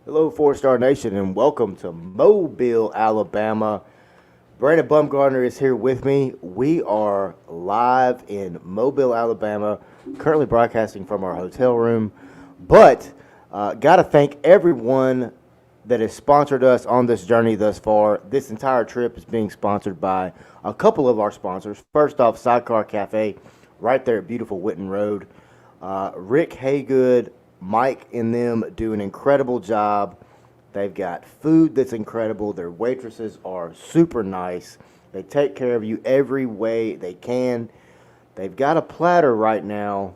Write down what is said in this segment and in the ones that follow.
Hello, Four Star Nation, and welcome to Mobile, Alabama. Brandon Bumgarner is here with me. We are live in Mobile, Alabama, currently broadcasting from our hotel room. But got to thank everyone that has sponsored us on this journey thus far. This entire trip is being sponsored by a couple of our sponsors. First off, Sidecar Cafe, right there at beautiful Whitten Road. Rick Haygood, Mike and them do an incredible job. They've got food that's incredible. Their waitresses are super nice. They take care of you every way they can. They've got a platter right now.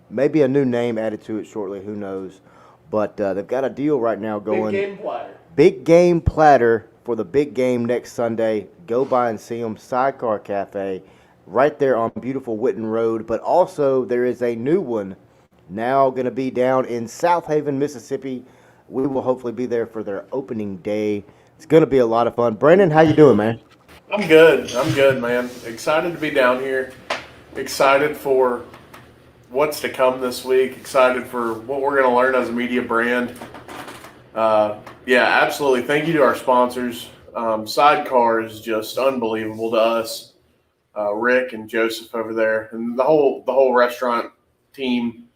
Maybe a new name added to it shortly. Who knows? But they've got a deal right now going. Big game platter. Big game platter for the big game next Sunday. Go by and see them. Sidecar Cafe, right there on beautiful Whitten Road. But also there is a new one now going to be down in South Haven, Mississippi. We will hopefully be there for their opening day. It's going to be a lot of fun. Brandon, how you doing, man? I'm good, man. Excited to be down here. Excited for what's to come this week. Excited for what we're going to learn as a media brand. Yeah, absolutely. Thank you to our sponsors. Sidecar is just unbelievable to us. Rick and Joseph over there, and the whole restaurant team.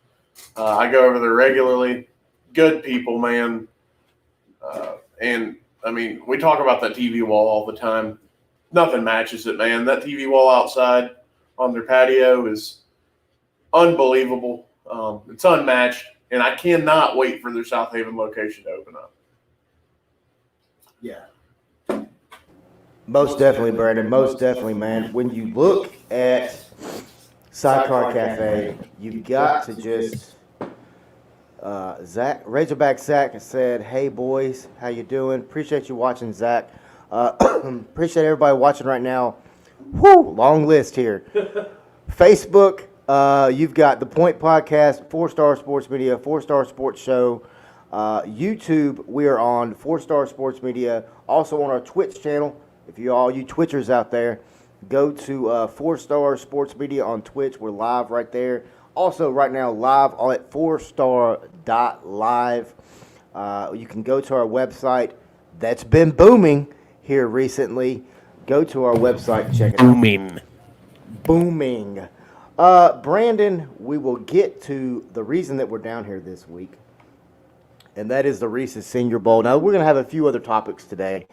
I go over there regularly. Good people, man. And, I mean, we talk about that TV wall all the time. Nothing matches it, man. That TV wall outside on their patio is unbelievable. It's unmatched, and I cannot wait for their South Haven location to open up. Yeah. Most definitely, Brandon. Most definitely, man. When you look at Sidecar Cafe, you've got to just Razorback Zach said, "Hey boys, how you doing? Appreciate you watching, Zach. Appreciate everybody watching right now. Whoo, long list here. Facebook, you've got the Point Podcast, 4-Star Sports Media, 4-Star Sports Show. YouTube, we are on 4-Star Sports Media. Also on our Twitch channel. If you Twitchers out there, go to 4-Star Sports Media on Twitch. We're live right there. Also, right now, live at 4star.live. You can go to our website. That's been booming here recently. Go to our website and check it out. Booming. Brandon, we will get to the reason that we're down here this week, and that is the Reeces Senior Bowl. Now, we're going to have a few other topics today.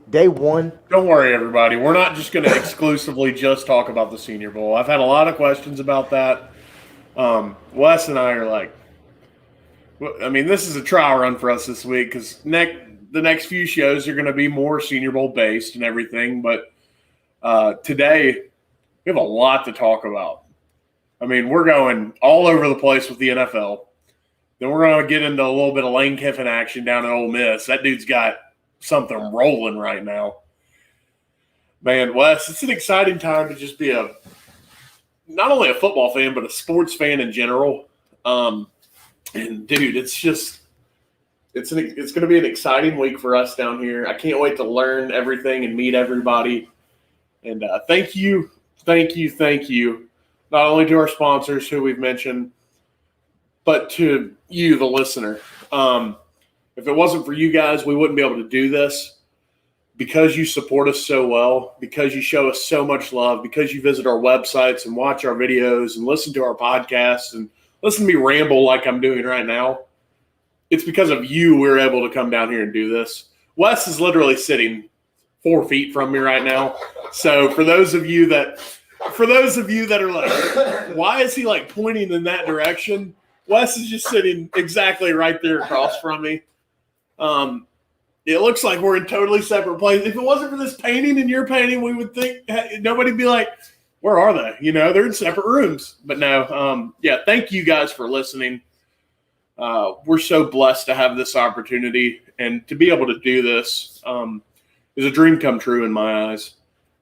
Day one. Don't worry, everybody. We're not just going to exclusively just talk about the Senior Bowl. I've had a lot of questions about that. Wes and I are like, I mean, this is a trial run for us this week because the next few shows are going to be more Senior Bowl based and everything. But today, we have a lot to talk about. I mean, we're going all over the place with the NFL. Then we're going to get into a little bit of Lane Kiffin action down at Ole Miss. That dude's got something rolling right now. Man, Wes, it's an exciting time to just be not only a football fan, but a sports fan in general. And dude, it's going to be an exciting week for us down here. I can't wait to learn everything and meet everybody. And thank you, not only to our sponsors who we've mentioned, but to you, the listener. If it wasn't for you guys, we wouldn't be able to do this. Because you support us so well, because you show us so much love, because you visit our websites and watch our videos and listen to our podcasts and listen to me ramble like I'm doing right now, it's because of you we're able to come down here and do this. Wes is literally sitting 4 feet from me right now. So for those of you that are like, why is he like pointing in that direction? Wes is just sitting exactly right there across from me. It looks like we're in totally separate places. If it wasn't for this painting and your painting, we would think nobody'd be like, where are they? You know, they're in separate rooms. But no, yeah, thank you guys for listening. We're so blessed to have this opportunity, and to be able to do this is a dream come true in my eyes,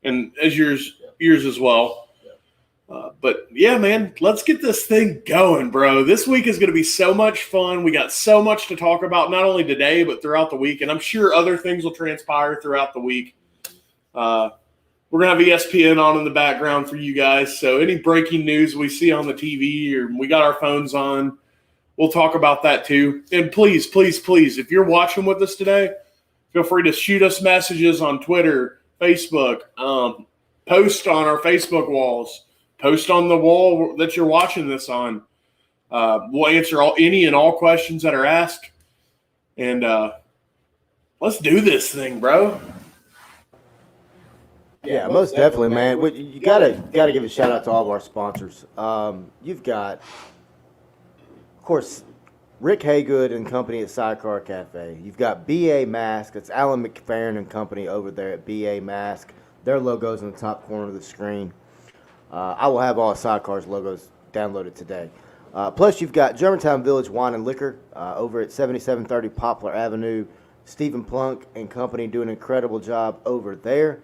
and as yours as well. But yeah, man, let's get this thing going, bro. This week is going to be so much fun. We got so much to talk about, not only today, but throughout the week. And I'm sure other things will transpire throughout the week. We're going to have ESPN on in the background for you guys. So any breaking news we see on the TV or we got our phones on, we'll talk about that too. And please, please, please, if you're watching with us today, feel free to shoot us messages on Twitter, Facebook, post on our Facebook walls, post on the wall that you're watching this on. We'll answer any and all questions that are asked. And let's do this thing, bro. Yeah, most definitely, man. You gotta give a shout out to all of our sponsors. You've got, of course, Rick Haygood and company at Sidecar Cafe. You've got BA Mask. It's Alan McFerrin and company over there at BA Mask. Their logo's in the top corner of the screen. I will have all of Sidecar's logos downloaded today. Plus, you've got Germantown Village Wine and Liquor over at 7730 Poplar Avenue. Stephen Plunk and company do an incredible job over there.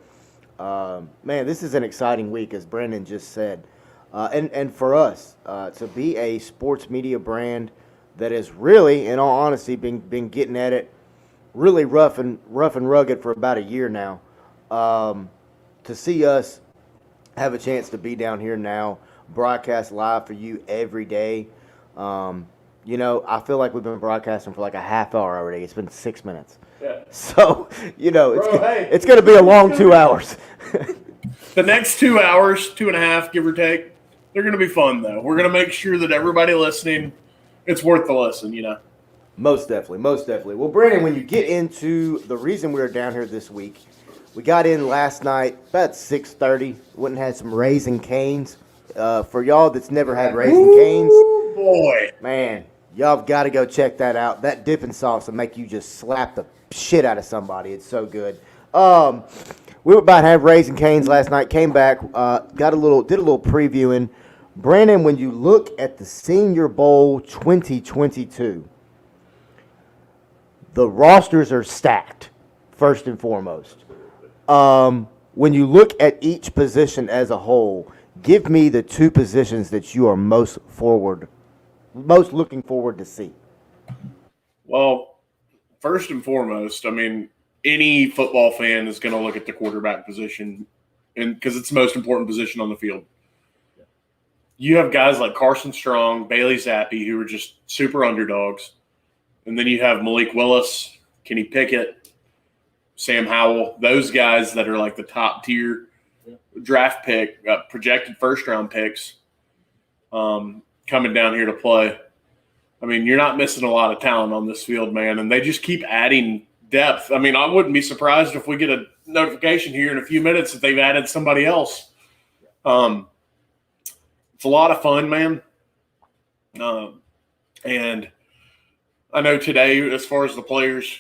Man, this is an exciting week, as Brandon just said. And for us, to be a sports media brand that has really, in all honesty, been getting at it really rough and rugged for about a year now. To see us have a chance to be down here now, broadcast live for you every day. I feel like we've been broadcasting for like a half hour already. It's been 6 minutes. Yeah. So, it's going to be a long 2 hours. The next 2 hours, 2.5, give or take, they're going to be fun, though. We're going to make sure that everybody listening, it's worth the listen, Most definitely. Well, Brandon, when you get into the reason we were down here this week, we got in last night about 6:30. Went and had some Raising Canes. For y'all that's never had Raising Canes, boy, man, y'all have got to go check that out. That dipping sauce will make you just slap the shit out of somebody. It's so good. We were about to have Raising Canes last night. Came back, did a little previewing. Brandon, when you look at the Senior Bowl 2022, the rosters are stacked. First and foremost, when you look at each position as a whole, give me the two positions that you are most looking forward to see. Well, first and foremost, any football fan is going to look at the quarterback position, and because it's the most important position on the field. You have guys like Carson Strong, Bailey Zappi, who are just super underdogs. And then you have Malik Willis, Kenny Pickett, Sam Howell, those guys that are like the top tier draft pick, projected first-round picks coming down here to play. You're not missing a lot of talent on this field, man, and they just keep adding depth. I wouldn't be surprised if we get a notification here in a few minutes that they've added somebody else. It's a lot of fun, man. And I know today, as far as the players,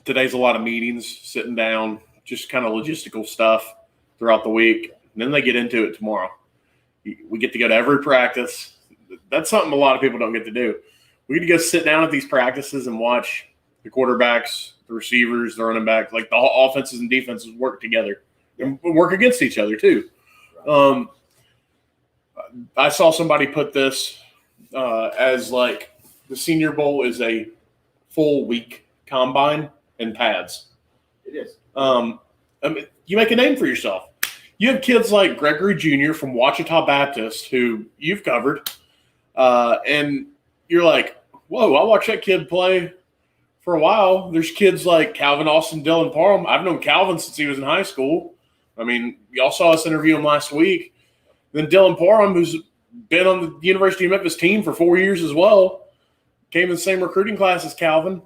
today's a lot of meetings, sitting down, just kind of logistical stuff throughout the week. And then they get into it tomorrow. We get to go to every practice. That's something a lot of people don't get to do. We get to go sit down at these practices and watch the quarterbacks, the receivers, the running back, like the offenses and defenses work together and work against each other too. I saw somebody put this as like the Senior Bowl is a full week combine and pads. It is. You make a name for yourself. You have kids like Gregory Jr. from Ouachita Baptist, who you've covered, and you're like, whoa, I watched that kid play for a while. There's kids like Calvin Austin, Dylan Parham. I've known Calvin since he was in high school. Y'all saw us interview him last week. Then Dylan Parham, who's been on the University of Memphis team for 4 years as well, came in the same recruiting class as Calvin.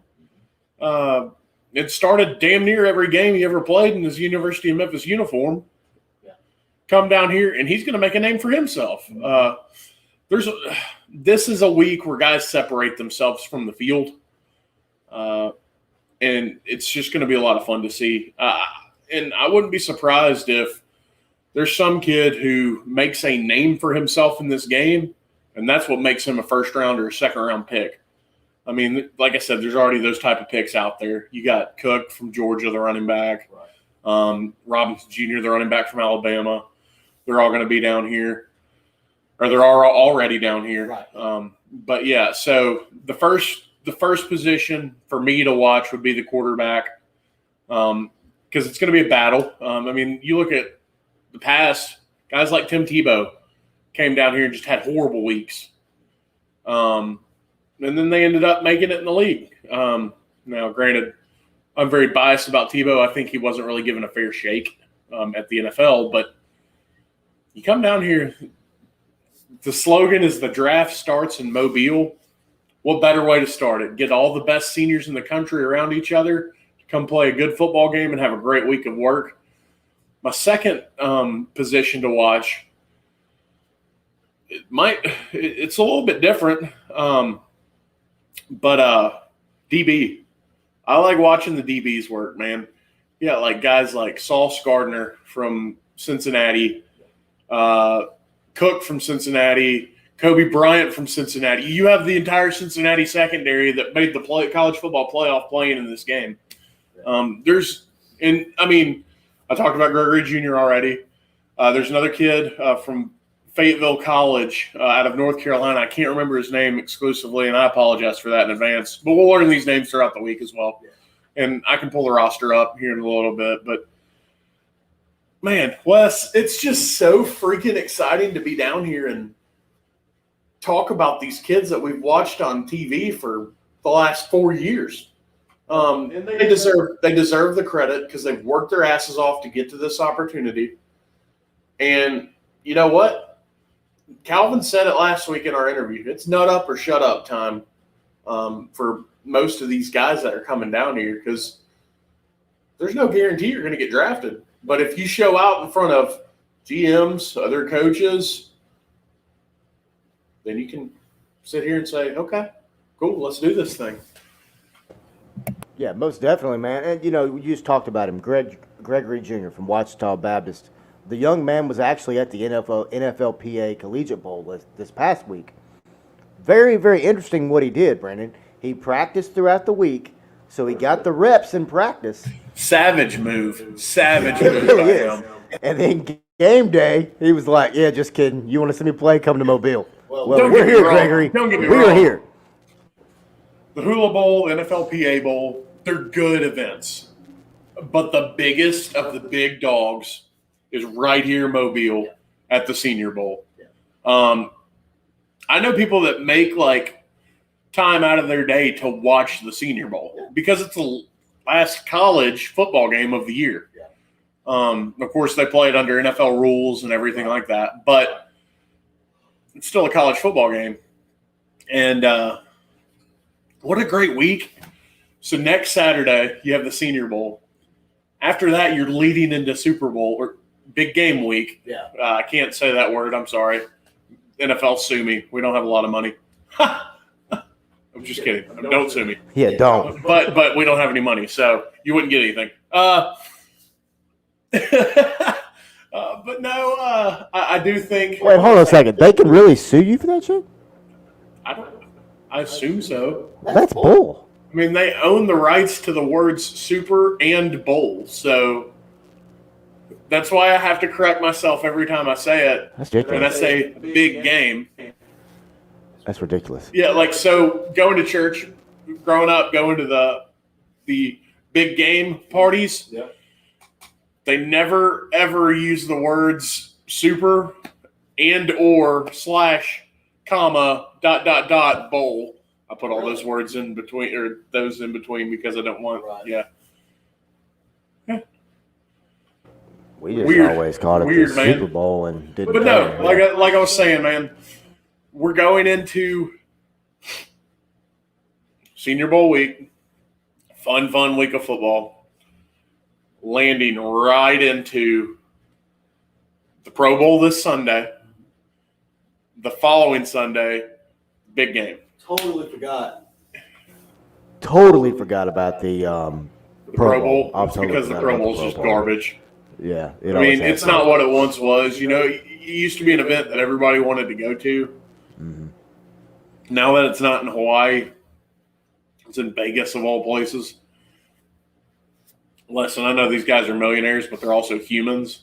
It started damn near every game he ever played in his University of Memphis uniform. Come down here, and he's going to make a name for himself. This is a week where guys separate themselves from the field, and it's just going to be a lot of fun to see. And I wouldn't be surprised if there's some kid who makes a name for himself in this game, and that's what makes him a first-round or a second-round pick. Like I said, there's already those type of picks out there. You got Cook from Georgia, the running back. Right. Robinson Jr., the running back from Alabama. They're all going to be down here, or they're already down here. Right. But yeah, so the first position for me to watch would be the quarterback, because it's going to be a battle. You look at the past, guys like Tim Tebow came down here and just had horrible weeks. And then they ended up making it in the league. Now, granted, I'm very biased about Tebow. I think he wasn't really given a fair shake at the NFL. But you come down here, the slogan is the draft starts in Mobile. What better way to start it? Get all the best seniors in the country around each other to come play a good football game and have a great week of work. My second position to watch, it's a little bit different, but DB. I like watching the DBs work, man. Yeah, like guys like Sauce Gardner from Cincinnati, Cook from Cincinnati, Kobe Bryant from Cincinnati. You have the entire Cincinnati secondary that made the college football playoff playing in this game. I talked about Gregory Jr. already. There's another kid from Fayetteville College out of North Carolina. I can't remember his name exclusively, and I apologize for that in advance. But we'll learn these names throughout the week as well. And I can pull the roster up here in a little bit. But, man, Wes, it's just so freaking exciting to be down here and talk about these kids that we've watched on TV for the last 4 years. And they deserve the credit because they've worked their asses off to get to this opportunity. And you know what? Calvin said it last week in our interview. It's nut up or shut up time for most of these guys that are coming down here because there's no guarantee you're going to get drafted. But if you show out in front of GMs, other coaches, then you can sit here and say, okay, cool, let's do this thing. Yeah, most definitely, man. And, you just talked about him, Gregory Jr. from Ouachita Baptist. The young man was actually at the NFLPA Collegiate Bowl this past week. Very, very interesting what he did, Brandon. He practiced throughout the week, so he got the reps in practice. Savage move. It really is. And then game day, he was like, yeah, just kidding. You want to see me play? Come to Mobile. Well, we're here, Gregory. Don't get me wrong. We're here. The Hula Bowl, NFLPA Bowl, they're good events. But the biggest of the big dogs is right here in Mobile at the Senior Bowl. I know people that make time out of their day to watch the Senior Bowl because it's the last college football game of the year. Of course, they play it under NFL rules and everything like that, but it's still a college football game. And what a great week. So next Saturday, you have the Senior Bowl. After that, you're leading into Super Bowl or big game week. Yeah. I can't say that word. I'm sorry. NFL sue me. We don't have a lot of money. I'm just kidding. Don't sue me. Yeah, don't. But we don't have any money, so you wouldn't get anything. But no, I do think. Wait, hold on a second. They can really sue you for that shit? I assume so. That's bull. I mean, they own the rights to the words super and bowl, so that's why I have to correct myself every time I say it. That's ridiculous. And I say big game. That's ridiculous. Yeah, so going to church, growing up, going to the big game parties, they never, ever use the words super and or / comma, ... bowl. I put all those words in between, or those in between because I don't want, We just always called it the Super Bowl and didn't. But no, like I was saying, man, we're going into Senior Bowl week, fun week of football, landing right into the Pro Bowl this Sunday. The following Sunday, big game. Totally forgot about the Pro Bowl. Because the Pro Bowl is just garbage. Yeah. It's not what it once was. It used to be an event that everybody wanted to go to. Mm-hmm. Now that it's not in Hawaii, it's in Vegas of all places. Listen, I know these guys are millionaires, but they're also humans.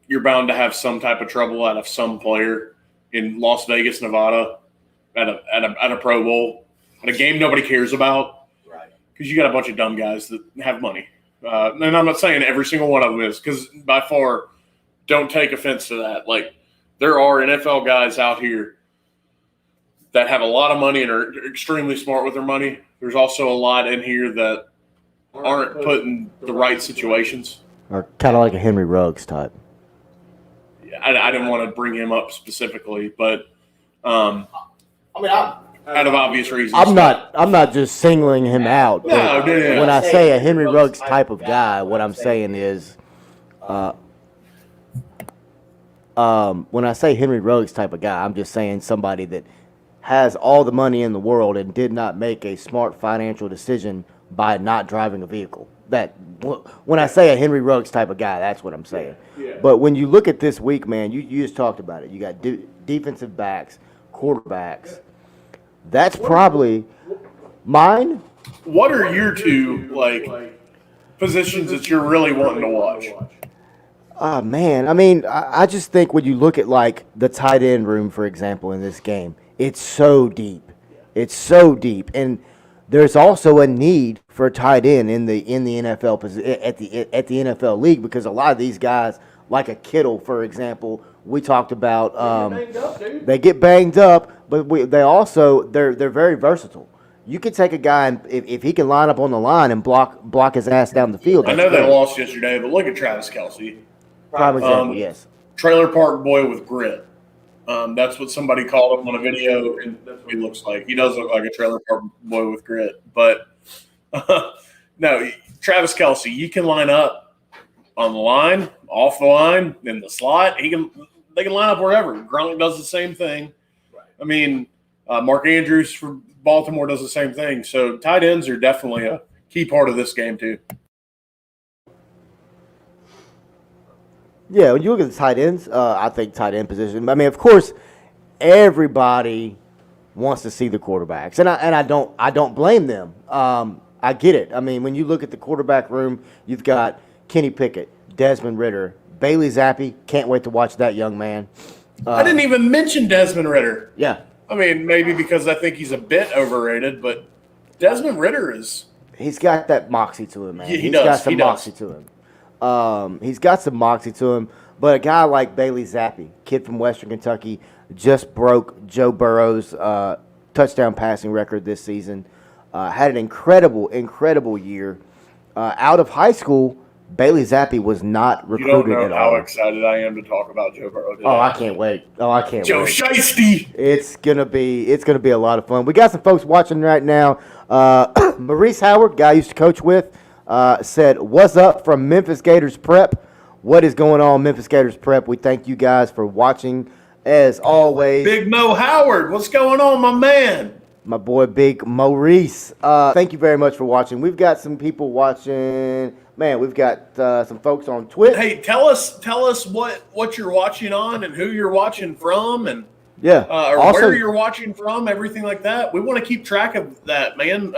You're bound to have some type of trouble out of some player in Las Vegas, Nevada, at a Pro Bowl, at a game nobody cares about, right? Because you got a bunch of dumb guys that have money. And I'm not saying every single one of them is, because by far, don't take offense to that. There are NFL guys out here that have a lot of money and are extremely smart with their money. There's also a lot in here that aren't put in the right situations. Or kind of like a Henry Ruggs type. I didn't want to bring him up specifically, but out of obvious reasons. I'm not just singling him out. No. When I say a Henry Ruggs type of guy, what I'm saying is, when I say Henry Ruggs type of guy, I'm just saying somebody that has all the money in the world and did not make a smart financial decision by not driving a vehicle. When I say a Henry Ruggs type of guy, that's what I'm saying. Yeah. But when you look at this week, man, you just talked about it. You got defensive backs, quarterbacks. That's probably mine. What are your two positions that you're really wanting to watch? Man, I mean, I just think when you look at the tight end room, for example, in this game, it's so deep. It's so deep, and there's also a need for a tight end in the NFL at the NFL league, because a lot of these guys, like a Kittle, for example, we talked about. They get banged up, but they're very versatile. You could take a guy and if he can line up on the line and block his ass down the field. I know they lost yesterday, but look at Travis Kelce. Prime example, yes. Trailer park boy with grit. That's what somebody called him on a video, and that's what he looks like. He does look like a trailer park boy with grit. But, no, Travis Kelce, you can line up on the line, off the line, in the slot. They can line up wherever. Gronk does the same thing. Right. I mean, Mark Andrews from Baltimore does the same thing. So tight ends are definitely a key part of this game too. Yeah, when you look at the tight ends, I think tight end position. I mean, of course, everybody wants to see the quarterbacks, and I don't blame them. I get it. I mean, when you look at the quarterback room, you've got Kenny Pickett, Desmond Ridder, Bailey Zappi. Can't wait to watch that young man. I didn't even mention Desmond Ridder. Yeah. I mean, maybe because I think he's a bit overrated, but Desmond Ridder is. He's got that moxie to him, man. Yeah, He's got some moxie to him. He's got some moxie to him, but a guy like Bailey Zappi, kid from Western Kentucky, just broke Joe Burrow's touchdown passing record this season. Had an incredible year. Out of high school, Bailey Zappi was not recruited at all. You don't know how excited I am to talk about Joe Burrow today. Oh, I can't wait. Joe Shiesty. It's gonna be a lot of fun. We got some folks watching right now. Maurice Howard, guy I used to coach with, said, "What's up from Memphis Gators Prep?" What is going on, Memphis Gators Prep? We thank you guys for watching, as always. Big Mo Howard, what's going on, my man? My boy, Big Maurice. Thank you very much for watching. We've got some people watching. Man, we've got some folks on Twitch. Hey, tell us what you're watching on and who you're watching from, and or also, where you're watching from, everything like that. We want to keep track of that, man.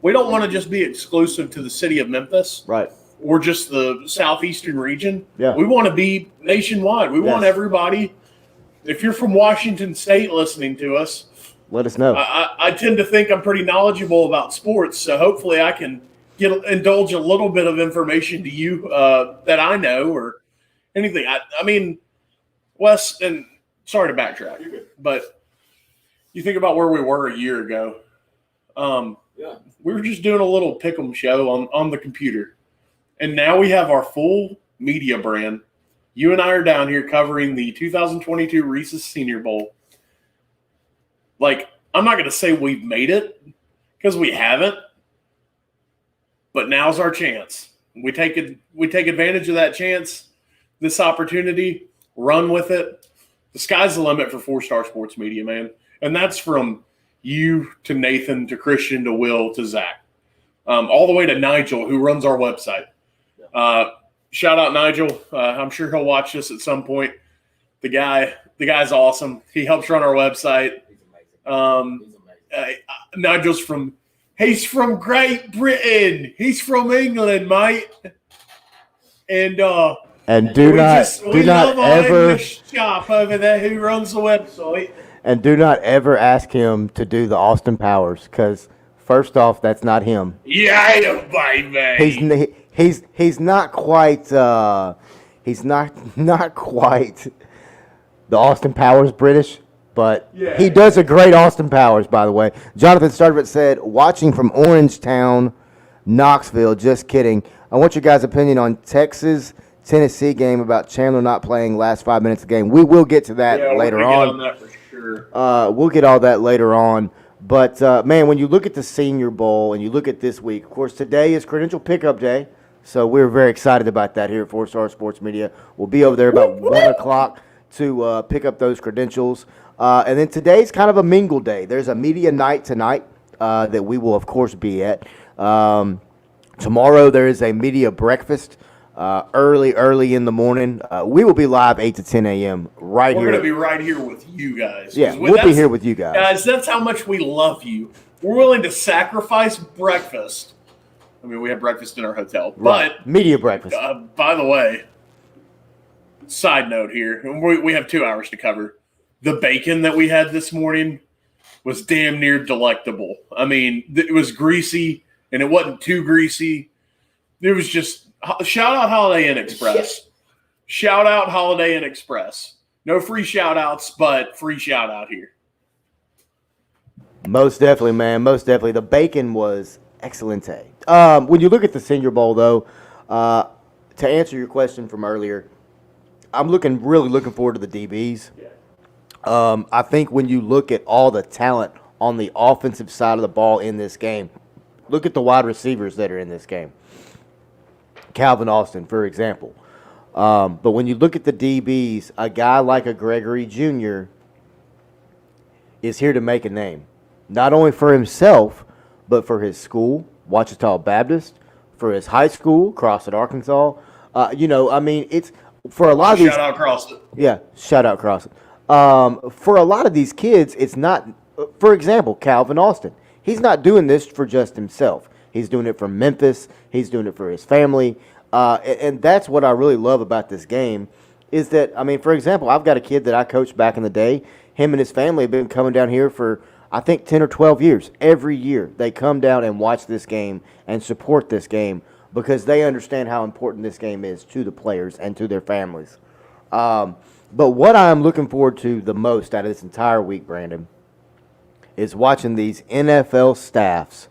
We don't want to just be exclusive to the city of Memphis, right? Or just the southeastern region. Yeah, we want to be nationwide. We want everybody. If you're from Washington State listening to us, let us know. I tend to think I'm pretty knowledgeable about sports, so hopefully I can indulge a little bit of information to you that I know or anything. I mean, Wes, and sorry to backtrack, but you think about where we were a year ago. We were just doing a little pick'em show on the computer, and now we have our full media brand. You and I are down here covering the 2022 Reeces Senior Bowl. I'm not going to say we've made it because we haven't, but now's our chance. We take advantage of that chance, this opportunity, run with it. The sky's the limit for 4-Star Sports Media, man. And that's from you to Nathan to Christian to Will to Zach, all the way to Nigel, who runs our website. Shout out Nigel. I'm sure he'll watch this at some point. The guy's awesome. He helps run our website. Nigel's he's from Great Britain. He's from England, mate. And do not ever shop over there who runs the website. And do not ever ask him to do the Austin Powers, because first off, that's not him. Yeah, baby. He's not quite he's not quite the Austin Powers British, But he does a great Austin Powers, by the way. Jonathan Sturdivant said, watching from Orangetown, Knoxville. Just kidding. I want your guys' opinion on Texas-Tennessee game about Chandler not playing last 5 minutes of the game. We will get to that later we'll on. Get on that for sure. We'll get all that later on. But, man, when you look at the Senior Bowl and you look at this week, of course, today is Credential Pickup Day. So we're very excited about that here at 4-Star Sports Media. We'll be over there about 1 o'clock to pick up those credentials. And then today's kind of a mingle day. There's a media night tonight that we will, of course, be at. Tomorrow there is a media breakfast early in the morning. We will be live 8 to 10 a.m. right here. We're going to be right here with you guys. Yeah, we'll be here with you guys. Guys, that's how much we love you. We're willing to sacrifice breakfast. I mean, we have breakfast in our hotel. Right. But media breakfast. By the way, side note here, we have 2 hours to cover. The bacon that we had this morning was damn near delectable. I mean, it was greasy, and it wasn't too greasy. It was just shout out Holiday Inn Express. Shout out Holiday Inn Express. No free shout outs, but free shout out here. Most definitely, man. Most definitely. The bacon was excellente. When you look at the Senior Bowl, though, to answer your question from earlier, I'm really looking forward to the DBs. Yeah. I think when you look at all the talent on the offensive side of the ball in this game, look at the wide receivers that are in this game. Calvin Austin, for example. But when you look at the DBs, a guy like a Gregory Jr. is here to make a name. Not only for himself, but for his school, Ouachita Baptist, for his high school, Crossett, Arkansas. It's for a lot of these. Shout out Crossett. Yeah, shout out Crossett. For a lot of these kids, it's not. For example, Calvin Austin. He's not doing this for just himself. He's doing it for Memphis. He's doing it for his family. And that's what I really love about this game is that, I mean, for example, I've got a kid that I coached back in the day. Him and his family have been coming down here for, I think, 10 or 12 years. Every year they come down and watch this game and support this game because they understand how important this game is to the players and to their families. But what I'm looking forward to the most out of this entire week, Brandon, is watching these NFL staffs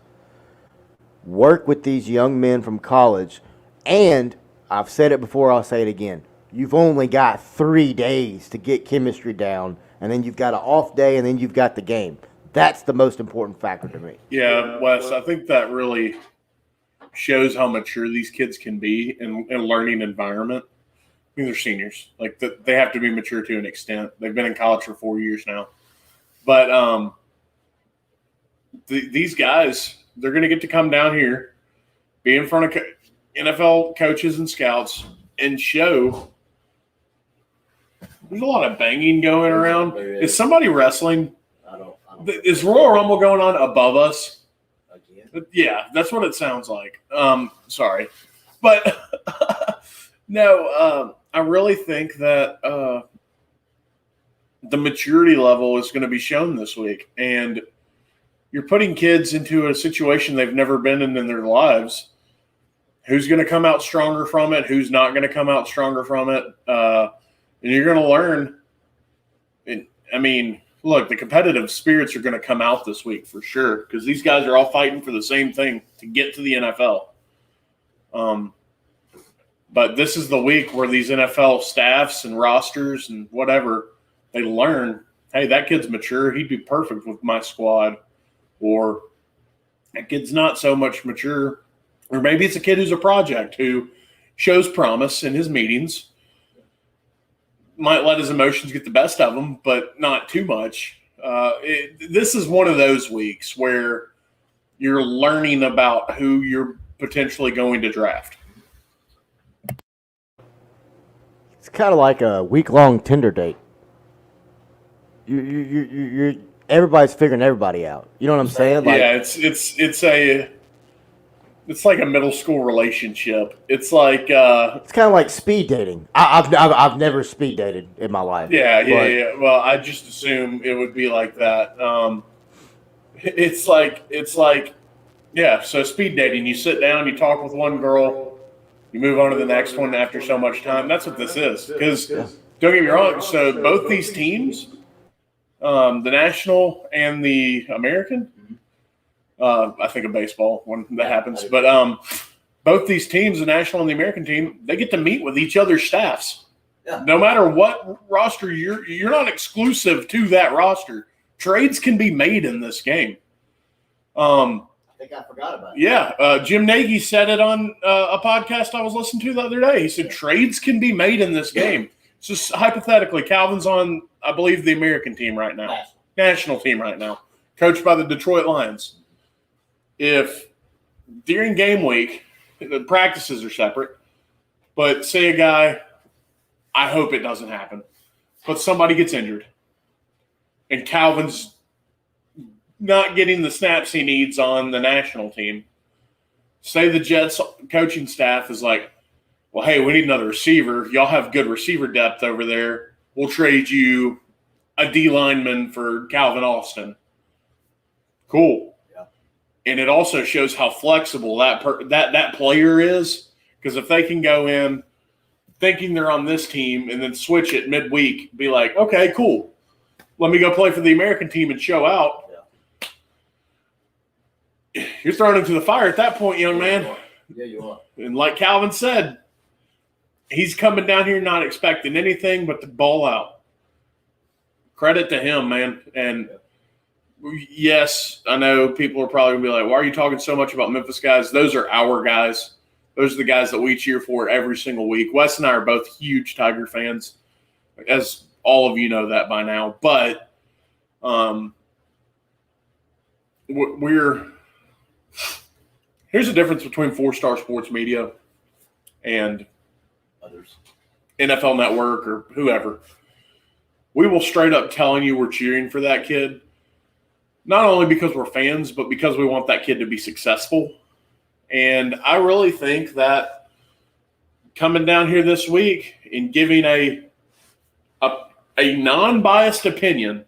work with these young men from college. And I've said it before, I'll say it again. You've only got 3 days to get chemistry down, and then you've got an off day, and then you've got the game. That's the most important factor to me. Yeah, Wes, I think that really shows how mature these kids can be in a learning environment. I mean, they're seniors. Like, they have to be mature to an extent. They've been in college for 4 years now. But these guys, they're going to get to come down here, be in front of NFL coaches and scouts, and show. There's a lot of banging going around. Is somebody wrestling? I don't Is Royal Rumble going on above us? again. Yeah, that's what it sounds like. Sorry. But no, I really think that the maturity level is going to be shown this week. And you're putting kids into a situation they've never been in their lives. Who's going to come out stronger from it? Who's not going to come out stronger from it? And you're going to learn. And, I mean, look, the competitive spirits are going to come out this week for sure because these guys are all fighting for the same thing to get to the NFL. But this is the week where these NFL staffs and rosters and whatever, they learn, hey, that kid's mature. He'd be perfect with my squad. Or that kid's not so much mature. Or maybe it's a kid who's a project who shows promise in his meetings, might let his emotions get the best of him, but not too much. This is one of those weeks where you're learning about who you're potentially going to draft. It's kind of like a week-long Tinder date. You're everybody's figuring everybody out. You know what I'm saying? Like, Yeah, it's like a middle school relationship. It's like it's kind of like speed dating. I've never speed dated in my life. yeah. Well, I just assume it would be like that. It's like yeah. So speed dating, you sit down, you talk with one girl, you move on to the next one after so much time. That's what this is. Because don't get me wrong. So both these teams, The National and the American. I think of baseball when that happens. But both these teams, the National and the American team, they get to meet with each other's staffs. Yeah. No matter what roster you're not exclusive to that roster. Trades can be made in this game. I think I forgot about it. Yeah, Jim Nagy said it on a podcast I was listening to the other day. He said trades can be made in this game. Just hypothetically, Calvin's on, I believe, the American team right now, national team right now, coached by the Detroit Lions. If during game week, the practices are separate, but say a guy, I hope it doesn't happen, but somebody gets injured, and Calvin's not getting the snaps he needs on the national team. Say the Jets coaching staff is like, well, hey, we need another receiver. Y'all have good receiver depth over there. We'll trade you a D lineman for Calvin Austin. Cool. Yeah. And it also shows how flexible that player is, because if they can go in thinking they're on this team and then switch it midweek, be like, okay, cool. Let me go play for the American team and show out. You're thrown into the fire at that point, young man. Yeah, you are. And like Calvin said, he's coming down here not expecting anything but to ball out. Credit to him, man. And yes, I know people are probably going to be like, why are you talking so much about Memphis guys? Those are our guys. Those are the guys that we cheer for every single week. Wes and I are both huge Tiger fans, as all of you know that by now. But here's the difference between 4-Star Sports Media and Others. NFL Network or whoever. We will straight up telling you we're cheering for that kid, not only because we're fans, but because we want that kid to be successful. And I really think that coming down here this week and giving a non-biased opinion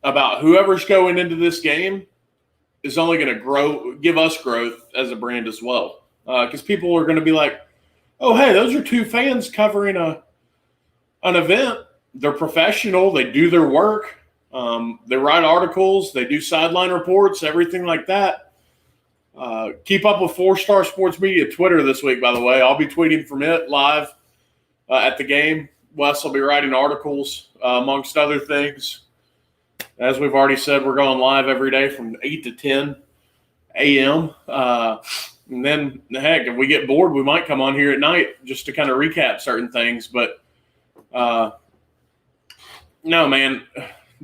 about whoever's going into this game is only going to give us growth as a brand as well. Because people are going to be like, oh, hey, those are two fans covering an event. They're professional. They do their work. They write articles. They do sideline reports, everything like that. Keep up with 4-Star Sports Media Twitter this week, by the way. I'll be tweeting from it live at the game. Wes will be writing articles, amongst other things. As we've already said, we're going live every day from 8 to 10 a.m. And then, heck, if we get bored, we might come on here at night just to kind of recap certain things. But, no, man,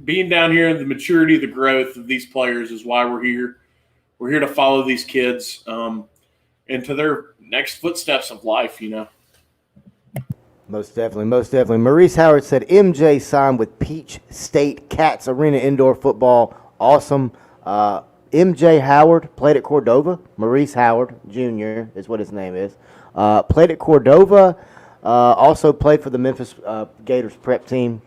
being down here, the maturity, the growth of these players is why we're here. We're here to follow these kids into their next footsteps of life, you know. Most definitely, most definitely. Maurice Howard said MJ signed with Peach State Cats Arena Indoor Football. Awesome. MJ Howard played at Cordova. Maurice Howard Jr. is what his name is. Played at Cordova. Also played for the Memphis Gators prep team.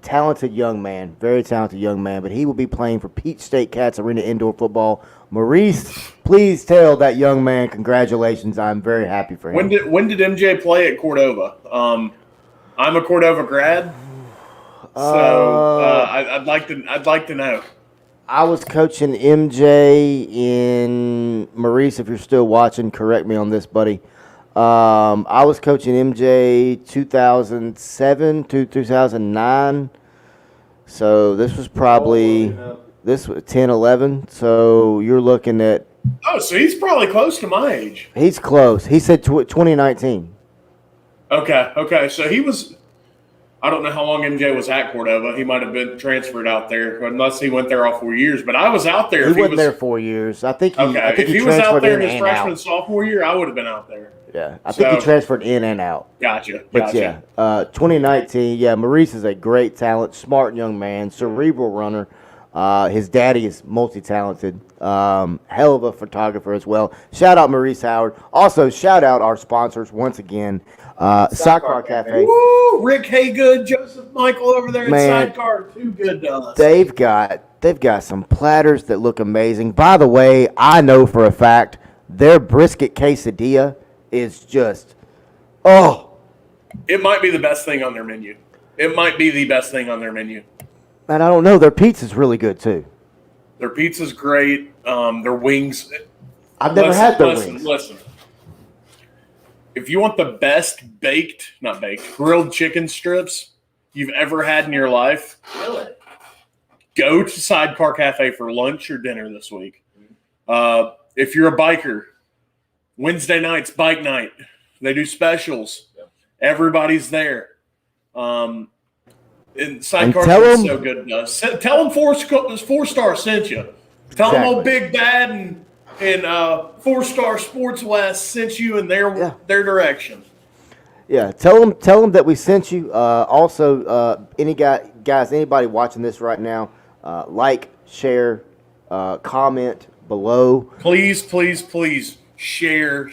Talented young man. Very talented young man. But he will be playing for Peach State Cats Arena Indoor Football. Maurice, please tell that young man congratulations. I'm very happy for him. When did MJ play at Cordova? I'm a Cordova grad, so I'd like to know. I was coaching MJ in Maurice. If you're still watching, correct me on this, buddy. I was coaching MJ 2007 to 2009. So this was probably this was 10, 11. So you're looking at. Oh, so he's probably close to my age. He's close. He said 2019. Okay. So he was. I don't know how long MJ was at Cordova. He might have been transferred out there, unless he went there all 4 years. But I was out there. He wasn't there 4 years. I think. If he was out there his freshman and sophomore year, I would have been out there. Yeah, I think he transferred in and out. Gotcha. But yeah, 2019. Yeah, Maurice is a great talent, smart young man, cerebral runner. His daddy is multi-talented, hell of a photographer as well. Shout out Maurice Howard. Also, shout out our sponsors once again. Sidecar Cafe. Woo! Rick Haygood, Joseph Michael over there at Sidecar. Too good to us. They've got some platters that look amazing. By the way, I know for a fact their brisket quesadilla is just, it might be the best thing on their menu. It might be the best thing on their menu. And I don't know. Their pizza's really good too. Their pizza's great. Their wings. I've never had their wings. Listen. If you want the best grilled chicken strips you've ever had in your life, Really? go to Sidecar Cafe for lunch or dinner this week. If you're a biker, Wednesday night's bike night. They do specials. Yep. Everybody's there. And Sidecar tell is them- so good. Tell them 4-Star sent you. Tell them old Big Bad and 4-Star Sports West sent you in their direction. Yeah, tell them that we sent you. Also, anybody watching this right now, like, share, comment below. Please, share.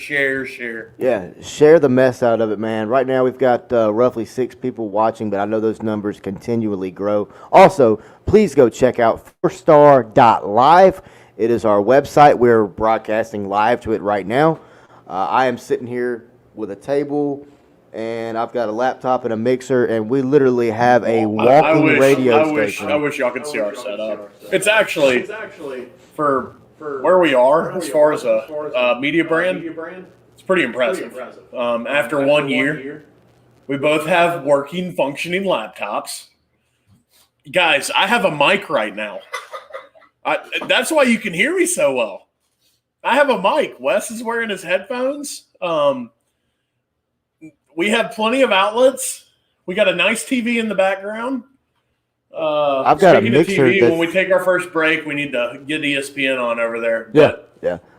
Yeah, share the mess out of it, man. Right now we've got roughly 6 people watching, but I know those numbers continually grow. Also, please go check out 4star.live. It is our website. We're broadcasting live to it right now. I am sitting here with a table, and I've got a laptop and a mixer, and we literally have a walking radio station. I wish y'all could see our setup. It's actually for where we are as far as a media brand. It's pretty impressive. After 1 year, we both have working, functioning laptops. Guys, I have a mic right now. That's why you can hear me so well. I have a mic. Wes is wearing his headphones. We have plenty of outlets. We got a nice TV in the background. I've got a mixer. When we take our first break, we need to get ESPN on over there. Yeah.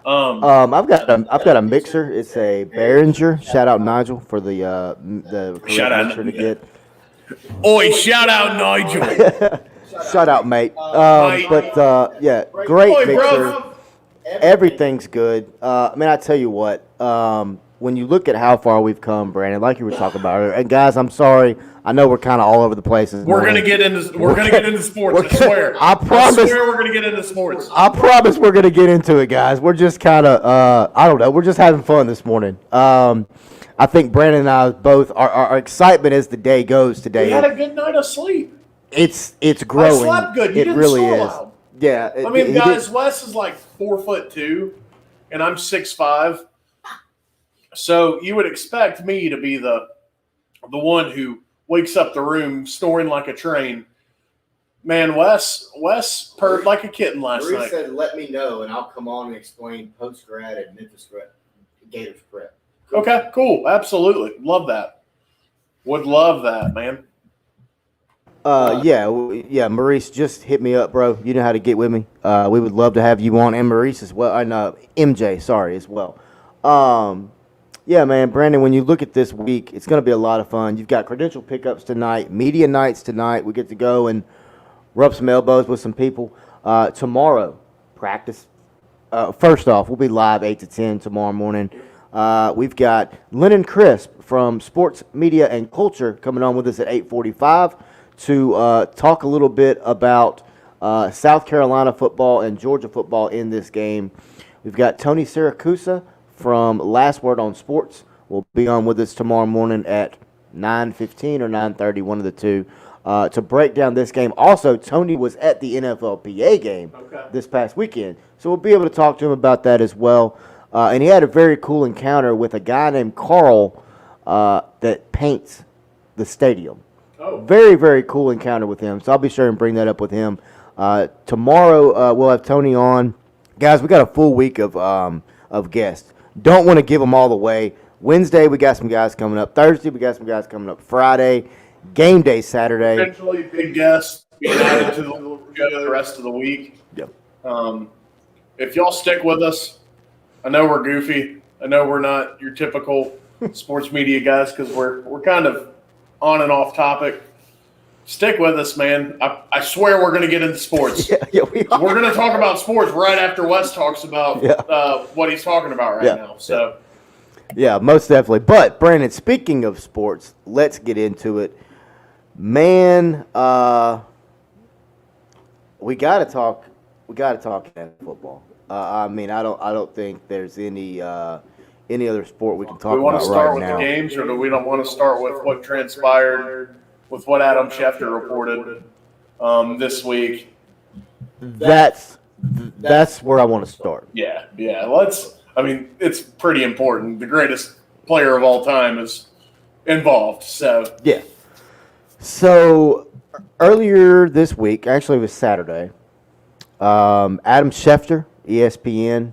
I've got a mixer. It's a Behringer. Shout out Nigel for the Shout out mixer to get. Oi! Shout out Nigel. Shout out, mate. Mate. Great Oi, mixer. bro. Everything's good. I tell you what. When you look at how far we've come, Brandon, like you were talking about earlier, and guys, I'm sorry. I know we're kind of all over the place. We're gonna get into sports. I swear. I promise. I swear we're gonna get into sports. I promise we're gonna get into it, guys. We're just kind of, I don't know. We're just having fun this morning. I think Brandon and I both our excitement as the day goes today. We had a good night of sleep. It's growing. I slept good. You didn't really snore is. loud. Yeah. Guys, Wes is like 4'2", and I'm 6'5". So you would expect me to be the one who wakes up the room snoring like a train. Man, Wes purred like a kitten last Marie night. said, "Let me know, and I'll come on and explain post grad at Memphis Gators prep." Okay, cool, absolutely, love that. Would love that, man. Maurice, just hit me up, bro. You know how to get with me. We would love to have you on, and Maurice as well, and MJ, sorry, as well. Yeah, man, Brandon, when you look at this week, it's going to be a lot of fun. You've got credential pickups tonight, media nights tonight. We get to go and rub some elbows with some people. Tomorrow, practice. First off, we'll be live 8 to 10 tomorrow morning. We've got Lennon Crisp from Sports Media and Culture coming on with us at 8:45 to talk a little bit about South Carolina football and Georgia football in this game. We've got Tony Siracusa from Last Word on Sports will be on with us tomorrow morning at 9:15 or 9:30, one of the two, to break down this game. Also, Tony was at the NFLPA game this past weekend, so we'll be able to talk to him about that as well. And he had a very cool encounter with a guy named Carl that paints the stadium. Oh. Very, very cool encounter with him, so I'll be sure and bring that up with him. Tomorrow, we'll have Tony on. Guys, we got a full week of guests. Don't want to give them all away. Wednesday, we got some guys coming up. Thursday, we got some guys coming up. Friday, game day Saturday. Potentially big guests be added to the rest of the week. Yep. If y'all stick with us, I know we're goofy. I know we're not your typical sports media guys because we're kind of on and off topic. Stick with us, man. I swear we're going to get into sports. Yeah, we are. We're going to talk about sports right after Wes talks about what he's talking about right now. So, yeah, most definitely. But Brandon, speaking of sports, let's get into it. Man, we got to talk. We got to talk football. I don't think there's any other sport we can talk do we want about to start right with now. the games, or do we don't want to start with what transpired with what Adam Schefter reported this week. That's where I want to start. Yeah. It's pretty important. The greatest player of all time is involved. So yeah. So earlier this week, actually it was Saturday, Adam Schefter, ESPN,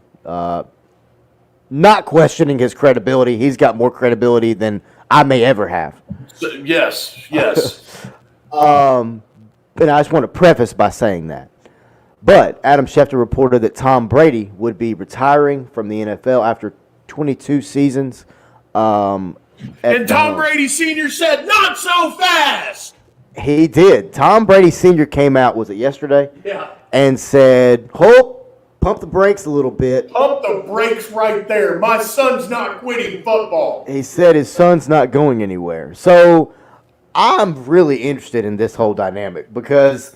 not questioning his credibility. He's got more credibility than I may ever have. Yes. And I just want to preface by saying that. But Adam Schefter reported that Tom Brady would be retiring from the NFL after 22 seasons. And Tom Brady Sr. said, "Not so fast." He did. Tom Brady Sr. came out, was it yesterday? Yeah. And said, pump the brakes a little bit. Pump the brakes right there. My son's not quitting football. He said his son's not going anywhere. So I'm really interested in this whole dynamic because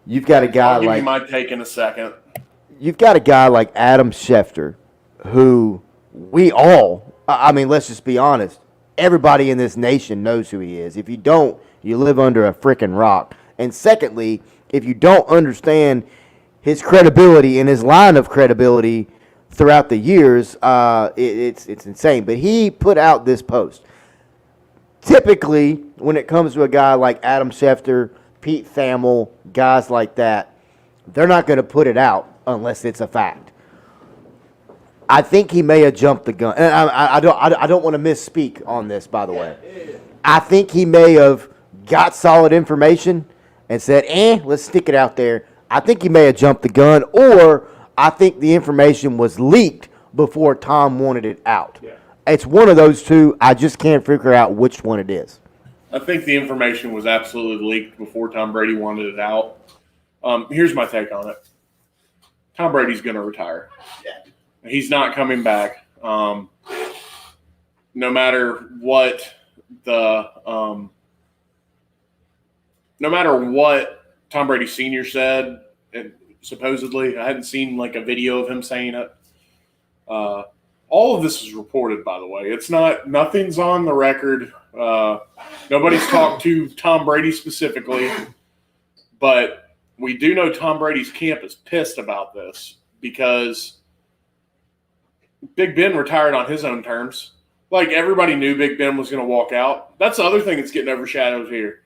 you've got a guy I'll give like you my take in a second. You've got a guy like Adam Schefter, who let's just be honest, everybody in this nation knows who he is. If you don't, you live under a freaking rock. And secondly, if you don't understand his credibility and his line of credibility throughout the years, it's insane. But he put out this post. Typically, when it comes to a guy like Adam Schefter, Pete Thamel, guys like that, they're not going to put it out unless it's a fact. I think he may have jumped the gun. And I don't want to misspeak on this, by the way. I think he may have got solid information and said, let's stick it out there. I think he may have jumped the gun, or I think the information was leaked before Tom wanted it out. Yeah. It's one of those two. I just can't figure out which one it is. I think the information was absolutely leaked before Tom Brady wanted it out. Here's my take on it. Tom Brady's going to retire. Yeah. He's not coming back. No matter what Tom Brady Sr. said, and supposedly, I hadn't seen like a video of him saying it. All of this is reported, by the way. Nothing's on the record. Nobody's talked to Tom Brady specifically, but we do know Tom Brady's camp is pissed about this because Big Ben retired on his own terms. Like, everybody knew Big Ben was going to walk out. That's the other thing that's getting overshadowed here.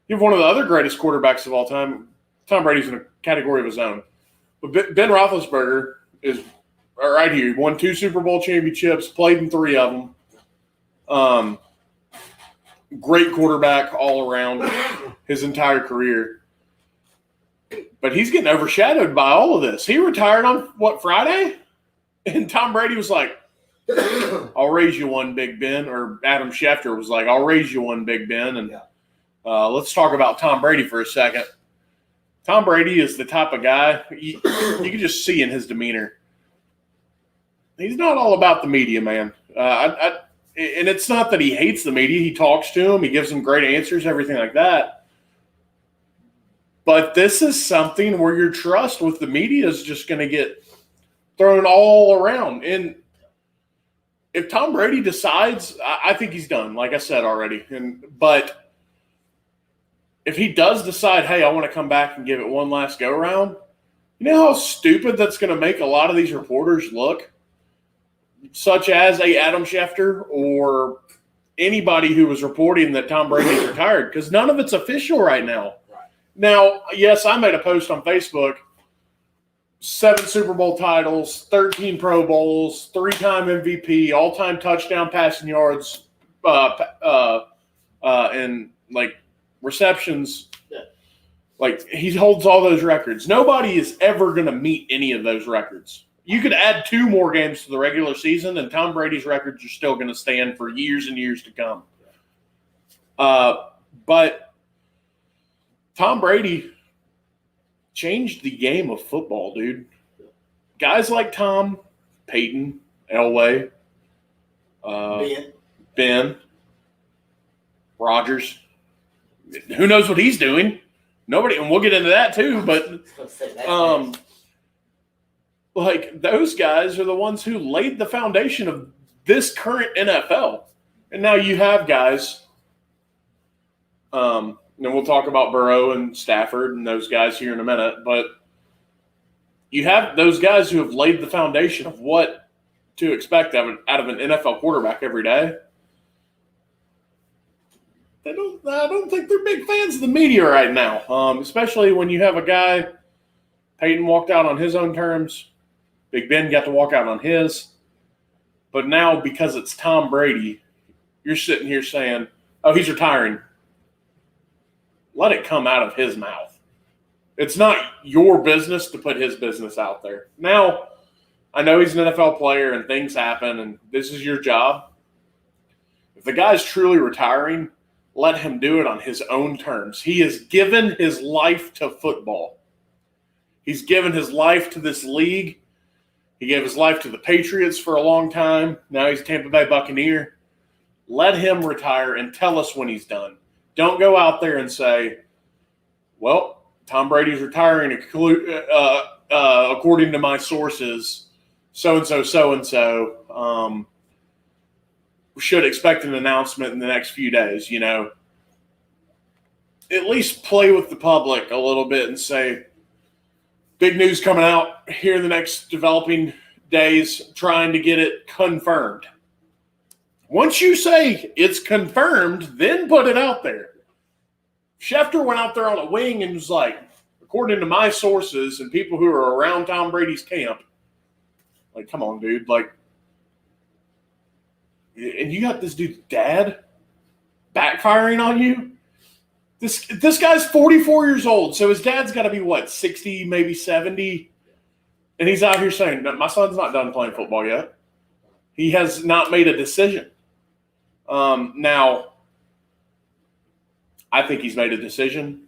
You have one of the other greatest quarterbacks of all time. Tom Brady's in a category of his own. But Ben Roethlisberger is right here. He won 2 Super Bowl championships, played in 3 of them. Great quarterback all around his entire career. But he's getting overshadowed by all of this. He retired on, Friday? And Tom Brady was like, I'll raise you one, Big Ben. Or Adam Schefter was like, I'll raise you one, Big Ben. And let's talk about Tom Brady for a second. Tom Brady is the type of guy, you can just see in his demeanor. He's not all about the media, man. And it's not that he hates the media. He talks to them. He gives them great answers, everything like that. But this is something where your trust with the media is just going to get thrown all around. And if Tom Brady decides, I think he's done, like I said already. But if he does decide, hey, I want to come back and give it one last go-around, you know how stupid that's going to make a lot of these reporters look? Such as a Adam Schefter or anybody who was reporting that Tom Brady's retired, because none of it's official right now. Right. Now, yes, I made a post on Facebook, 7 Super Bowl titles, 13 Pro Bowls, 3-time MVP, all-time touchdown passing yards, and like receptions. Yeah. Like, he holds all those records. Nobody is ever going to meet any of those records. You could add 2 more games to the regular season, and Tom Brady's records are still going to stand for years and years to come. But Tom Brady changed the game of football, dude. Guys like Tom, Peyton, Elway, Ben, Rodgers. Who knows what he's doing? Nobody, and we'll get into that too, but like, those guys are the ones who laid the foundation of this current NFL. And now you have guys And we'll talk about Burrow and Stafford and those guys here in a minute. But you have those guys who have laid the foundation of what to expect out of an NFL quarterback every day. I don't think they're big fans of the media right now, especially when you have a guy, Peyton walked out on his own terms. Big Ben got to walk out on his. But now, because it's Tom Brady, you're sitting here saying, oh, he's retiring. Let it come out of his mouth. It's not your business to put his business out there. Now, I know he's an NFL player and things happen and this is your job. If the guy's truly retiring, let him do it on his own terms. He has given his life to football. He's given his life to this league. He gave his life to the Patriots for a long time. Now he's a Tampa Bay Buccaneer. Let him retire and tell us when he's done. Don't go out there and say, well, Tom Brady's retiring according to my sources, so-and-so. We should expect an announcement in the next few days, you know. At least play with the public a little bit and say, big news coming out here in the next developing days, trying to get it confirmed. Once you say it's confirmed, then put it out there. Schefter went out there on a wing and was like, according to my sources and people who are around Tom Brady's camp, like, come on, dude. Like, and you got this dude's dad backfiring on you? This guy's 44 years old, so his dad's got to be, what, 60, maybe 70? And he's out here saying, no, my son's not done playing football yet. He has not made a decision. Now, I think he's made a decision.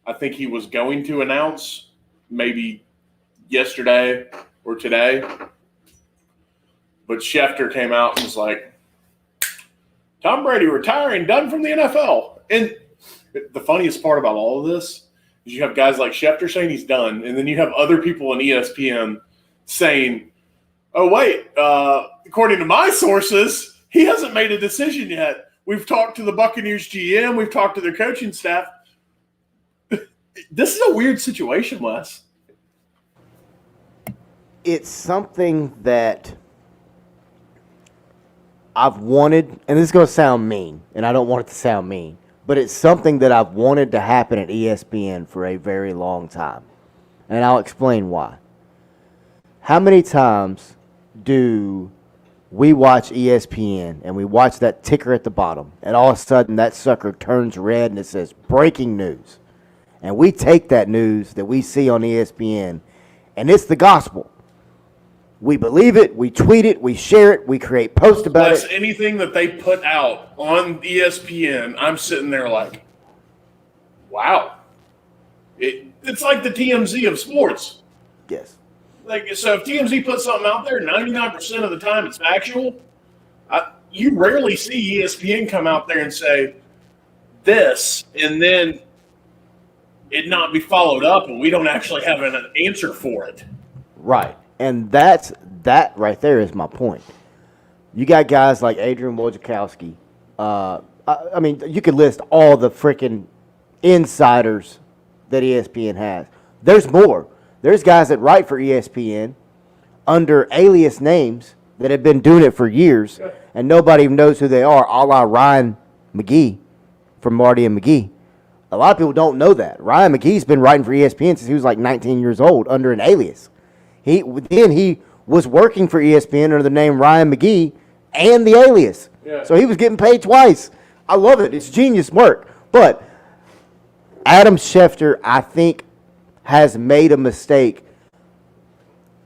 I think he was going to announce maybe yesterday or today. But Schefter came out and was like, Tom Brady retiring, done from the NFL. And the funniest part about all of this is you have guys like Schefter saying he's done, and then you have other people on ESPN saying, oh, wait, according to my sources, he hasn't made a decision yet. We've talked to the Buccaneers GM. We've talked to their coaching staff. This is a weird situation, Wes. It's something that I've wanted, and this is going to sound mean, and I don't want it to sound mean, but it's something that I've wanted to happen at ESPN for a very long time. And I'll explain why. How many times do we watch ESPN and we watch that ticker at the bottom, and all of a sudden that sucker turns red and it says breaking news? And we take that news that we see on ESPN, and it's the gospel. We believe it, we tweet it, we share it, we create posts about it. Anything that they put out on ESPN, I'm sitting there like, wow. It's like the TMZ of sports. Yes. Like, so if TMZ puts something out there, 99% of the time it's factual. You rarely see ESPN come out there and say this, and then it not be followed up, and we don't actually have an answer for it. Right. And that right there is my point. You got guys like Adrian Wojciechowski. I mean, you could list all the freaking insiders that ESPN has. There's more. There's guys that write for ESPN under alias names that have been doing it for years, and nobody even knows who they are, a la Ryan McGee from Marty and McGee. A lot of people don't know that. Ryan McGee's been writing for ESPN since he was like 19 years old under an alias. He was working for ESPN under the name Ryan McGee and the alias. Yeah. So he was getting paid twice. I love it. It's genius work. But Adam Schefter, I think, has made a mistake.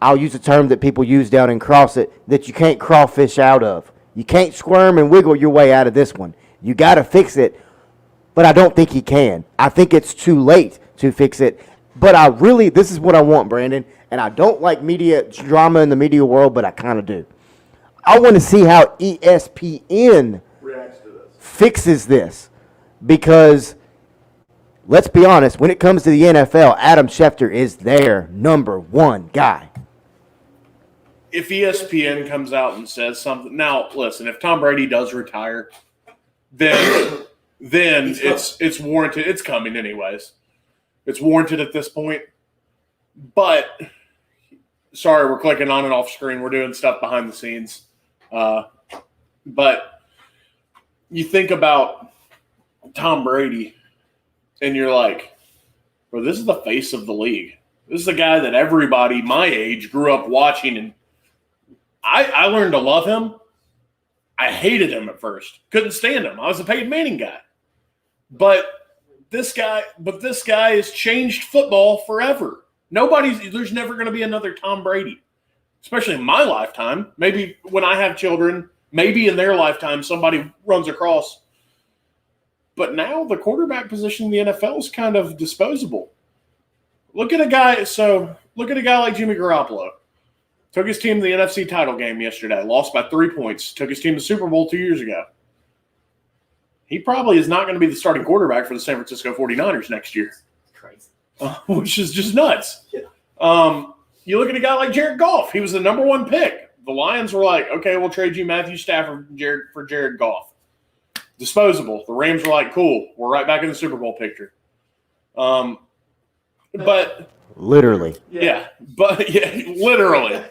I'll use a term that people use down in CrossFit that you can't crawfish out of. You can't squirm and wiggle your way out of this one. You got to fix it. But I don't think he can. I think it's too late to fix it. But this is what I want, Brandon. And I don't like media drama in the media world, but I kind of do. I want to see how ESPN fixes this. Because, let's be honest, when it comes to the NFL, Adam Schefter is their number one guy. If ESPN comes out and says something, now listen, if Tom Brady does retire, then then it's warranted. It's coming anyways. It's warranted at this point. But sorry, we're clicking on and off screen. We're doing stuff behind the scenes. But you think about Tom Brady, and you're like, well, this is the face of the league. This is the guy that everybody my age grew up watching, and I learned to love him. I hated him at first. Couldn't stand him. I was a Peyton Manning guy. But this guy has changed football forever. There's never going to be another Tom Brady, especially in my lifetime. Maybe when I have children, maybe in their lifetime somebody runs across. But now the quarterback position in the NFL is kind of disposable. Look at a guy like Jimmy Garoppolo. Took his team to the NFC title game yesterday. Lost by 3 points. Took his team to the Super Bowl 2 years ago. He probably is not going to be the starting quarterback for the San Francisco 49ers next year. Crazy. Which is just nuts. Yeah. You look at a guy like Jared Goff. He was the number one pick. The Lions were like, okay, we'll trade you Matthew Stafford for Jared Goff. Disposable. The Rams were like, cool. We're right back in the Super Bowl picture. But literally. Yeah. But yeah, literally.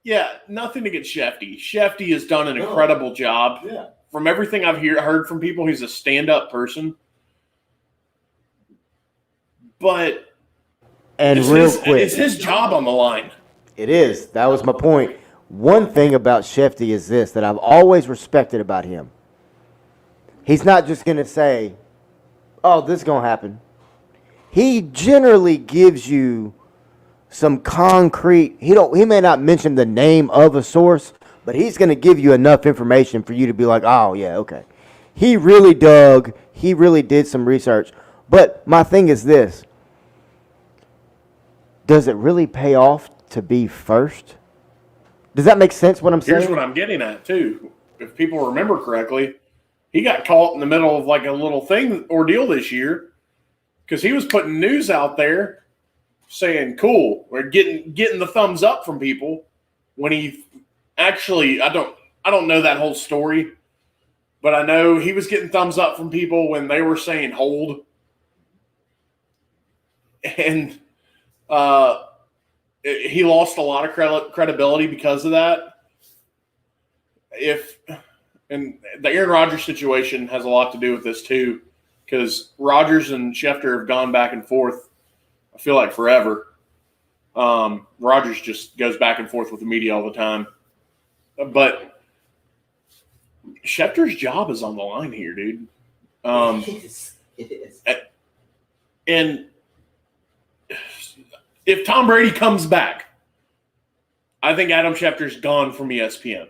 Yeah, nothing against Shefty. Shefty has done an incredible job. Yeah. From everything I've heard from people, he's a stand-up person. But it's his job on the line. It is. That was my point. One thing about Shefty is this that I've always respected about him. He's not just going to say, oh, this is going to happen. He generally gives you some concrete. He may not mention the name of a source, but he's going to give you enough information for you to be like, oh, yeah, okay. He really dug. He really did some research. But my thing is this. Does it really pay off to be first? Does that make sense what I'm saying? Here's what I'm getting at, too. If people remember correctly, he got caught in the middle of like a little ordeal this year because he was putting news out there saying, cool, we're getting the thumbs up from people when he actually, I don't know that whole story, but I know he was getting thumbs up from people when they were saying hold. And he lost a lot of credibility because of that. And the Aaron Rodgers situation has a lot to do with this too, because Rodgers and Schefter have gone back and forth, I feel like forever. Rodgers just goes back and forth with the media all the time. But Schefter's job is on the line here, dude. It is. And if Tom Brady comes back, I think Adam Schefter's gone from ESPN.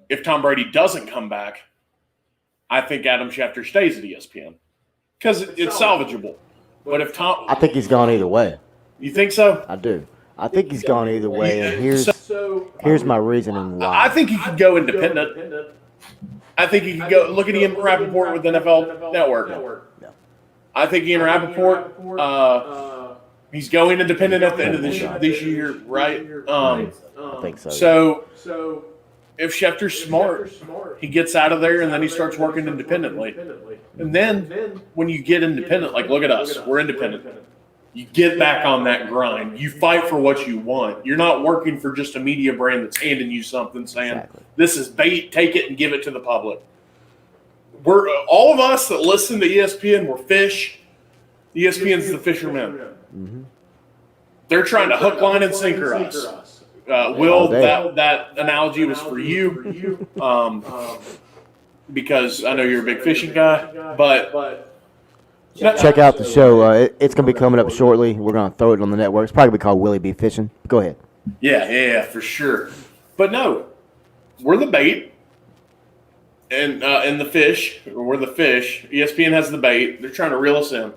If Tom Brady doesn't come back, I think Adam Schefter stays at ESPN because it's salvageable. But if Tom, I think he's gone either way. You think so? I do. I think he's gone either way, and here's my reasoning why. I think he could go independent. I think he could go look at Ian Rappaport with NFL Network. No. I think Ian Rappaport, he's going independent at the end of this year, right? I think so. So if Schefter's smart, he gets out of there and then he starts working independently. And then when you get independent, like look at us, we're independent. You get back on that grind. You fight for what you want. You're not working for just a media brand that's handing you something saying, This is bait, take it and give it to the public. We're all of us that listen to ESPN, we're fish. ESPN's the fishermen. Mm-hmm. They're trying to hook, line, and sinker us. Will, that analogy was for you because I know you're a big fishing guy, but check out the show. It's going to be coming up shortly. We're going to throw it on the network. It's probably going to be called Willie B. Fishing. Go ahead. Yeah, for sure. But no, we're the bait and the fish. We're the fish. ESPN has the bait. They're trying to reel us in.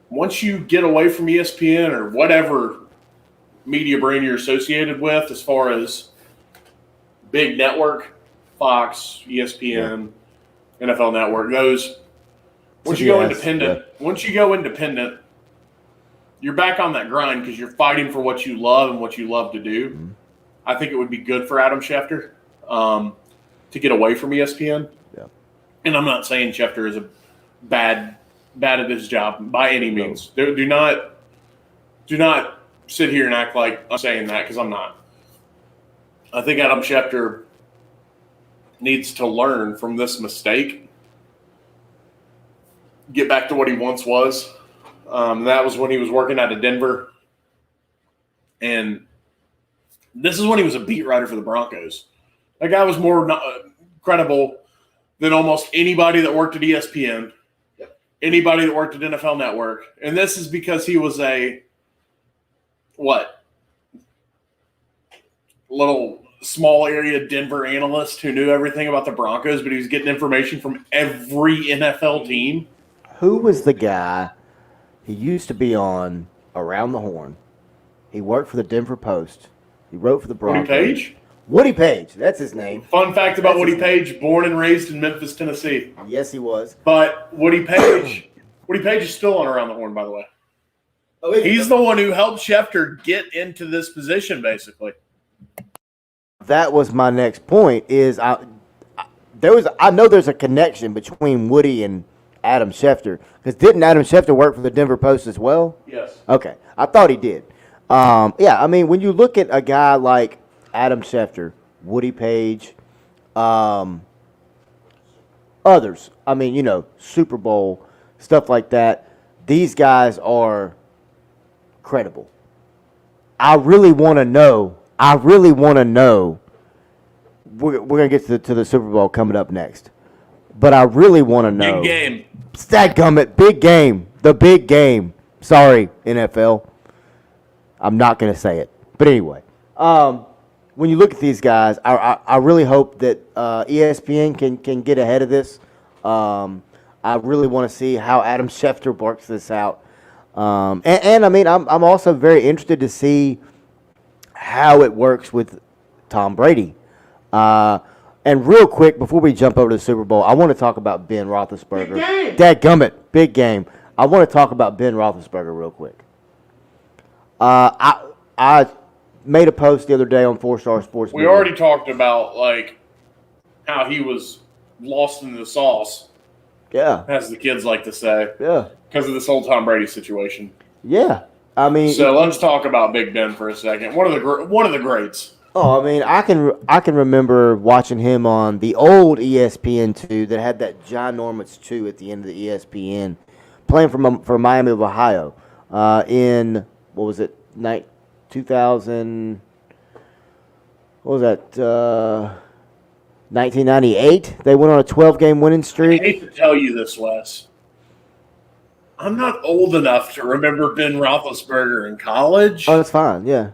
Once you get away from ESPN or whatever media brand you're associated with as far as big network, Fox, ESPN, NFL Network, those – once you go independent, you're back on that grind because you're fighting for what you love and what you love to do. Mm-hmm. I think it would be good for Adam Schefter to get away from ESPN. Yeah. And I'm not saying Schefter is a bad at his job by any means. Do not sit here and act like I'm saying that, because I'm not. I think Adam Schefter needs to learn from this mistake, get back to what he once was. That was when he was working out of Denver. And this is when he was a beat writer for the Broncos. That guy was more credible than almost anybody that worked at ESPN, anybody that worked at NFL Network. And this is because he was a little small area Denver analyst who knew everything about the Broncos, but he was getting information from every NFL team. Who was the guy? He used to be on Around the Horn. He worked for the Denver Post. He wrote for the Broncos. Woody Page? Woody Page, that's his name. Fun fact about Woody Page, born and raised in Memphis, Tennessee. Yes, he was. But Woody Page is still on Around the Horn, by the way. Oh, He's the one who helped Schefter get into this position, basically. That was my next point. I know there's a connection between Woody and Adam Schefter, because didn't Adam Schefter work for the Denver Post as well? Yes. Okay, I thought he did. Yeah, I mean, when you look at a guy like Adam Schefter, Woody Page, others, I mean, Super Bowl, stuff like that, these guys are credible. I really want to know. We're going to get to the Super Bowl coming up next. But I really want to know. Big game. Staggummit, big game. The big game. Sorry, NFL. I'm not going to say it. But anyway, when you look at these guys, I really hope that ESPN can get ahead of this. I really want to see how Adam Schefter works this out. And I mean, I'm also very interested to see how it works with Tom Brady. And real quick, before we jump over to the Super Bowl, I want to talk about Ben Roethlisberger. Dadgummit, big game. I want to talk about Ben Roethlisberger real quick. I made a post the other day on 4-Star Sports. We already talked about how he was lost in the sauce. Yeah. As the kids like to say. Yeah. Because of this whole Tom Brady situation. Yeah. I mean. So let's talk about Big Ben for a second. One of the greats. Oh, I mean, I can remember watching him on the old ESPN2 that had that John Norman's 2 at the end of the ESPN, playing for Miami of Ohio, in what was it, 2000? What was that? 1998. They went on a 12-game winning streak. I hate to tell you this, Wes. I'm not old enough to remember Ben Roethlisberger in college. Oh, that's fine. Yeah.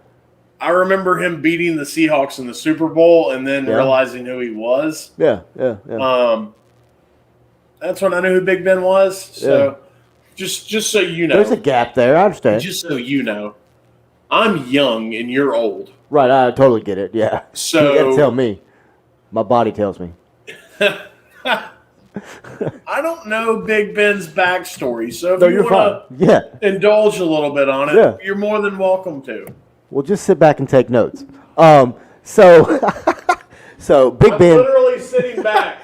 I remember him beating the Seahawks in the Super Bowl and then realizing who he was. Yeah. That's when I knew who Big Ben was. So just so you know. There's a gap there. I understand. Just so you know. I'm young and you're old. Right, I totally get it. Yeah. So you gotta tell me. My body tells me. I don't know Big Ben's backstory, so if you want to indulge a little bit on it, you're more than welcome to. We'll just sit back and take notes. So Big Ben. Literally sitting back.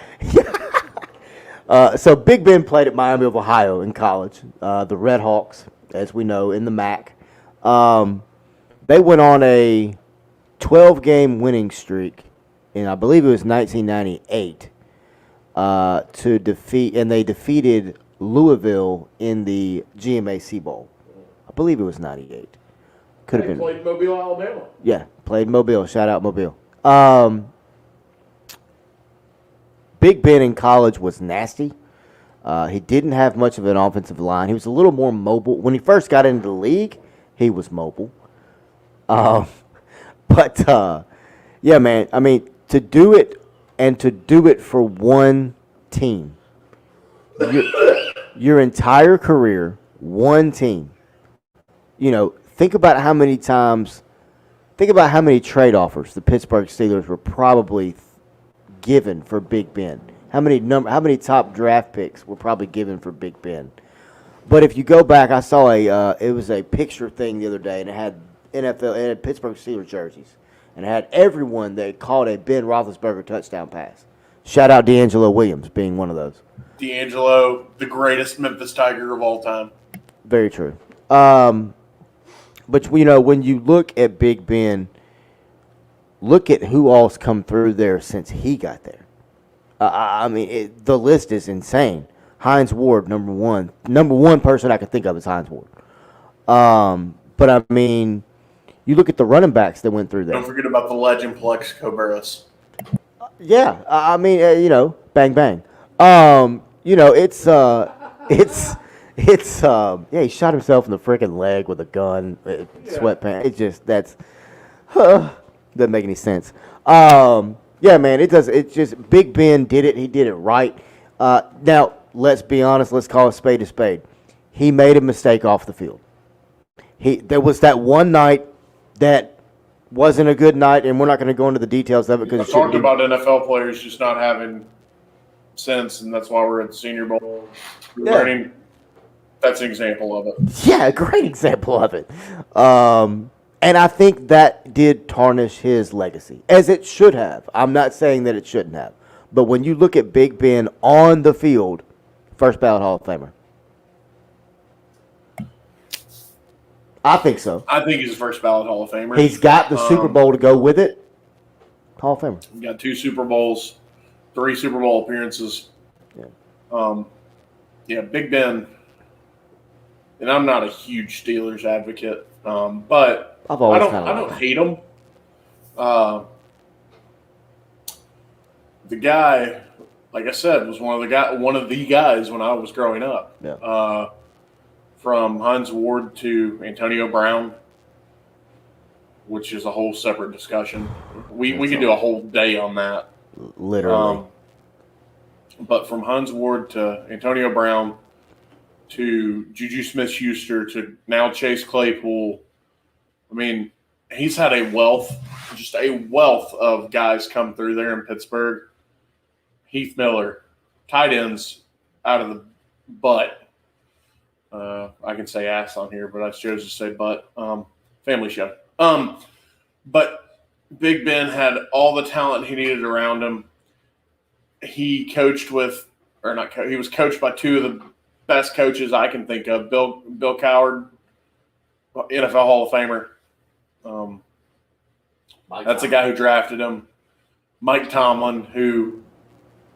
So Big Ben played at Miami of Ohio in college. The Red Hawks, as we know, in the MAC. They went on a 12-game winning streak, and I believe it was 1998. They defeated Louisville in the GMAC Bowl. I believe it was 98. Could have been. Played Mobile, Alabama. Yeah, played Mobile. Shout out Mobile. Big Ben in college was nasty. He didn't have much of an offensive line. He was a little more mobile. When he first got into the league, he was mobile. Yeah, man. I mean, to do it for one team, your entire career, one team. Think about how many trade offers the Pittsburgh Steelers were probably given for Big Ben. How many top draft picks were probably given for Big Ben? But if you go back, I saw it was a picture thing the other day, and it had Pittsburgh Steelers jerseys, and had everyone that called a Ben Roethlisberger touchdown pass. Shout out D'Angelo Williams being one of those. D'Angelo, the greatest Memphis Tiger of all time. Very true. But when you look at Big Ben, look at who all's come through there since he got there. The list is insane. Hines Ward, number one. Number one person I can think of is Hines Ward. But you look at the running backs that went through there. Don't forget about the legend Plexico Burress. Yeah, bang bang. He shot himself in the freaking leg with a gun, sweatpants. It just doesn't make any sense. Man, it does. It's just Big Ben did it. He did it right. Now let's be honest. Let's call a spade. He made a mistake off the field. There was that one night that wasn't a good night, and we're not going to go into the details of it because I talked about NFL players just not having sense, and that's why we're at the Senior Bowl. Learning. That's an example of it. Yeah, a great example of it. And I think that did tarnish his legacy, as it should have. I'm not saying that it shouldn't have. But when you look at Big Ben on the field, first ballot Hall of Famer. I think so. I think he's a first ballot Hall of Famer. He's got the Super Bowl to go with it. Hall of Famer. He got 2 Super Bowls, 3 Super Bowl appearances. Yeah. Big Ben. And I'm not a huge Steelers advocate, but I don't hate him. The guy, like I said, was one of the guys when I was growing up. Yeah. From Hines Ward to Antonio Brown, which is a whole separate discussion. We could do a whole day on that. Literally. But from Hines Ward to Antonio Brown to Juju Smith-Schuster to now Chase Claypool, he's had a wealth of guys come through there in Pittsburgh. Heath Miller, tight ends out of the butt. I can say ass on here, but I chose to say butt. Family show. But Big Ben had all the talent he needed around him. He was coached by 2 of the best coaches I can think of. Bill Cowher, NFL Hall of Famer. That's a guy who drafted him. Mike Tomlin, who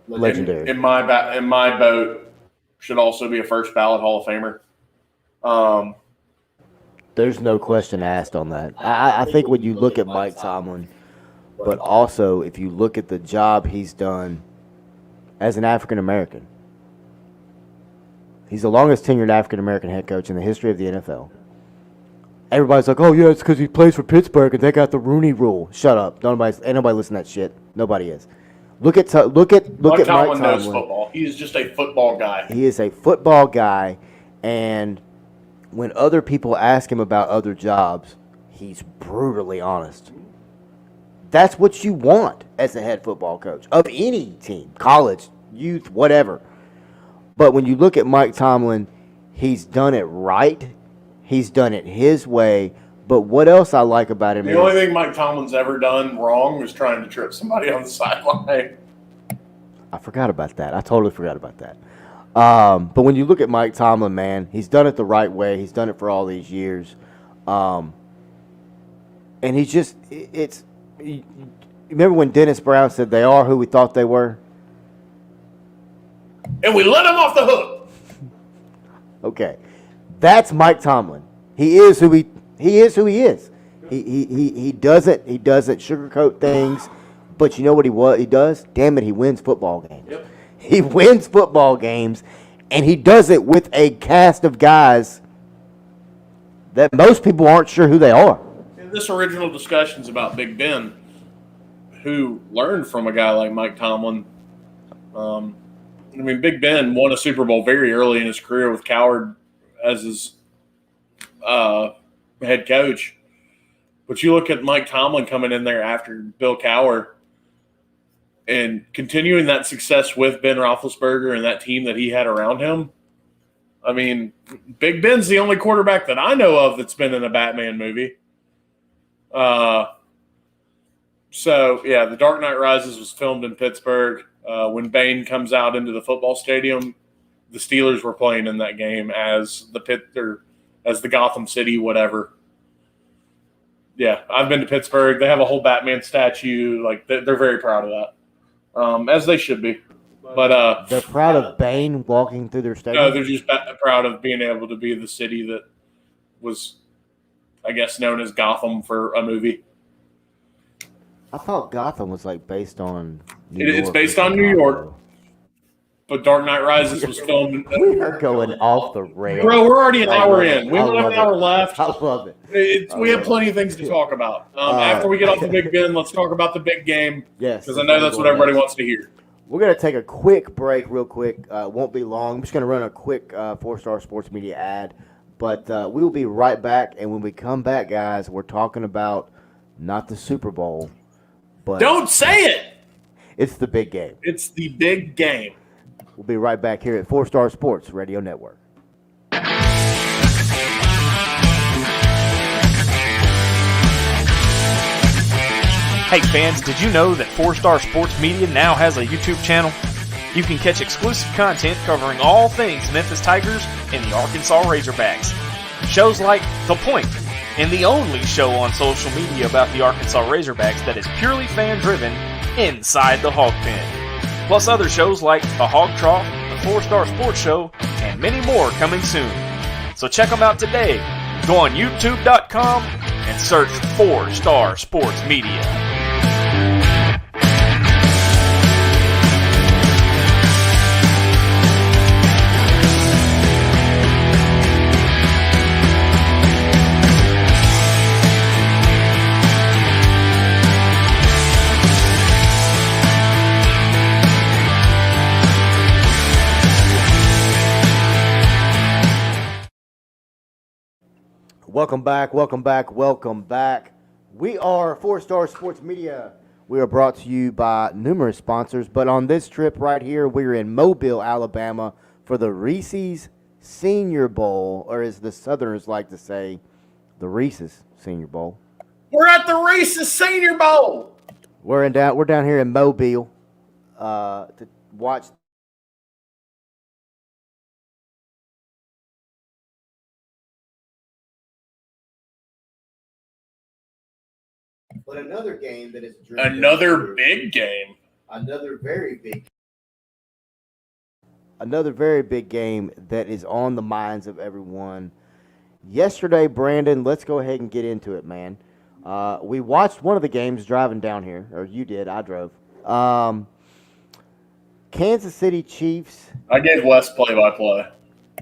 legendary in my boat should also be a first ballot Hall of Famer. There's no question asked on that. I think when you look at Mike Tomlin, but also if you look at the job he's done as an African American, he's the longest tenured African American head coach in the history of the NFL. Everybody's like, "Oh yeah, it's because he plays for Pittsburgh and they got the Rooney Rule." Shut up! Ain't nobody listening to that shit. Nobody is. Look at Mike Tomlin. Knows football. He's just a football guy. He is a football guy, and when other people ask him about other jobs, he's brutally honest. That's what you want as a head football coach of any team, college, youth, whatever. But when you look at Mike Tomlin, he's done it right. He's done it his way. But what else I like about him the only thing Mike Tomlin's ever done wrong was trying to trip somebody on the sideline. I forgot about that. I totally forgot about that. But when you look at Mike Tomlin, man, he's done it the right way. He's done it for all these years. And he's just, you remember when Dennis Brown said they are who we thought they were? And we let him off the hook. Okay. That's Mike Tomlin. He is who he is. He doesn't sugarcoat things, but you know what he does? Damn it, he wins football games. Yep. He wins football games, and he does it with a cast of guys that most people aren't sure who they are. And this original discussion's about Big Ben, who learned from a guy like Mike Tomlin. Big Ben won a Super Bowl very early in his career with Cowher as his head coach. But you look at Mike Tomlin coming in there after Bill Cowher and continuing that success with Ben Roethlisberger and that team that he had around him. Big Ben's the only quarterback that I know of that's been in a Batman movie. So, yeah, The Dark Knight Rises was filmed in Pittsburgh. When Bane comes out into the football stadium, the Steelers were playing in that game as the Gotham City, whatever. Yeah, I've been to Pittsburgh. They have a whole Batman statue. Like, they're very proud of that, as they should be. But they're proud of Bane walking through their stadium. no, they're just proud of being able to be the city that was, I guess, known as Gotham for a movie. I thought Gotham was like based on It's based on New York, but Dark Knight Rises was filmed. We are going off the rails. Bro, we're already an hour in. We only have an hour left. I love it. We have plenty of things to talk about. After we get off the Big Ben, let's talk about the big game. Yes. Because I know that's what everybody wants to hear. We're going to take a quick break real quick. Won't be long. I'm just going to run a quick 4-Star Sports Media ad. But we will be right back. And when we come back, guys, we're talking about not the Super Bowl. But don't say it. It's the big game. It's the big game. We'll be right back here at 4-Star Sports Radio Network. Hey fans, did you know that 4-Star Sports Media now has a YouTube channel? You can catch exclusive content covering all things Memphis Tigers and the Arkansas Razorbacks. Shows like The Point, and the only show on social media about the Arkansas Razorbacks that is purely fan-driven, Inside the Hog Pen. Plus other shows like The Hog Trough, The 4-Star Sports Show, and many more coming soon. So check them out today. Go on YouTube.com and search 4-Star Sports Media. Welcome back. We are 4-Star Sports Media. We are brought to you by numerous sponsors, but on this trip right here, we're in Mobile, Alabama for the Reeces Senior Bowl, or as the Southerners like to say, the Reeces Senior Bowl. We're at the Reeces Senior Bowl. We're down here in Mobile to watch. But another game that is another big game. Another very big game that is on the minds of everyone. Yesterday, Brandon, let's go ahead and get into it, man. We watched one of the games driving down here, or you did, I drove. Kansas City Chiefs. I gave Wes play-by-play.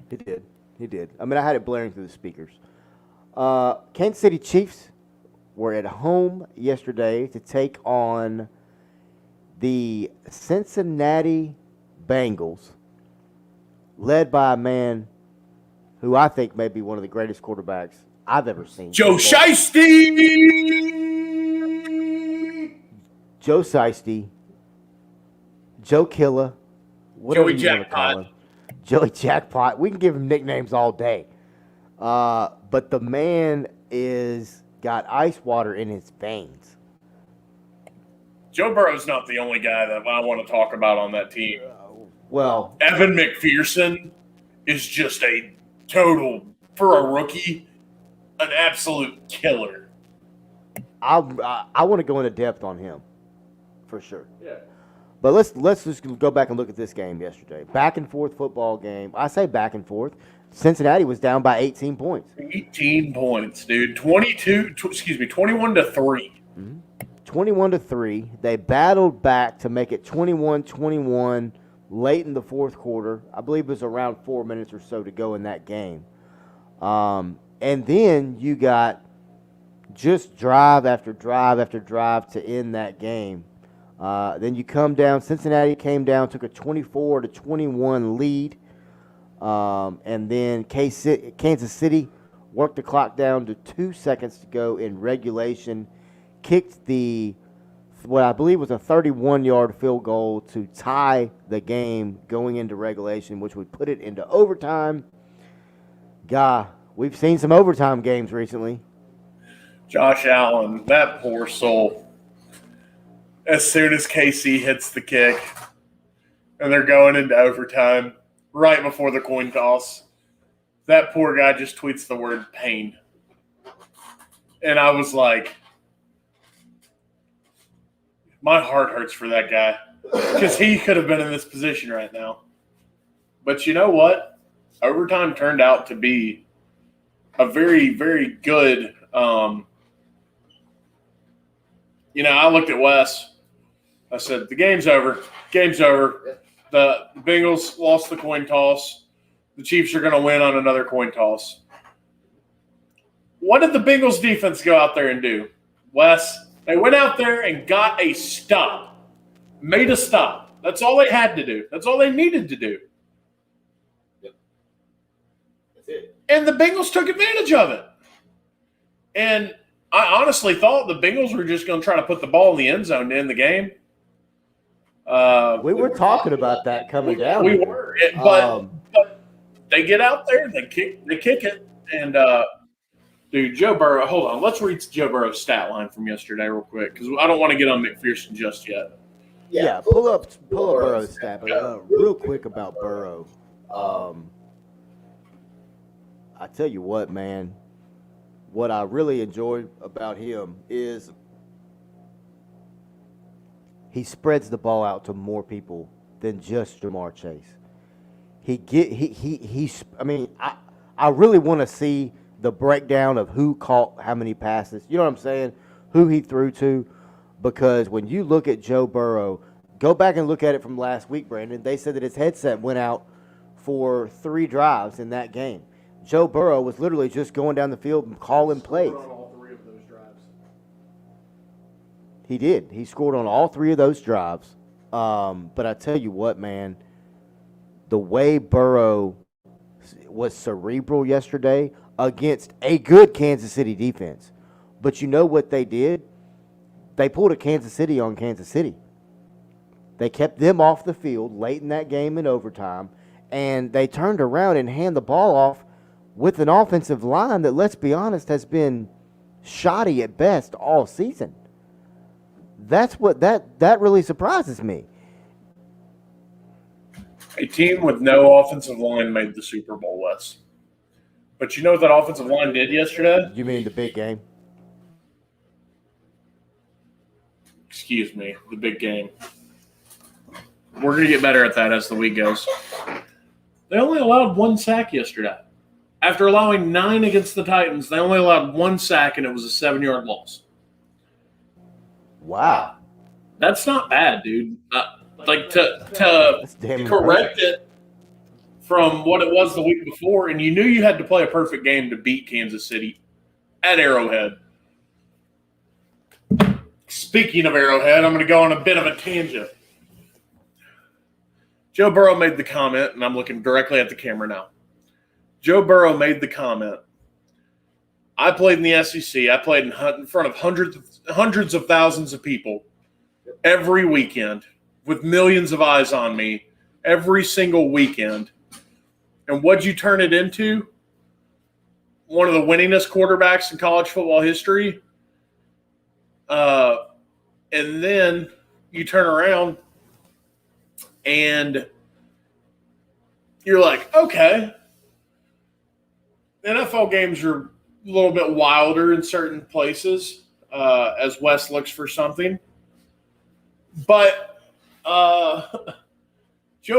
He did. I mean, I had it blaring through the speakers. Kansas City Chiefs were at home yesterday to take on the Cincinnati Bengals, led by a man who I think may be one of the greatest quarterbacks I've ever seen. Joe Shiesty! Joe Killa, whatever Joey you want to call him. Joey Jackpot. We can give him nicknames all day. But the man is got ice water in his veins. Joe Burrow's not the only guy that I want to talk about on that team. Well, Evan McPherson is just a total, for a rookie, an absolute killer. I want to go into depth on him, for sure. Yeah. But let's just go back and look at this game yesterday. Back and forth football game. I say back and forth. Cincinnati was down by 18 points. 18 points, dude. 21-3. 21-3. They battled back to make it 21-21 late in the fourth quarter. I believe it was around 4 minutes or so to go in that game. And then you got just drive after drive after drive to end that game. Then you come down. Cincinnati came down, took a 24-21 lead. And then Kansas City worked the clock down to 2 seconds to go in regulation, kicked what I believe was a 31-yard field goal to tie the game going into regulation, which would put it into overtime. We've seen some overtime games recently. Josh Allen, that poor soul. as soon as KC hits the kick and they're going into overtime right before the coin toss, that poor guy just tweets the word pain. And I was like, my heart hurts for that guy because he could have been in this position right now. But you know what? Overtime turned out to be a very, very good I looked at Wes. I said, the game's over. Game's over. The Bengals lost the coin toss. The Chiefs are going to win on another coin toss. What did the Bengals defense go out there and do? Wes, they went out there and got a stop. Made a stop. That's all they had to do. That's all they needed to do. Yep. That's it. And the Bengals took advantage of it. And I honestly thought the Bengals were just going to try to put the ball in the end zone to end the game. We were talking about that coming down. We were, but they get out there, they kick it, and dude, Joe Burrow. Hold on, let's read Joe Burrow's stat line from yesterday real quick because I don't want to get on McPherson just yet. Yeah, pull up Burrow's stat. But real quick about Burrow, I tell you what, man. What I really enjoy about him is he spreads the ball out to more people than just Jamar Chase. I really want to see the breakdown of who caught how many passes. You know what I'm saying? Who he threw to. Because when you look at Joe Burrow, go back and look at it from last week, Brandon. They said that his headset went out for 3 drives in that game. Joe Burrow was literally just going down the field and calling plays. On all 3 of those drives. He did. He scored on all 3 of those drives. But I tell you what, man, the way Burrow was cerebral yesterday against a good Kansas City defense. But you know what they did? They pulled a Kansas City on Kansas City. They kept them off the field late in that game in overtime, and they turned around and handed the ball off with an offensive line that, let's be honest, has been shoddy at best all season. That's what that really surprises me. A team with no offensive line made the Super Bowl, Wes. But you know what that offensive line did yesterday? You mean the big game? Excuse me, the big game. We're going to get better at that as the week goes. They only allowed 1 sack yesterday. After allowing 9 against the Titans, they only allowed 1 sack, and it was a 7-yard loss. Wow. That's not bad, dude. To correct it from what it was the week before, and you knew you had to play a perfect game to beat Kansas City at Arrowhead. Speaking of Arrowhead, I'm going to go on a bit of a tangent. Joe Burrow made the comment, and I'm looking directly at the camera now. Joe Burrow made the comment, I played in the SEC. I played in front of hundreds of thousands of people every weekend with millions of eyes on me every single weekend. And what'd you turn it into? One of the winningest quarterbacks in college football history. And then you turn around and you're like, okay, NFL games are a little bit wilder in certain places as Wes looks for something. But Joe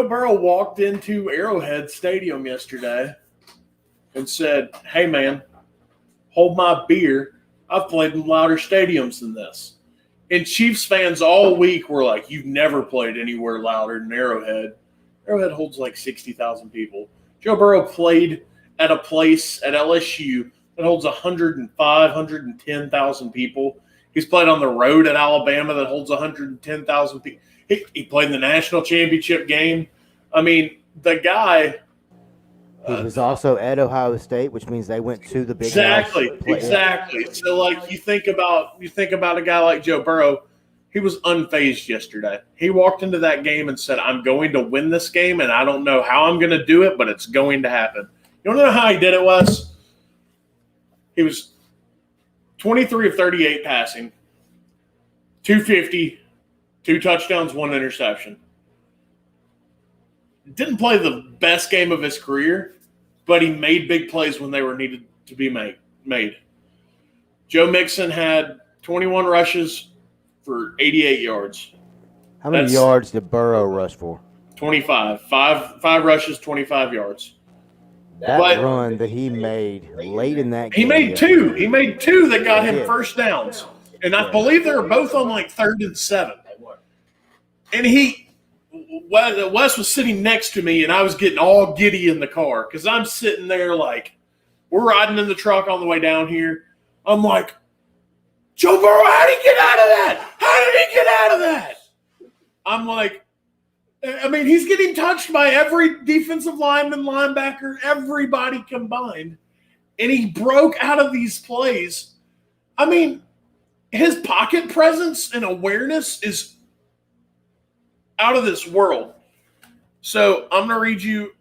Burrow walked into Arrowhead Stadium yesterday and said, hey, man, hold my beer. I've played in louder stadiums than this. And Chiefs fans all week were like, you've never played anywhere louder than Arrowhead. Arrowhead holds like 60,000 people. Joe Burrow played at a place at LSU that holds 110,000 people. He's played on the road at Alabama that holds 110,000 people. He played in the national championship game. I mean, the guy. He was also at Ohio State, which means they went to the Big Exactly. House. So, like, you think about a guy like Joe Burrow. He was unfazed yesterday. He walked into that game and said, I'm going to win this game, and I don't know how I'm going to do it, but it's going to happen. You want to know how he did it, Wes? He was 23 of 38 passing, 250, 2 touchdowns, 1 interception. Didn't play the best game of his career, but he made big plays when they were needed to be made. Joe Mixon had 21 rushes for 88 yards. How many yards did Burrow rush for? 25. Five rushes, 25 yards. That run that he made late in that game. He made 2. He made 2 that got him first downs. And I believe they were both on like 3rd and 7. And Wes was sitting next to me, and I was getting all giddy in the car because I'm sitting there like, we're riding in the truck on the way down here. I'm like, Joe Burrow, how did he get out of that? How did he get out of that? I'm like, I mean, he's getting touched by every defensive lineman, linebacker, everybody combined. And he broke out of these plays. I mean, his pocket presence and awareness is out of this world. So I'm going to read you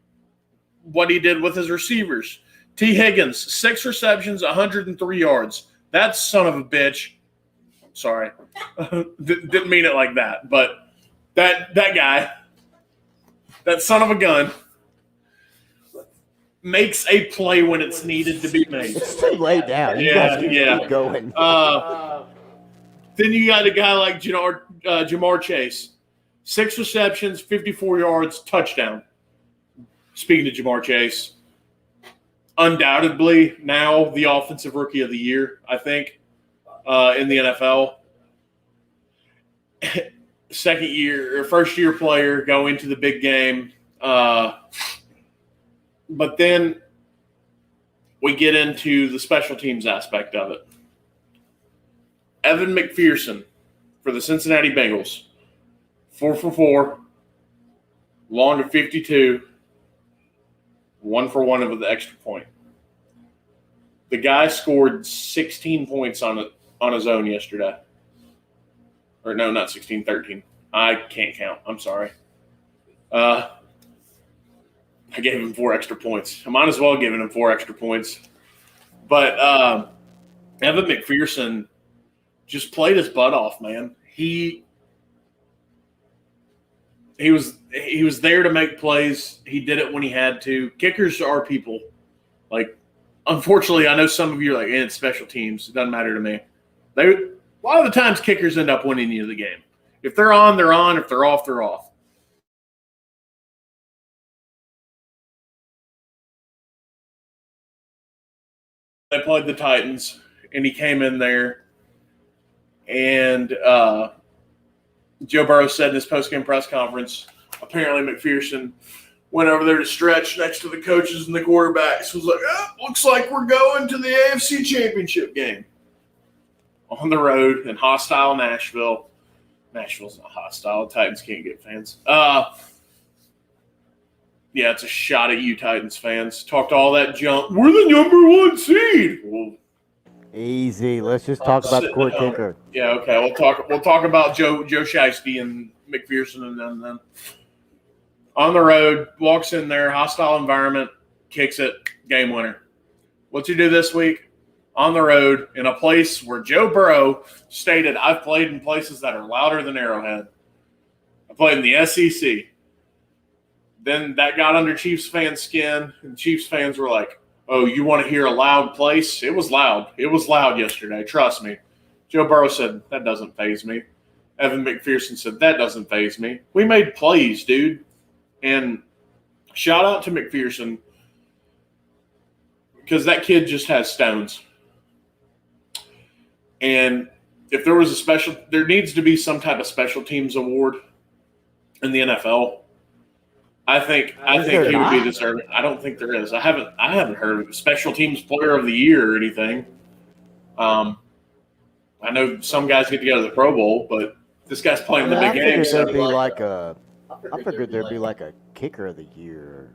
what he did with his receivers. T. Higgins, 6 receptions, 103 yards. That son of a bitch. Sorry. Didn't mean it like that. But that guy, that son of a gun, makes a play when it's needed to be made. It's too late now. You guys keep going. Then you got a guy like Jamar Chase. 6 receptions, 54 yards, touchdown. Speaking of Jamar Chase, undoubtedly now the offensive rookie of the year, I think, in the NFL. First year player, go into the big game. But then we get into the special teams aspect of it. Evan McPherson for the Cincinnati Bengals. 4 for 4, long of 52, 1 for 1 of the extra point. The guy scored 16 points on his own yesterday. Or no, not 16, 13. I can't count. I'm sorry. I gave him 4 extra points. I might as well have given him 4 extra points. But Evan McPherson just played his butt off, man. He was there to make plays. He did it when he had to. Kickers are people. Like, unfortunately, I know some of you are like, it's special teams. It doesn't matter to me. A lot of the times kickers end up winning you the game. If they're on, they're on. If they're off, they're off. They played the Titans, and he came in there, and Joe Burrow said in his postgame press conference, apparently McPherson went over there to stretch next to the coaches and the quarterbacks. Was like, looks like we're going to the AFC Championship game. On the road in hostile Nashville. Nashville's not hostile. Titans can't get fans. Yeah, it's a shot at you, Titans fans. Talked all that junk. We're the number 1 seed. Well, easy. Let's just talk about the court kicker. Yeah, okay. We'll talk about Joe Shiesty and McPherson and then on the road, walks in there, hostile environment, kicks it, game winner. What's he do this week? On the road in a place where Joe Burrow stated, I've played in places that are louder than Arrowhead. I played in the SEC. Then that got under Chiefs fans' skin, and Chiefs fans were like, oh, you want to hear a loud place? It was loud. It was loud yesterday. Trust me. Joe Burrow said, that doesn't faze me. Evan McPherson said, that doesn't faze me. We made plays, dude. And shout out to McPherson because that kid just has stones. And if there was there needs to be some type of special teams award in the NFL. I think he would be deserving. I don't think there is. I haven't heard of a special teams player of the year or anything. I know some guys get to go to the Pro Bowl, but this guy's playing the big game. I figured there'd be like a kicker of the year,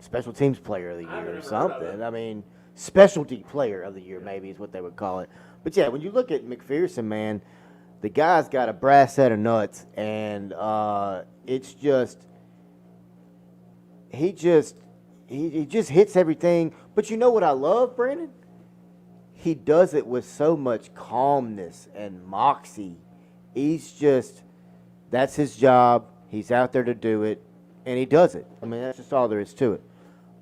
special teams player of the year, or something. I mean, specialty player of the year maybe is what they would call it. But yeah, when you look at McPherson, man, the guy's got a brass set of nuts, and it's just. He just hits everything. But you know what I love, Brandon? He does it with so much calmness and moxie. He's just That's his job. He's out there to do it, and he does it. I mean, that's just all there is to it.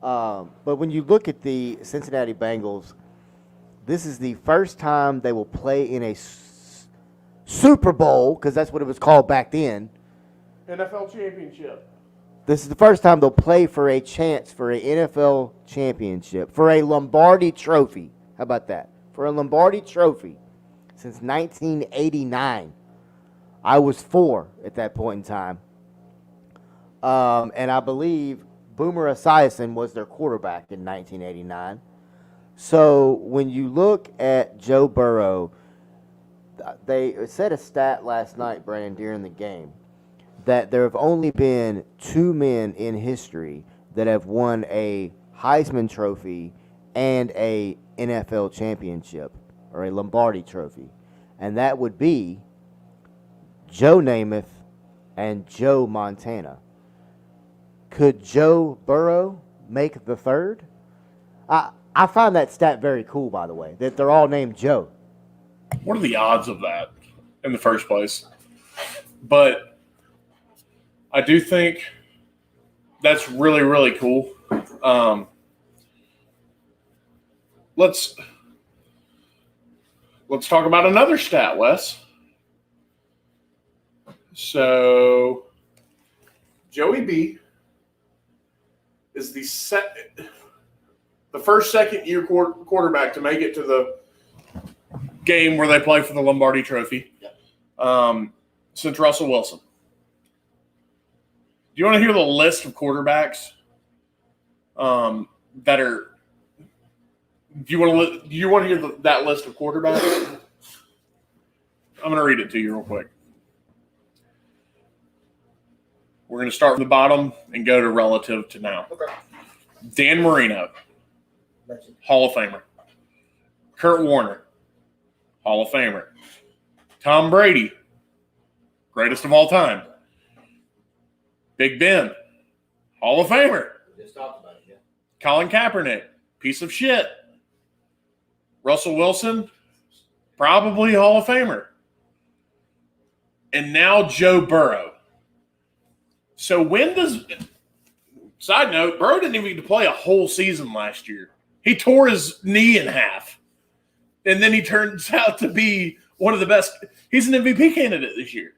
But when you look at the Cincinnati Bengals, this is the first time they will play in a Super Bowl, because that's what it was called back then. NFL championship. This is the first time they'll play for a chance for an NFL championship, for a Lombardi trophy. How about that? For a Lombardi trophy since 1989. I was 4 at that point in time. And I believe Boomer Esiason was their quarterback in 1989. So when you look at Joe Burrow, they said a stat last night, Brandon, during the game, that there have only been 2 men in history that have won a Heisman Trophy and a NFL championship, or a Lombardi Trophy. And that would be Joe Namath and Joe Montana. Could Joe Burrow make the third? I find that stat very cool, by the way, that they're all named Joe. What are the odds of that in the first place? But I do think that's really, really cool. Let's talk about another stat, Wes. So Joey B is the first second-year quarterback to make it to the game where they play for the Lombardi Trophy since Russell Wilson. Do you want to hear the list of quarterbacks that are? Do you want to hear that list of quarterbacks? I'm going to read it to you real quick. We're going to start from the bottom and go to relative to now. Okay. Dan Marino, Hall of Famer. Kurt Warner, Hall of Famer. Tom Brady, greatest of all time. Big Ben, Hall of Famer. We just talked about it, yeah. Colin Kaepernick, piece of shit. Russell Wilson, probably Hall of Famer. And now Joe Burrow. So side note, Burrow didn't even get to play a whole season last year. He tore his knee in half. And then he turns out to be one of the best. He's an MVP candidate this year.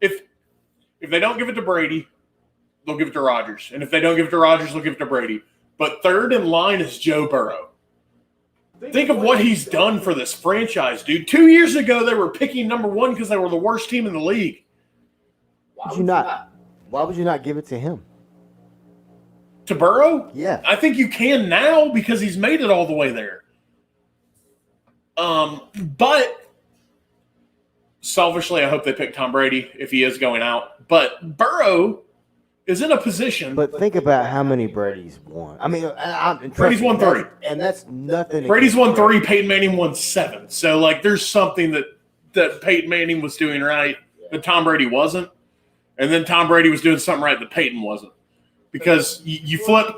If they don't give it to Brady, they'll give it to Rodgers. And if they don't give it to Rodgers, they'll give it to Brady. But third in line is Joe Burrow. Think of what he's done for this franchise, dude. 2 years ago, they were picking number 1 because they were the worst team in the league. Why would you not give it to him? To Burrow? Yeah. I think you can now because he's made it all the way there. But selfishly, I hope they pick Tom Brady if he is going out. But Burrow is in a position. But think about how many Brady's won. I mean, Brady's won 3. And that's nothing. Brady's won 3. Peyton Manning won 7. So, there's something that Peyton Manning was doing right that Tom Brady wasn't. And then Tom Brady was doing something right that Peyton wasn't. Because you flip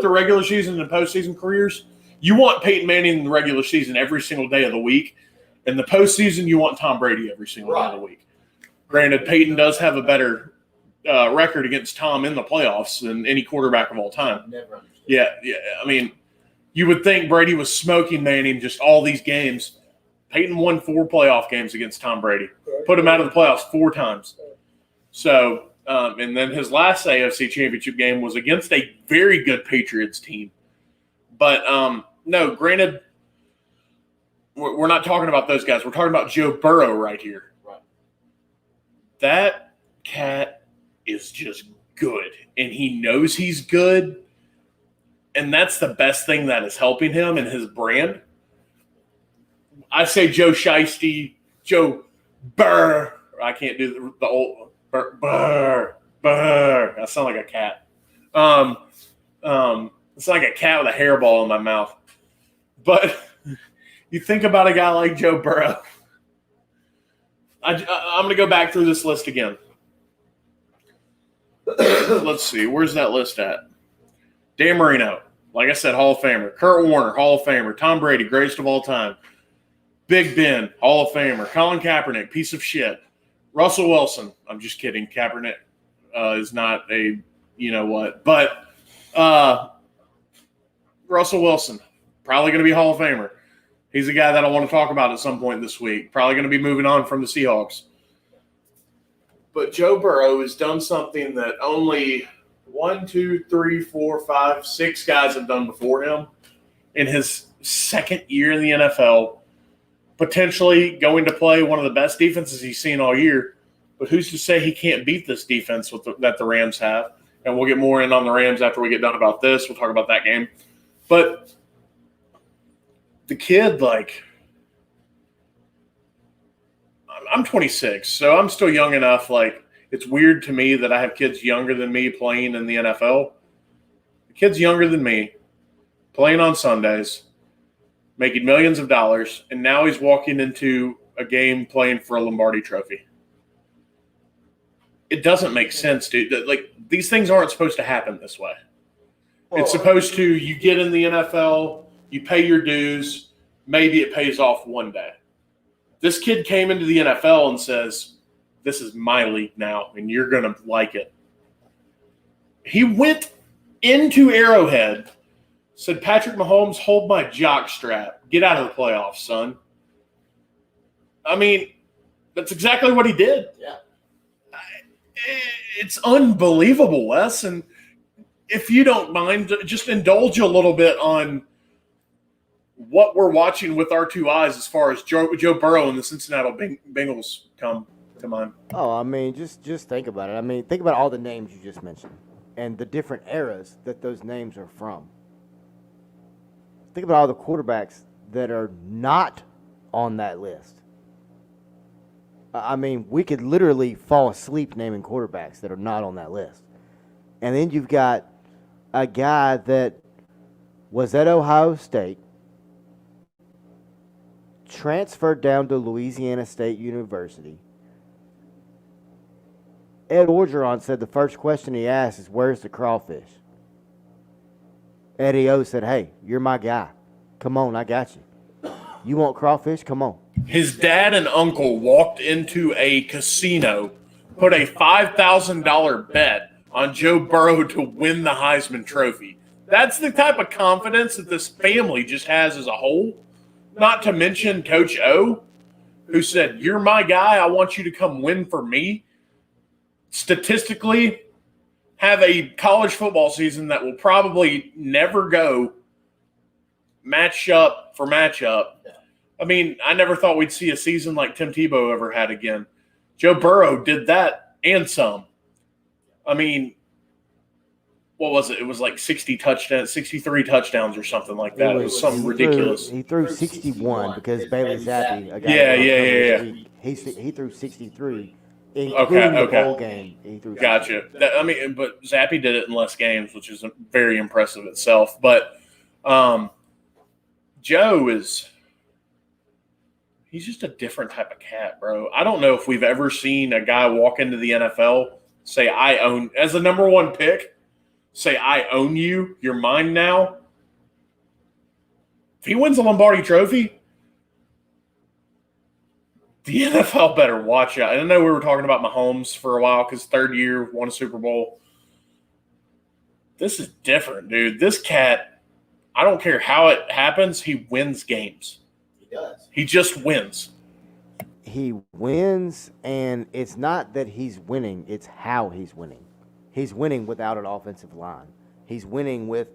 the regular season and postseason careers. You want Peyton Manning in the regular season every single day of the week. In the postseason, you want Tom Brady every single day of the week. Granted, Peyton does have a better record against Tom in the playoffs than any quarterback of all time. Never understood. Yeah. I mean, you would think Brady was smoking Manning just all these games. Peyton won 4 playoff games against Tom Brady. Put him out of the playoffs 4 times. So, and then his last AFC Championship game was against a very good Patriots team. But, no, granted, we're not talking about those guys. We're talking about Joe Burrow right here. Right. That cat is just good, and he knows he's good, and that's the best thing that is helping him and his brand. I say Joe Shiesty, Joe Burr. I can't do the old Burr. I sound like a cat. It's like a cat with a hairball in my mouth. But you think about a guy like Joe Burrow. I'm going to go back through this list again. Let's see. Where's that list at? Dan Marino, like I said, Hall of Famer. Kurt Warner, Hall of Famer. Tom Brady, greatest of all time. Big Ben, Hall of Famer. Colin Kaepernick, piece of shit. Russell Wilson. I'm just kidding. Kaepernick is not a you-know-what. But Russell Wilson, probably going to be Hall of Famer. He's a guy that I want to talk about at some point this week. Probably going to be moving on from the Seahawks. But Joe Burrow has done something that only 6 guys have done before him in his second year in the NFL, potentially going to play one of the best defenses he's seen all year. But who's to say he can't beat this defense that the Rams have? And we'll get more in on the Rams after we get done about this. We'll talk about that game. But the kid, I'm 26, so I'm still young enough. It's weird to me that I have kids younger than me playing in the NFL. The kid's younger than me, playing on Sundays, making millions of dollars, and now he's walking into a game playing for a Lombardi trophy. It doesn't make sense, dude. These things aren't supposed to happen this way. It's supposed to, you get in the NFL, you pay your dues, maybe it pays off one day. This kid came into the NFL and says, this is my league now, and you're going to like it. He went into Arrowhead, said, Patrick Mahomes, hold my jock strap. Get out of the playoffs, son. I mean, that's exactly what he did. Yeah. It's unbelievable, Wes. And if you don't mind, just indulge a little bit on what we're watching with our two eyes as far as Joe Burrow and the Cincinnati Bengals come to mind. Oh, I mean, just think about it. I mean, think about all the names you just mentioned and the different eras that those names are from. Think about all the quarterbacks that are not on that list. I mean, we could literally fall asleep naming quarterbacks that are not on that list. And then you've got a guy that was at Ohio State, transferred down to Louisiana State University. Ed Orgeron said the first question he asked is, where's the crawfish? Eddie O said, hey, you're my guy. Come on, I got you. You want crawfish? Come on. His dad and uncle walked into a casino, put a $5,000 bet on Joe Burrow to win the Heisman Trophy. That's the type of confidence that this family just has as a whole. Not to mention Coach O, who said, you're my guy. I want you to come win for me. Statistically, have a college football season that will probably never go matchup for matchup. I mean, I never thought we'd see a season like Tim Tebow ever had again. Joe Burrow did that and some. I mean, what was it? It was like 63 touchdowns or something like that. It was something ridiculous. He threw 61 because Bailey Zappi. Yeah. He threw 63. Including the bowl game. He threw gotcha. But Zappi did it in less games, which is very impressive itself. But Joe he's just a different type of cat, bro. I don't know if we've ever seen a guy walk into the NFL, say, as the number one pick, say, I own you, you're mine now. If he wins the Lombardi Trophy, the NFL better watch out. I know we were talking about Mahomes for a while because third year won a Super Bowl. This is different, dude. This cat, I don't care how it happens, he wins games. He does. He just wins. He wins, and it's not that he's winning, it's how he's winning. He's winning without an offensive line. He's winning with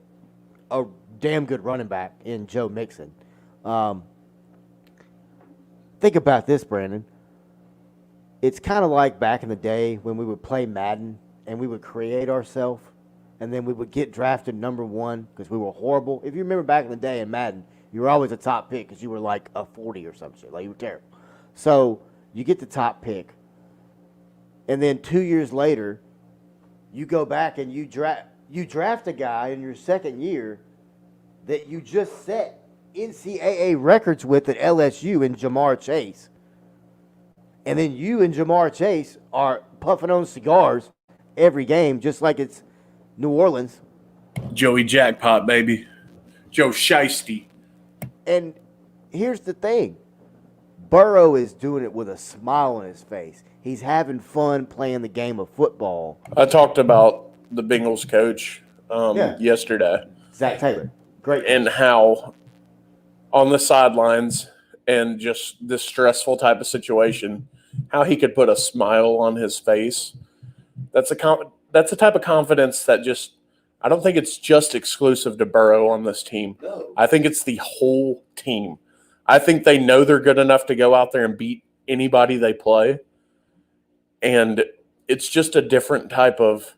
a damn good running back in Joe Mixon. Think about this, Brandon. It's kind of like back in the day when we would play Madden and we would create ourselves, and then we would get drafted number one because we were horrible. If you remember back in the day in Madden, you were always a top pick because you were like a 40 or some shit. Like, you were terrible. So you get the top pick, and then 2 years later, you go back and you draft a guy in your second year that you just set NCAA records with at LSU in Jamar Chase. And then you and Jamar Chase are puffing on cigars every game, just like it's New Orleans. Joey Jackpot, baby. Joe Shiesty. And here's the thing. Burrow is doing it with a smile on his face. He's having fun playing the game of football. I talked about the Bengals coach Yeah. yesterday. Zach Taylor, great. And how on the sidelines and just this stressful type of situation, how he could put a smile on his face. That's a type of confidence that just I don't think it's just exclusive to Burrow on this team. No. I think it's the whole team. I think they know they're good enough to go out there and beat anybody they play. And it's just a different type of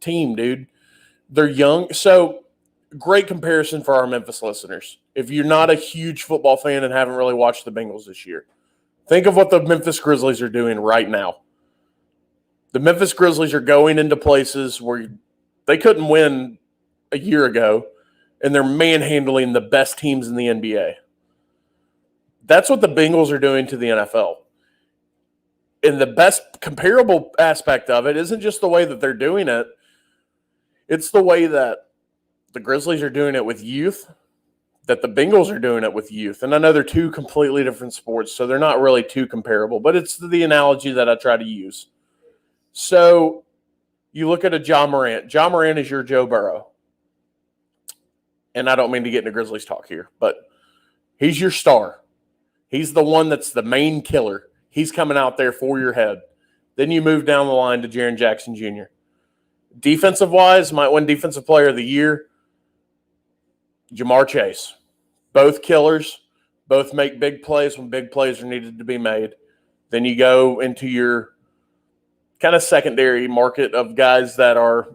team, dude. They're young. So great comparison for our Memphis listeners. If you're not a huge football fan and haven't really watched the Bengals this year, think of what the Memphis Grizzlies are doing right now. The Memphis Grizzlies are going into places where they couldn't win a year ago, and they're manhandling the best teams in the NBA. That's what the Bengals are doing to the NFL. And the best comparable aspect of it isn't just the way that they're doing it. It's the way that the Grizzlies are doing it with youth, that the Bengals are doing it with youth. And I know they're two completely different sports, so they're not really too comparable, but it's the analogy that I try to use. So you look at a John Morant. John Morant is your Joe Burrow. And I don't mean to get into Grizzlies talk here, but he's your star. He's the one that's the main killer. He's coming out there for your head. Then you move down the line to Jaren Jackson Jr. Defensive-wise, might win Defensive Player of the Year. Jamar Chase. Both killers. Both make big plays when big plays are needed to be made. Then you go into your kind of secondary market of guys that are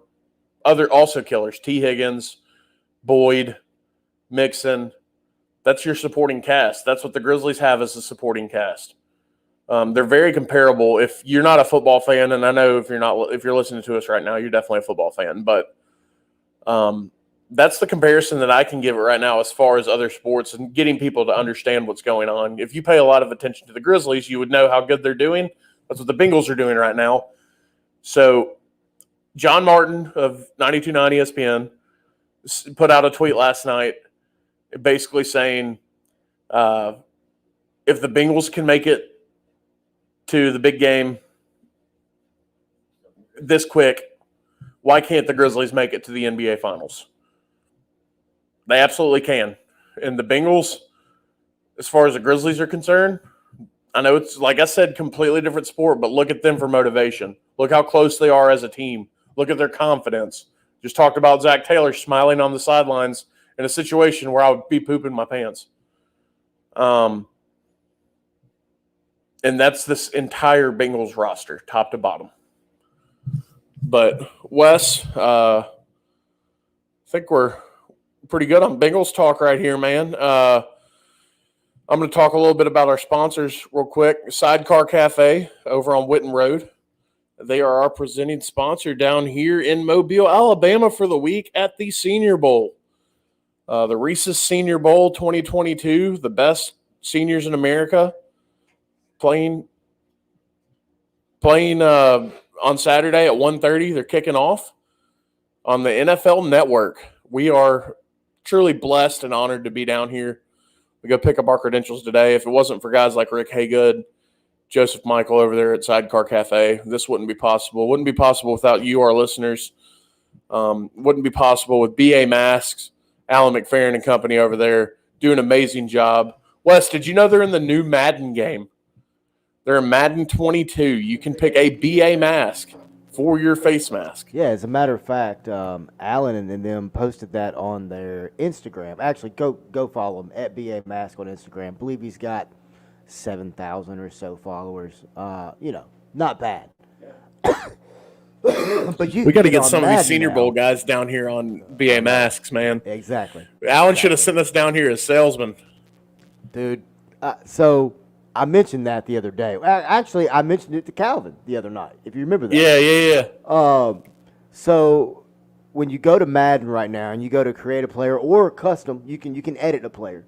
also killers. T. Higgins, Boyd, Mixon. That's your supporting cast. That's what the Grizzlies have as a supporting cast. They're very comparable. If you're not a football fan, and I know if you're listening to us right now, you're definitely a football fan, but that's the comparison that I can give it right now as far as other sports and getting people to understand what's going on. If you pay a lot of attention to the Grizzlies, you would know how good they're doing. That's what the Bengals are doing right now. So John Martin of 92.9 ESPN put out a tweet last night basically saying if the Bengals can make it to the big game this quick, why can't the Grizzlies make it to the NBA Finals? They absolutely can. And the Bengals, as far as the Grizzlies are concerned, I know it's, like I said, completely different sport, but look at them for motivation. Look how close they are as a team. Look at their confidence. Just talked about Zach Taylor smiling on the sidelines in a situation where I would be pooping my pants. And that's this entire Bengals roster, top to bottom. But, Wes, I think we're pretty good on Bengals talk right here, man. I'm going to talk a little bit about our sponsors real quick. Sidecar Cafe over on Witten Road. They are our presenting sponsor down here in Mobile, Alabama for the week at the Senior Bowl. The Reeces Senior Bowl 2022, the best seniors in America, playing on Saturday at 1:30. They're kicking off on the NFL Network. We are truly blessed and honored to be down here. We go pick up our credentials today. If it wasn't for guys like Rick Haygood, Joseph Michael over there at Sidecar Cafe, this wouldn't be possible. Wouldn't be possible without you, our listeners. Wouldn't be possible with BA Masks, Alan McFerrin and company over there do an amazing job. Wes, did you know they're in the new Madden game? They're in Madden 22. You can pick a BA mask for your face mask. Yeah, as a matter of fact, Alan and them posted that on their Instagram. Actually, go follow him at BA Mask on Instagram. I believe he's got 7,000 or so followers. Not bad. But we got to get some of these Senior Bowl guys down here on BA Masks, man. Exactly. Alan should have sent us down here as salesmen. Dude, so I mentioned that the other day. Actually, I mentioned it to Calvin the other night, if you remember that. Yeah. So when you go to Madden right now and you go to create a player or custom, you can edit a player.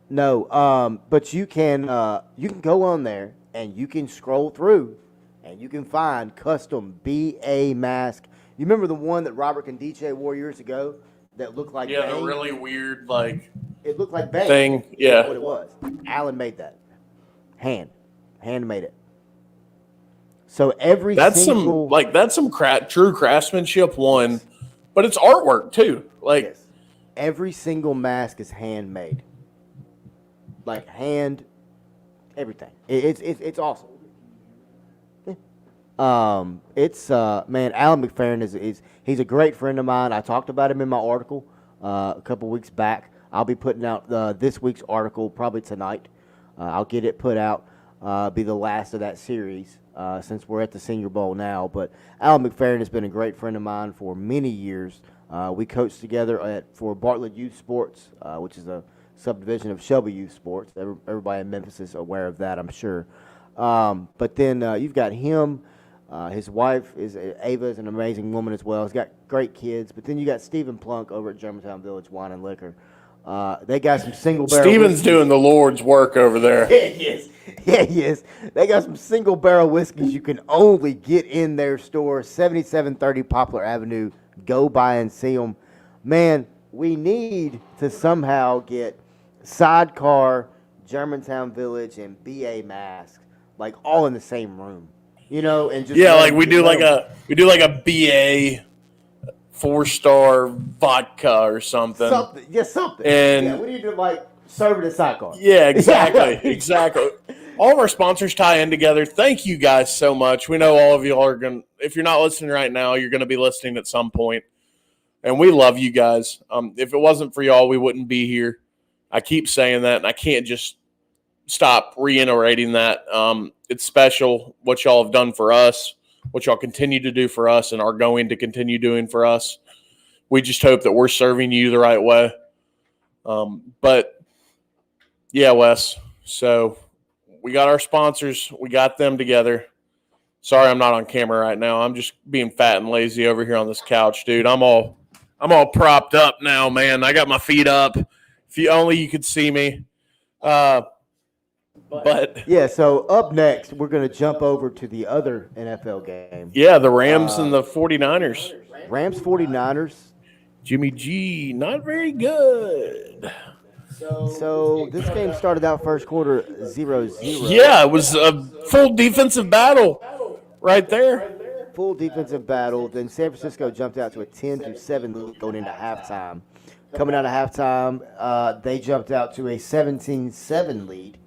No, but you can go on there and you can scroll through and you can find custom BA mask. You remember the one that Robert Condice wore years ago that looked like the really weird, like It looked like bang. thing. That's Yeah. what it was. Allen made that. Hand made it. So every That's single some true craftsmanship, one, but it's artwork too. Like, yes, every single mask is handmade. Like hand, everything. It's awesome. It's man, Alan McFerrin he's a great friend of mine. I talked about him in my article a couple weeks back. I'll be putting out this week's article probably tonight. I'll get it put out. Be the last of that series since we're at the Senior Bowl now. But Alan McFerrin has been a great friend of mine for many years. We coached together for Bartlett Youth Sports, which is a subdivision of Shelby Youth Sports. Everybody in Memphis is aware of that, I'm sure. But then you've got him. His wife Ava is an amazing woman as well. He's got great kids. But then you got Stephen Plunk over at Germantown Village Wine and Liquor. They got some single barrel. Steven's doing the Lord's work over there. Yeah, he is. They got some single barrel whiskeys you can only get in their store, 7730 Poplar Avenue. Go by and see them. Man, we need to somehow get Sidecar, Germantown Village, and BA Mask, like all in the same room. And just like we do like a BA 4-star vodka or something. Something. And we need to serve it at Sidecar. Yeah, exactly. All of our sponsors tie in together. Thank you guys so much. We know all of you are going to, if you're not listening right now, you're going to be listening at some point. And we love you guys. If it wasn't for y'all, we wouldn't be here. I keep saying that, and I can't just stop reiterating that. It's special what y'all have done for us, what y'all continue to do for us and are going to continue doing for us. We just hope that we're serving you the right way. But, yeah, Wes, so we got our sponsors. We got them together. Sorry I'm not on camera right now. I'm just being fat and lazy over here on this couch, dude. I'm all propped up now, man. I got my feet up. If you could see me. But yeah, so up next, we're going to jump over to the other NFL game. Yeah, the Rams and the 49ers. Rams 49ers. Jimmy G, not very good. So this game started out first quarter 0-0. Yeah, it was a full defensive battle right there. Full defensive battle. Then San Francisco jumped out to a 10-7 lead going into halftime. Coming out of halftime, they jumped out to a 17-7 lead.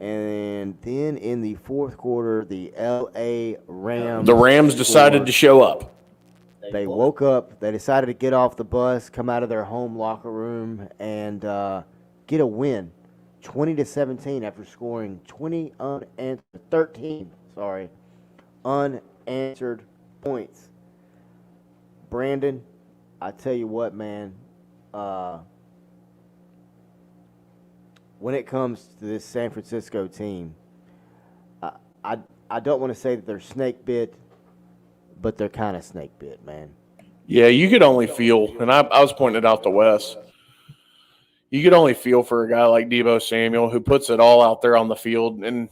And then in the fourth quarter, the L.A. Rams. The Rams decided to show up. They woke up. They decided to get off the bus, come out of their home locker room, and get a win, 20-17 after scoring 13 unanswered points. Brandon, I tell you what, man. When it comes to this San Francisco team, I don't want to say that they're snake bit, but they're kind of snake bit, man. Yeah, you could only feel, and I was pointing it out to Wes, you could only feel for a guy like Deebo Samuel who puts it all out there on the field, and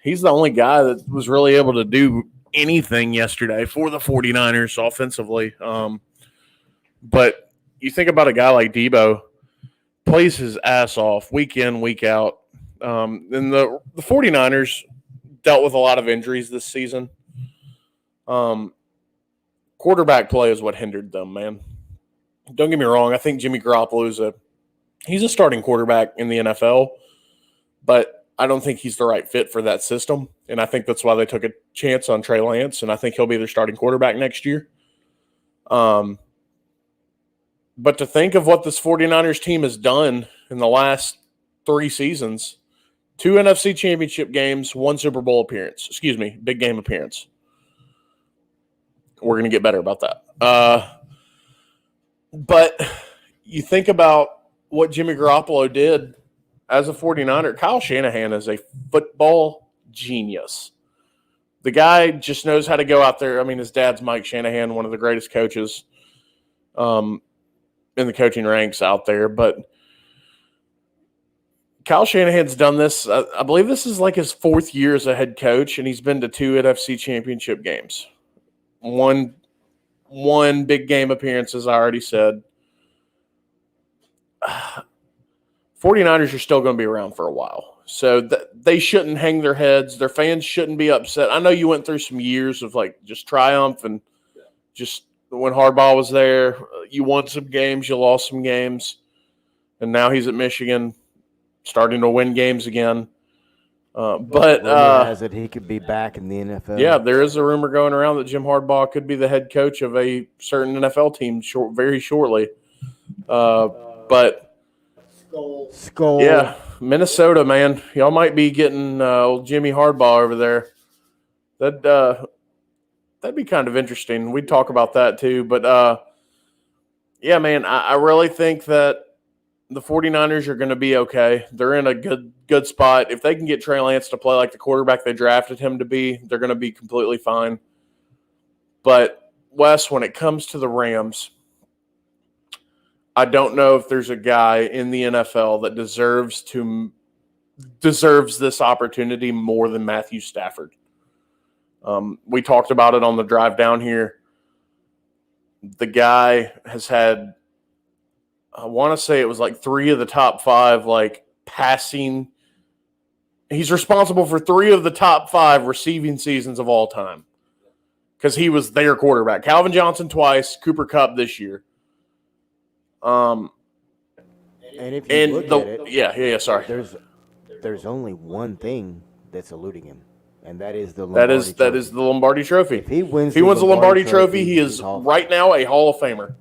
he's the only guy that was really able to do anything yesterday for the 49ers offensively. But you think about a guy like Deebo, plays his ass off week in, week out. And the 49ers dealt with a lot of injuries this season. Quarterback play is what hindered them, man. Don't get me wrong. I think Jimmy Garoppolo he's a starting quarterback in the NFL, but I don't think he's the right fit for that system. And I think that's why they took a chance on Trey Lance, and I think he'll be their starting quarterback next year. But to think of what this 49ers team has done in the last 3 seasons, 2 NFC championship games, 1 Super Bowl appearance. Excuse me, big game appearance. We're going to get better about that. But you think about what Jimmy Garoppolo did as a 49er. Kyle Shanahan is a football genius. The guy just knows how to go out there. I mean, his dad's Mike Shanahan, one of the greatest coaches in the coaching ranks out there. But Kyle Shanahan's done this. I believe this is like his 4th year as a head coach, and he's been to 2 NFC championship games. One big game appearance, as I already said. 49ers are still going to be around for a while. So they shouldn't hang their heads. Their fans shouldn't be upset. I know you went through some years of like just triumph and just when Harbaugh was there, you won some games, you lost some games, and now he's at Michigan starting to win games again. But rumor has it he could be back in the NFL. Yeah, there is a rumor going around that Jim Harbaugh could be the head coach of a certain NFL team very shortly. But Skull. yeah, Minnesota, man, y'all might be getting old Jimmy Harbaugh over there. That'd be kind of interesting. We'd talk about that too. But yeah, man, I really think that the 49ers are going to be okay. They're in a good spot. If they can get Trey Lance to play like the quarterback they drafted him to be, they're going to be completely fine. But, Wes, when it comes to the Rams, I don't know if there's a guy in the NFL that deserves this opportunity more than Matthew Stafford. We talked about it on the drive down here. The guy has had, I want to say it was like 3 of the top 5 like passing. He's responsible for 3 of the top 5 receiving seasons of all time because he was their quarterback. Calvin Johnson twice, Cooper Kupp this year. And if you look at it, yeah. Sorry, there's only one thing that's eluding him, and that is the Lombardi that is the Lombardi Trophy. If he wins the Lombardi Trophy, he is right now a Hall of Famer.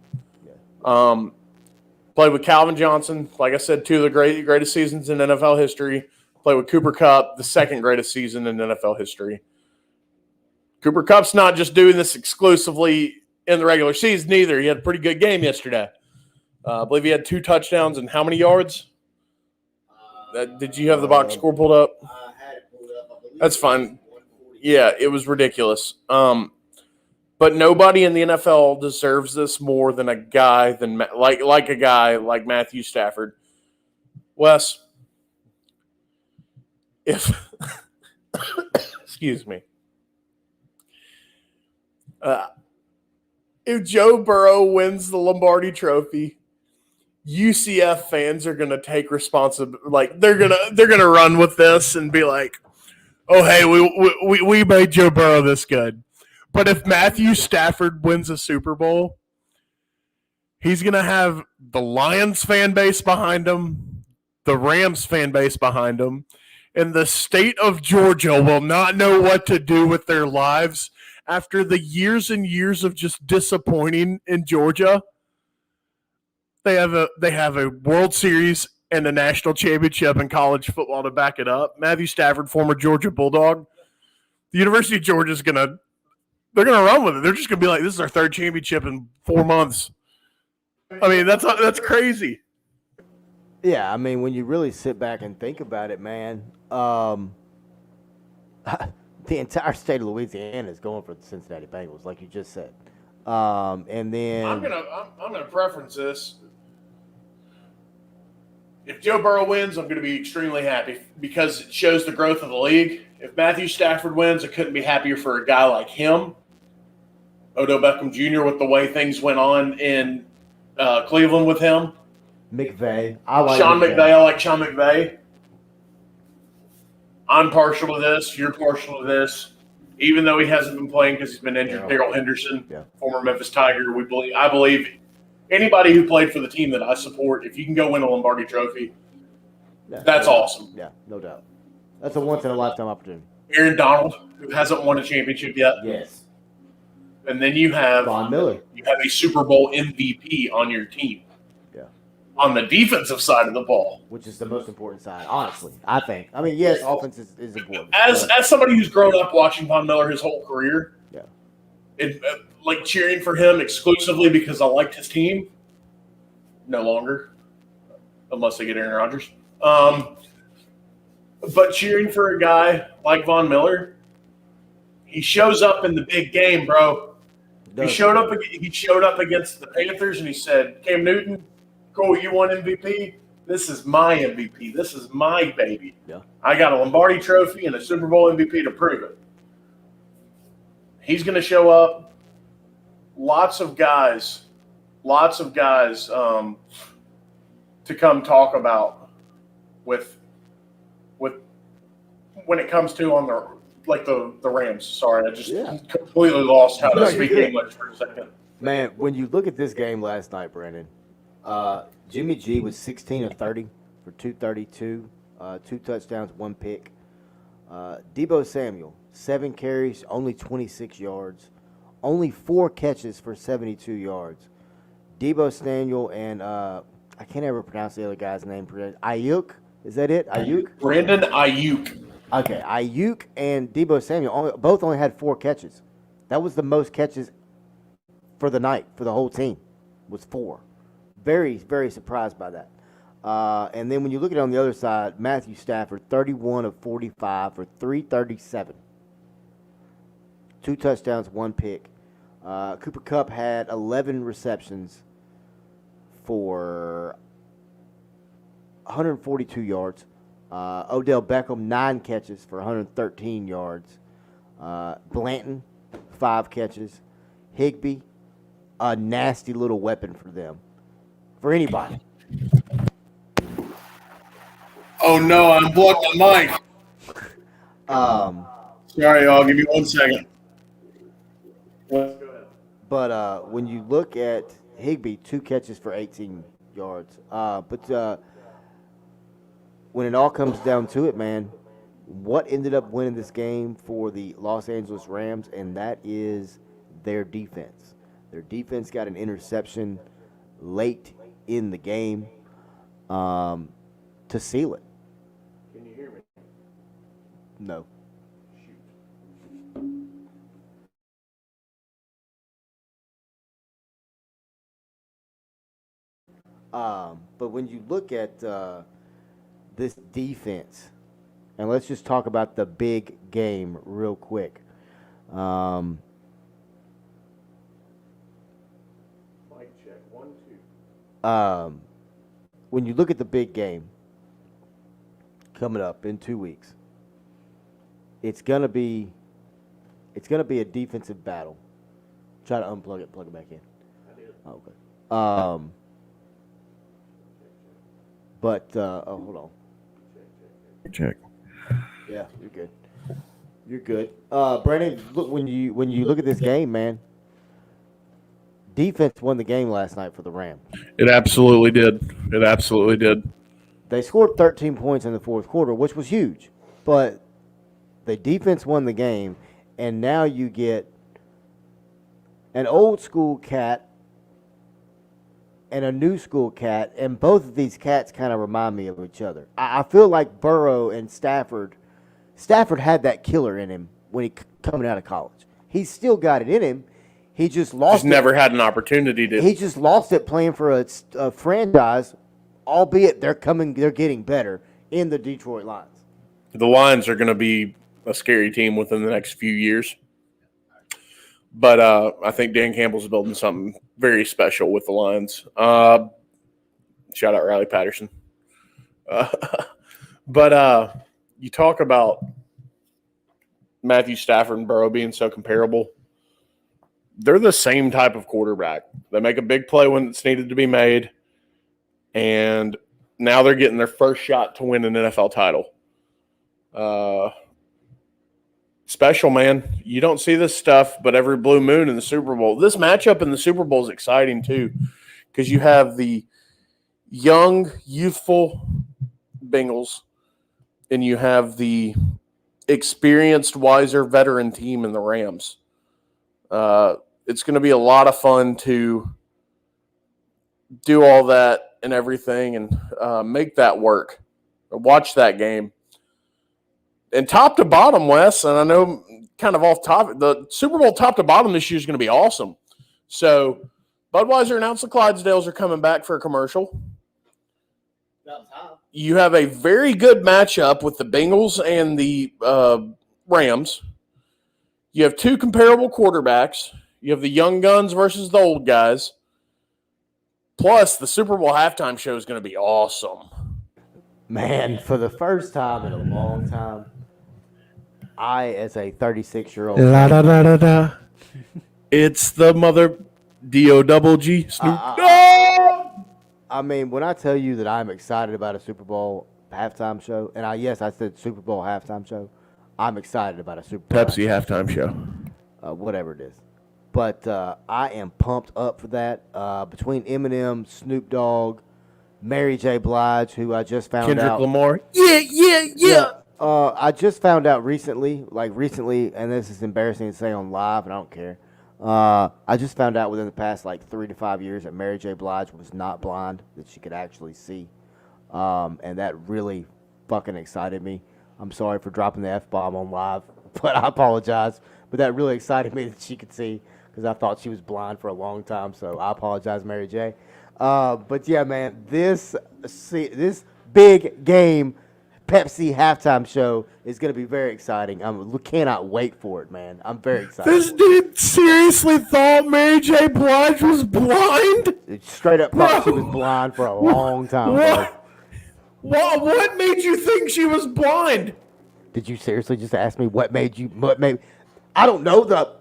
Yeah. Played with Calvin Johnson, like I said, 2 of the greatest seasons in NFL history. Played with Cooper Kupp, the 2nd greatest season in NFL history. Cooper Kupp's not just doing this exclusively in the regular season either. He had a pretty good game yesterday. I believe he had 2 touchdowns and how many yards? Did you have the box score pulled up? I had it pulled up. That's fine. Yeah, it was ridiculous. But nobody in the NFL deserves this more than a guy like Matthew Stafford. Wes, if excuse me, if Joe Burrow wins the Lombardi Trophy, UCF fans are gonna take responsibility. Like they're gonna run with this and be like, "Oh, hey, we made Joe Burrow this good." But if Matthew Stafford wins a Super Bowl, he's going to have the Lions fan base behind him, the Rams fan base behind him, and the state of Georgia will not know what to do with their lives after the years and years of just disappointing in Georgia. They have a World Series and a national championship in college football to back it up. Matthew Stafford, former Georgia Bulldog. The University of Georgia is they're going to run with it. They're just going to be like, this is our 3rd championship in 4 months. I mean, that's crazy. Yeah, I mean, when you really sit back and think about it, man, the entire state of Louisiana is going for the Cincinnati Bengals, like you just said. And then I'm gonna preference this. If Joe Burrow wins, I'm going to be extremely happy because it shows the growth of the league. If Matthew Stafford wins, I couldn't be happier for a guy like him. Odell Beckham Jr. with the way things went on in Cleveland with him. McVay. I like Sean McVay. I like Sean McVay. I'm partial to this. You're partial to this. Even though he hasn't been playing because he's been injured, Darrell Henderson, former Memphis Tiger, I believe anybody who played for the team that I support, if you can go win a Lombardi Trophy, that's awesome. Yeah, no doubt. That's a once-in-a-lifetime opportunity. Aaron Donald, who hasn't won a championship yet. Yes. And then you have Von Miller. You have a Super Bowl MVP on your team. Yeah. On the defensive side of the ball. Which is the most important side, honestly, I think. I mean, yes, offense is important. As somebody who's grown up watching Von Miller his whole career, like cheering for him exclusively because I liked his team, no longer, unless they get Aaron Rodgers. But cheering for a guy like Von Miller, he shows up in the big game, bro. He showed up against the Panthers, and he said, "Cam Newton, cool, you won MVP. This is my MVP. This is my baby. Yeah. I got a Lombardi Trophy and a Super Bowl MVP to prove it." He's going to show up. Lots of guys to come talk about with when it comes to on the Rams. Sorry, I just completely lost how to speak English for a second. Man, when you look at this game last night, Brandon, Jimmy G was 16 of 30 for 232, 2 touchdowns, 1 pick. Deebo Samuel, 7 carries, only 26 yards, only 4 catches for 72 yards. Deebo Samuel and I can't ever pronounce the other guy's name. Ayuk, is that it? Ayuk? Brandon Ayuk. Okay, Ayuk and Deebo Samuel both only had 4 catches. That was the most catches for the night for the whole team. Was 4. Very, very surprised by that. And then when you look at it on the other side, Matthew Stafford, 31 of 45 for 337. 2 touchdowns, 1 pick. Cooper Kupp had 11 receptions for 142 yards. Odell Beckham, 9 catches for 113 yards. Blanton, 5 catches. Higbee, a nasty little weapon for them. For anybody. Oh no, I unplugged my mic. Sorry, I'll give you 1 second. But when you look at Higbee, 2 catches for 18 yards. But when it all comes down to it, man, what ended up winning this game for the Los Angeles Rams, and that is their defense. Their defense got an interception late in the game to seal it. Can you hear me? No. But when you look at this defense, and let's just talk about the big game real quick. Mic check, 1, 2. When you look at the big game coming up in 2 weeks, it's gonna be a defensive battle. Try to unplug it, plug it back in. I did. Okay. But hold on. Check. Yeah, you're good. You're good. Brandon, look when you look at this game, man. Defense won the game last night for the Rams. It absolutely did. It absolutely did. They scored 13 points in the fourth quarter, which was huge. But the defense won the game, and now you get an old school cat and a new school cat, and both of these cats kind of remind me of each other. I feel like Burrow and Stafford had that killer in him when he coming out of college. He's still got it in him. He just lost. He's never had an opportunity to. He just lost it playing for a franchise, albeit they're getting better in the Detroit Lions. The Lions are going to be a scary team within the next few years. But I think Dan Campbell's building something very special with the Lions. Shout out Riley Patterson. But you talk about Matthew Stafford and Burrow being so comparable. They're the same type of quarterback. They make a big play when it's needed to be made, and now they're getting their first shot to win an NFL title. Special, man. You don't see this stuff but every blue moon in the Super Bowl. This matchup in the Super Bowl is exciting too, because you have the young, youthful Bengals, and you have the experienced, wiser, veteran team in the Rams. It's going to be a lot of fun to do all that and everything and make that work. Watch that game. And top to bottom, Wes, and I know kind of off topic, the Super Bowl top to bottom this year is going to be awesome. So Budweiser announced the Clydesdales are coming back for a commercial. You have a very good matchup with the Bengals and the Rams. You have 2 comparable quarterbacks. You have the young guns versus the old guys. Plus, the Super Bowl halftime show is going to be awesome. Man, for the first time in a long time, I, as a 36-year-old, La da da da da. It's the mother D-O-double-G Snoop Dogg. I mean, when I tell you that I'm excited about a Super Bowl, halftime show. And I said Super Bowl halftime show. I'm excited about a Super Bowl Pepsi halftime show. whatever it is. But I am pumped up for that. Between Eminem, Snoop Dogg, Mary J. Blige, who I just found Kendrick out. Lamar. Yeah. I just found out recently, and this is embarrassing to say on live, and I don't care. I just found out within the past 3 to 5 years that Mary J. Blige was not blind, that she could actually see. And that really fucking excited me. I'm sorry for dropping the F-bomb on live, but I apologize. But that really excited me that she could see, because I thought she was blind for a long time, so I apologize, Mary J. But yeah, man, this big game Pepsi halftime show is going to be very exciting. I cannot wait for it, man. I'm very excited. This dude seriously thought Mary J. Blige was blind? Straight up thought she was blind for a long time. What made you think she was blind? Did you seriously just ask me what made? I don't know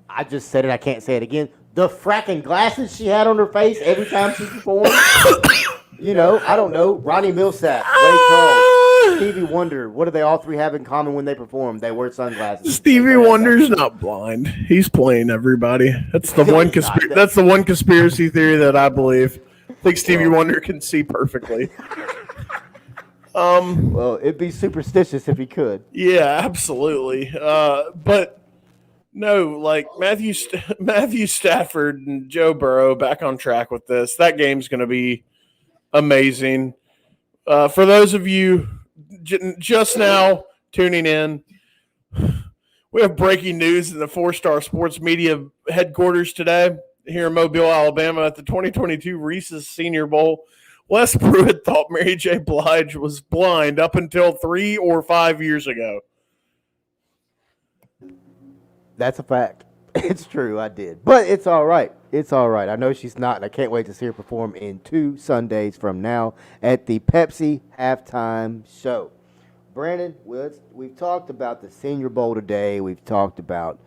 I just said it. I can't say it again. The fracking glasses she had on her face every time she performed. I don't know. Ronnie Millsap, Ray Charles, Stevie Wonder. What do they all three have in common when they perform? They wear sunglasses. Stevie Wonder's not blind. He's playing everybody. That's the one. That's the one conspiracy theory that I believe. I think Stevie Wonder can see perfectly. Well, it'd be superstitious if he could. Yeah, absolutely. But no, Matthew Stafford and Joe Burrow back on track with this. That game's going to be amazing. For those of you just now tuning in, we have breaking news in the 4-Star Sports Media headquarters today here in Mobile, Alabama at the 2022 Reeces Senior Bowl. Les Pruitt thought Mary J. Blige was blind up until 3 or 5 years ago. That's a fact. It's true, I did. But it's all right. It's all right. I know she's not, and I can't wait to see her perform in 2 Sundays from now at the Pepsi halftime show. Brandon, we've talked about the Senior Bowl today. We've talked about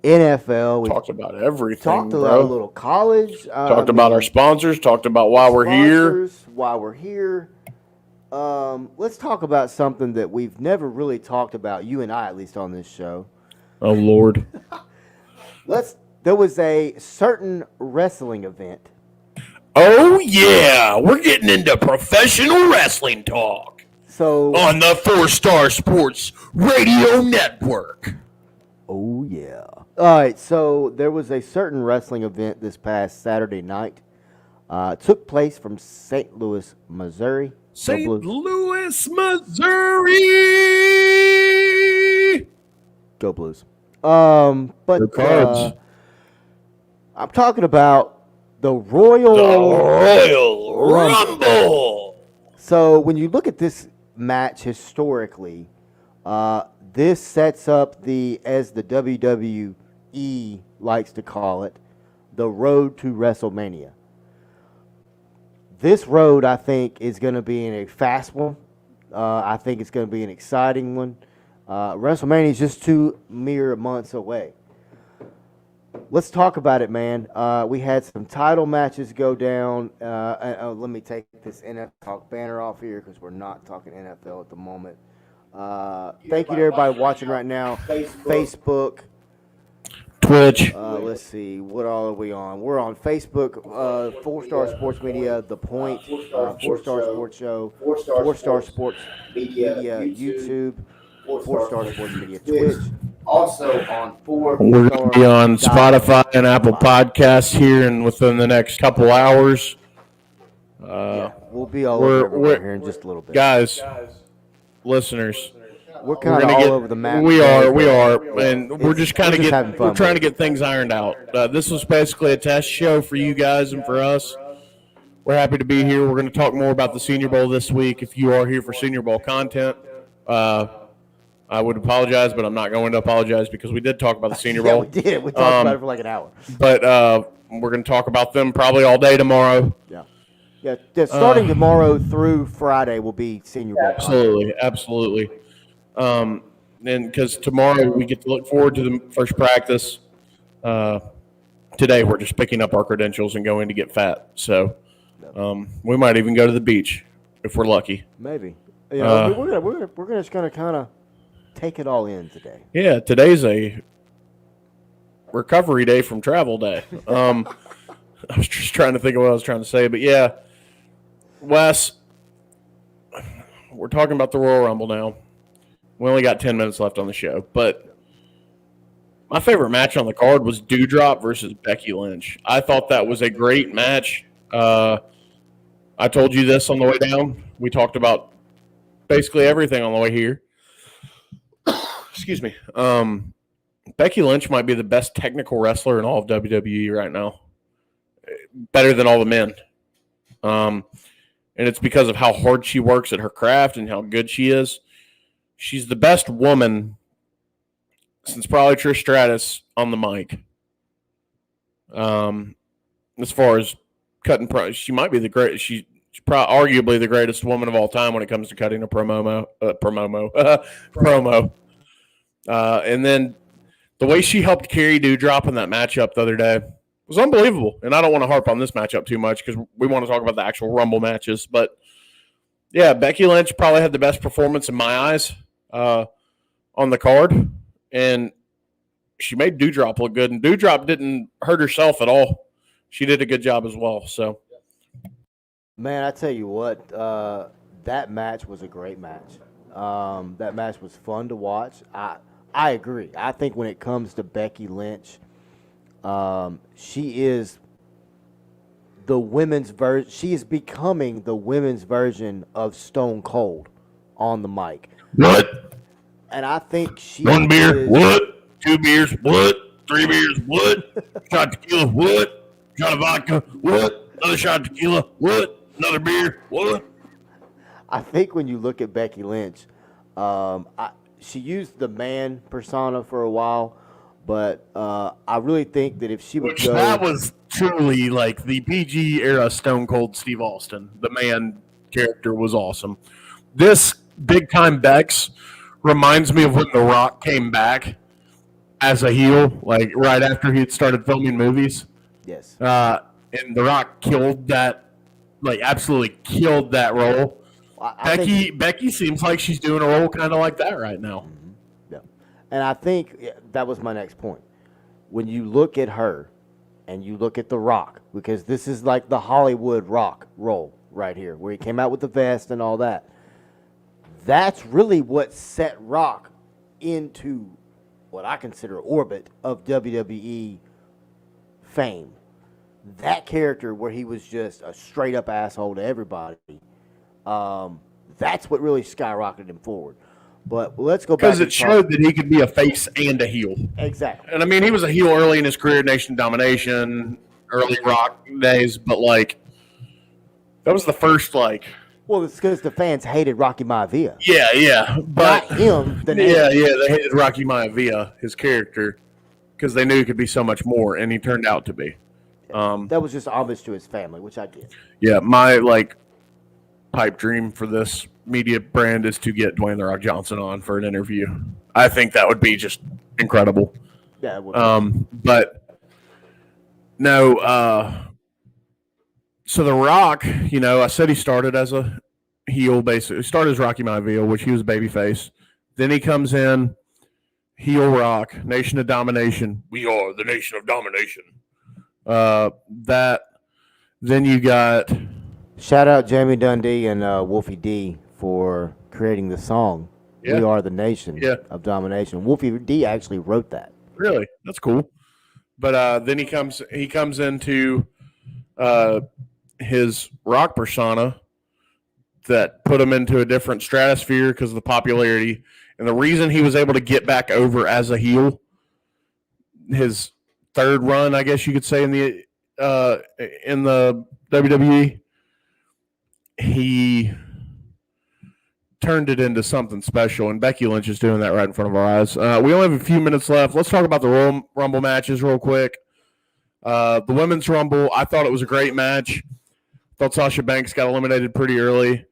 NFL. We've talked about everything. Talked about a little college. Talked about our sponsors. Talked about why we're here. Let's talk about something that we've never really talked about, you and I at least on this show. Oh, Lord. There was a certain wrestling event. Oh, yeah. We're getting into professional wrestling talk. So on the 4-Star Sports Radio Network. Oh, yeah. All right, so there was a certain wrestling event this past Saturday night. It took place from St. Louis, Missouri. St. Louis, Missouri. Go Blues. But I'm talking about the Royal Rumble. So when you look at this match historically, this sets up as the WWE likes to call it, the road to WrestleMania. This road, I think, is going to be a fast one. I think it's going to be an exciting one. WrestleMania is just 2 mere months away. Let's talk about it, man. We had some title matches go down. Let me take this NFL Talk banner off here because we're not talking NFL at the moment. Thank you to everybody watching right now. Facebook. Twitch. Let's see. What all are we on? We're on Facebook, 4-Star Sports Media, The Point, 4-Star Sports Show, 4-Star Sports Media, YouTube, 4-Star Sports Media, Twitch. Also on 4. We're going to be on Spotify and Apple Podcasts here and within the next couple hours. We'll be all over here in just a little bit. Guys, listeners. We're kind of all over the map. We are, and we're just kind of trying to get things ironed out. This was basically a test show for you guys and for us. We're happy to be here. We're going to talk more about the Senior Bowl this week. If you are here for Senior Bowl content, I would apologize, but I'm not going to apologize because we did talk about the Senior Bowl. We did. We talked about it for like an hour. But we're going to talk about them probably all day tomorrow. Yeah. Starting tomorrow through Friday will be Senior Bowl. Absolutely. And because tomorrow we get to look forward to the first practice. Today we're just picking up our credentials and going to get fat. So we might even go to the beach if we're lucky. Maybe. You know, we're just gonna kind of take it all in today. Yeah, today's a recovery day from travel day. I was just trying to think of what I was trying to say, but yeah, Wes, we're talking about the Royal Rumble now. We only got 10 minutes left on the show, but my favorite match on the card was Dewdrop versus Becky Lynch. I thought that was a great match. I told you this on the way down. We talked about basically everything on the way here. Excuse me. Becky Lynch might be the best technical wrestler in all of WWE right now. Better than all the men. And it's because of how hard she works at her craft and how good she is. She's the best woman since probably Trish Stratus on the mic. As far as cutting she might be the great. She's probably arguably the greatest woman of all time when it comes to cutting a promo. And then the way she helped carry Dewdrop in that matchup the other day was unbelievable. And I don't want to harp on this matchup too much because we want to talk about the actual Rumble matches. But yeah, Becky Lynch probably had the best performance in my eyes on the card, and she made Dewdrop look good. And Dewdrop didn't hurt herself at all. She did a good job as well. So, man, I tell you what, that match was a great match. That match was fun to watch. I agree. I think when it comes to Becky Lynch, she is the women's version. She is becoming the women's version of Stone Cold on the mic. what? And I think she One beer? is, What? 2 beers? What? 3 beers? What? Shot of tequila? What? Shot of vodka? What? Another shot of tequila? What? Another beer? What? I think when you look at Becky Lynch, she used the man persona for a while, but I really think that if she would go, That was truly like the PG era Stone Cold Steve Austin. The man character was awesome. This big time Bex reminds me of when The Rock came back as a heel, like right after he had started filming movies. yes, And The Rock killed that, like absolutely killed that role. I think, Becky seems like she's doing a role kind of like that right now. yeah. And I think that was my next point. When you look at her and you look at The Rock, because this is like the Hollywood Rock role right here, where he came out with the vest and all that. That's really what set Rock into what I consider orbit of WWE fame. That character where he was just a straight up asshole to everybody. That's what really skyrocketed him forward. But let's go back. Because it showed that he could be a face and a heel. Exactly. And I mean, he was a heel early in his career, Nation of Domination, early Rock days, but like, that was the first, like. Well, it's because the fans hated Rocky Maivia. Yeah. But, Not him. The name. yeah, they hated Rocky Maivia, his character, because they knew he could be so much more, and he turned out to be. That was just homage to his family, which I get. Yeah, my, like, pipe dream for this media brand is to get Dwayne The Rock Johnson on for an interview. I think that would be just incredible. Yeah, it would. But no, so The Rock, you know, I said he started as a heel, basically. He started as Rocky Maivia, which he was babyface. Then he comes in, heel Rock, Nation of Domination. We are the Nation of Domination. Then you got. Shout out Jamie Dundee and Wolfie D for creating the song. Yeah. We Are the Nation of Domination. Wolfie D actually wrote that. Really? That's cool. But then he comes into his Rock persona that put him into a different stratosphere because of the popularity. And the reason he was able to get back over as a heel, his third run, I guess you could say, in the WWE, he turned it into something special, and Becky Lynch is doing that right in front of our eyes. We only have a few minutes left. Let's talk about the Royal Rumble matches real quick. The Women's Rumble, I thought it was a great match. Thought Sasha Banks got eliminated pretty early.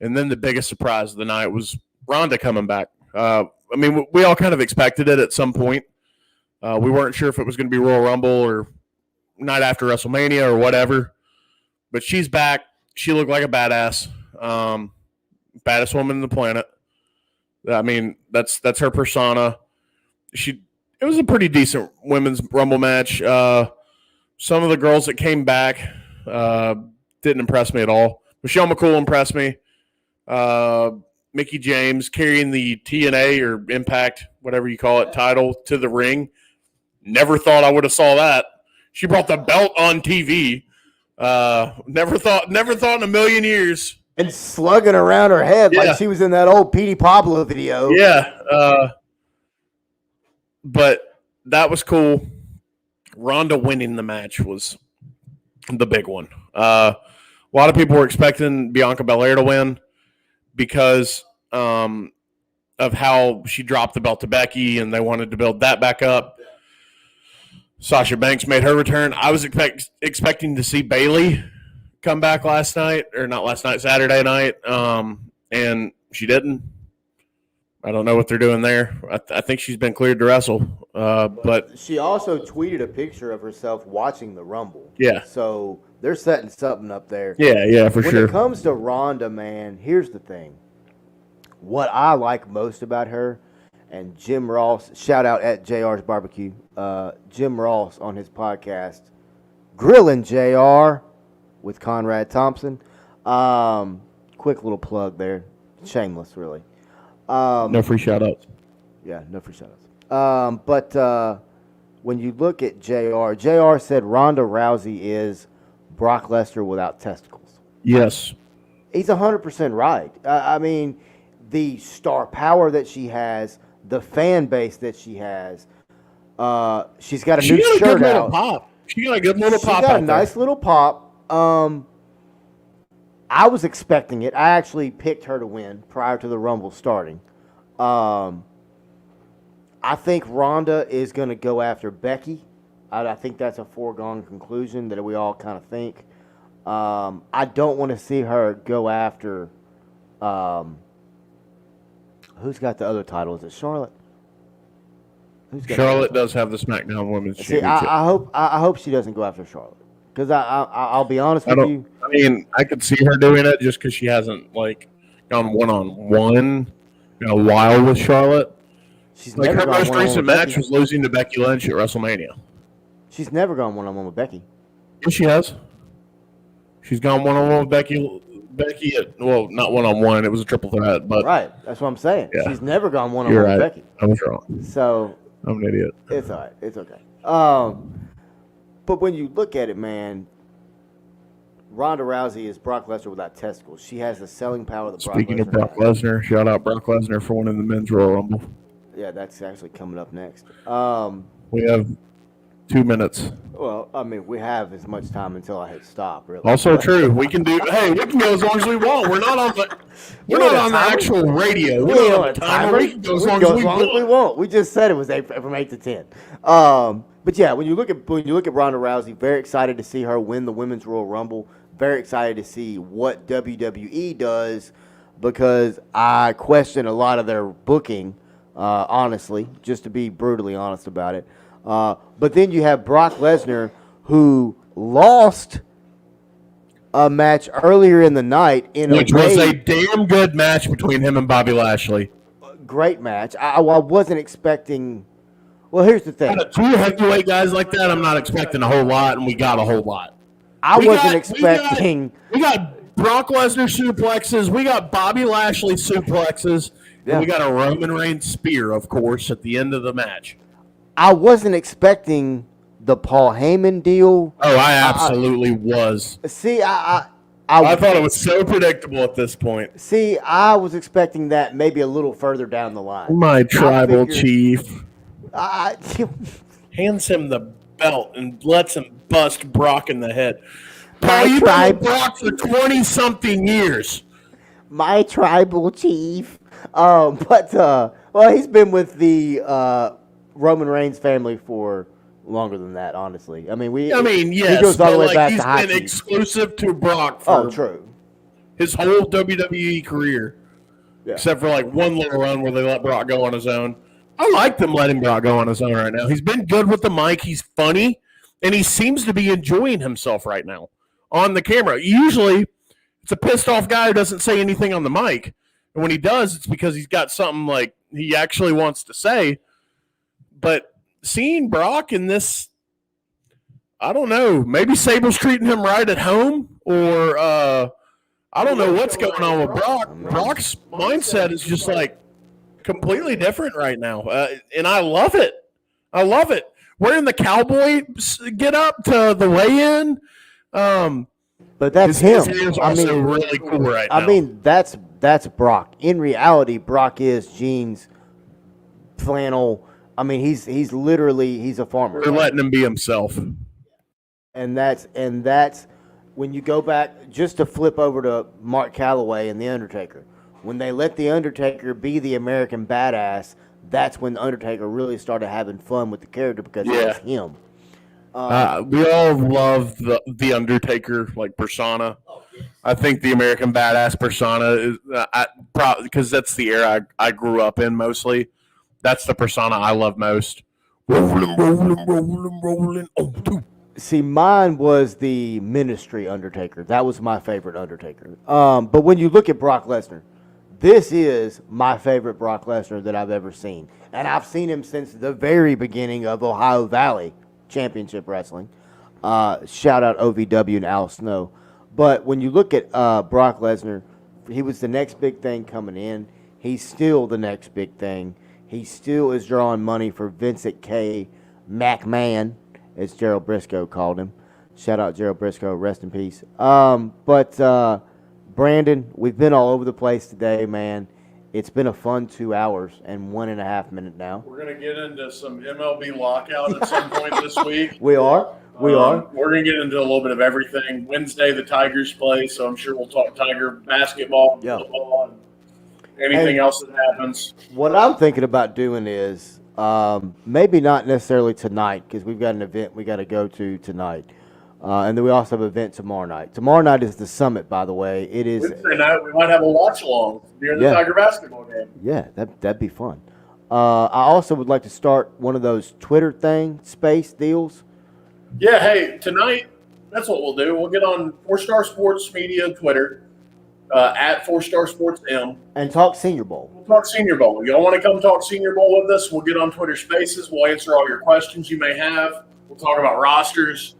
And then the biggest surprise of the night was Ronda coming back. I mean, we all kind of expected it at some point. We weren't sure if it was going to be Royal Rumble or night after WrestleMania or whatever. But she's back. She looked like a badass. baddest woman on the planet. I mean, that's her persona. It was a pretty decent women's Rumble match. Some of the girls that came back didn't impress me at all. Michelle McCool impressed me. Mickie James carrying the TNA or Impact, whatever you call it, title to the ring. Never thought I would have saw that. She brought the belt on TV. Never thought in a million years. And slugging around her head like she was in that old Petey Pablo video. Yeah. But that was cool. Ronda winning the match was the big one. A lot of people were expecting Bianca Belair to win because of how she dropped the belt to Becky, and they wanted to build that back up. Sasha Banks made her return. I was expecting to see Bayley come back Saturday night, and she didn't. I don't know what they're doing there. I think she's been cleared to wrestle. But she also tweeted a picture of herself watching the Rumble. Yeah. So they're setting something up there. Yeah, for sure. When it comes to Ronda, man, here's the thing. What I like most about her, and Jim Ross, shout out at JR's Barbecue, Jim Ross on his podcast, Grilling JR with Conrad Thompson. Quick little plug there. Shameless, really. No free shout-outs. Yeah, no free shout-outs. But when you look at JR said Ronda Rousey is Brock Lesnar without testicles. Yes. He's 100% right. I mean, the star power that she has, the fan base that she has, she's got a new shirt out. Pop. She got a good little pop. She got a nice little pop. I was expecting it. I actually picked her to win prior to the Rumble starting. I think Ronda is going to go after Becky. I think that's a foregone conclusion that we all kind of think. I don't want to see her go after. Who's got the other title? Is it Charlotte? Charlotte does have the SmackDown Women's Championship. I hope she doesn't go after Charlotte. Because I'll be honest with you. I mean, I could see her doing it just because she hasn't gone one-on-one in a while with Charlotte. She's her most recent match was losing to Becky Lynch at WrestleMania. She's never gone one-on-one with Becky. Yes, she has. She's gone one-on-one with Becky not one-on-one. It was a triple threat. But right. That's what I'm saying. Yeah. She's never gone one-on-one with Becky. I was wrong. So I'm an idiot. It's all right. It's okay. But when you look at it, man, Ronda Rousey is Brock Lesnar without testicles. She has the selling power that Speaking of Brock Lesnar, shout out Brock Lesnar for winning the men's Royal Rumble. Yeah, that's actually coming up next. We have 2 minutes. Well, I mean, we have as much time until I hit stop, really. Also true. We can go as long as we want. We're not on the actual radio. We're not on the timer. We can go as long as we want. We just said it was from 8 to 10. But yeah, when you look at Ronda Rousey, very excited to see her win the Women's Royal Rumble. Very excited to see what WWE does, because I question a lot of their booking, honestly, just to be brutally honest about it. But then you have Brock Lesnar, who lost a match earlier in the night which was a damn good match between him and Bobby Lashley. Great match. I wasn't expecting. Well, here's the thing. Two heavyweight guys like that, I'm not expecting a whole lot, and we got a whole lot. I wasn't expecting. We got Brock Lesnar suplexes. We got Bobby Lashley suplexes. Yeah. And we got a Roman Reigns spear, of course, at the end of the match. I wasn't expecting the Paul Heyman deal. Oh, I absolutely was. See, I thought it was so predictable at this point. See, I was expecting that maybe a little further down the line. My tribal chief hands him the belt and lets him bust Brock in the head. Paul, you've been with Brock for 20-something years. My tribal chief. Well, he's been with the Roman Reigns family for longer than that, honestly. I mean, yes, he goes all the way back to He's been exclusive to Brock for his whole WWE career, except for one little run where they let Brock go on his own. I like them letting Brock go on his own right now. He's been good with the mic. He's funny, and he seems to be enjoying himself right now on the camera. Usually, it's a pissed off guy who doesn't say anything on the mic. And when he does, it's because he's got something like he actually wants to say. But seeing Brock in this, I don't know, maybe Sable's treating him right at home, or I don't know what's going on with Brock. Brock's mindset is just like completely different right now. And I love it. I love it. Wearing the cowboy get up to the weigh-in. But that's his him. hair's also really cool right now. I mean, that's Brock. In reality, Brock is jeans, flannel. I mean, he's a farmer. They're letting him be himself. And that's when you go back just to flip over to Mark Calloway and The Undertaker. When they let The Undertaker be the American badass, that's when The Undertaker really started having fun with the character because it was him. We all love the Undertaker like persona. I think the American badass persona is because that's the era I grew up in mostly. That's the persona I love most. Rolling. Oh, dude. See, mine was the Ministry Undertaker. That was my favorite Undertaker. But when you look at Brock Lesnar, this is my favorite Brock Lesnar that I've ever seen. And I've seen him since the very beginning of Ohio Valley Championship Wrestling. Shout out OVW and Al Snow. But when you look at Brock Lesnar, he was the next big thing coming in. He's still the next big thing. He still is drawing money for Vincent K. McMahon, as Gerald Briscoe called him. Shout out Gerald Briscoe, rest in peace. But Brandon, we've been all over the place today, man. It's been a fun 2 hours and 1.5 minutes now. We're going to get into some MLB lockout at some point this week. We are. We're going to get into a little bit of everything. Wednesday, the Tigers play, so I'm sure we'll talk Tiger basketball, football, and anything else that happens. What I'm thinking about doing is maybe not necessarily tonight because we've got an event we got to go to tonight. And then we also have an event tomorrow night. Tomorrow night is the summit, by the way. It is Wednesday night. We might have a watch along during the Tiger basketball game. Yeah, that'd be fun. I also would like to start one of those Twitter space deals. Yeah, hey, tonight, that's what we'll do. We'll get on 4-Star Sports Media Twitter, at 4-Star Sports M. And talk Senior Bowl. We'll talk Senior Bowl. Y'all want to come talk Senior Bowl with us? We'll get on Twitter Spaces. We'll answer all your questions you may have. We'll talk about rosters.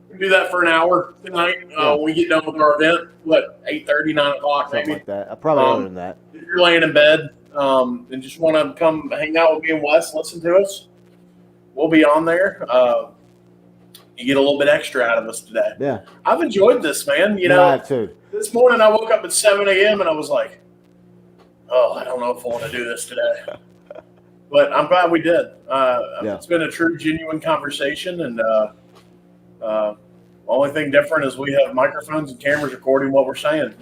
We'll do that for an hour tonight when we get done with our event. 8:30, 9 o'clock maybe? Something like that. Probably earlier than that. If you're laying in bed and just want to come hang out with me and Wes, listen to us, we'll be on there. You get a little bit extra out of us today. Yeah. I've enjoyed this, man. I have too. This morning I woke up at 7 a.m. and I was like, I don't know if I want to do this today. But I'm glad we did. It's been a true, genuine conversation. And the only thing different is we have microphones and cameras recording what we're saying,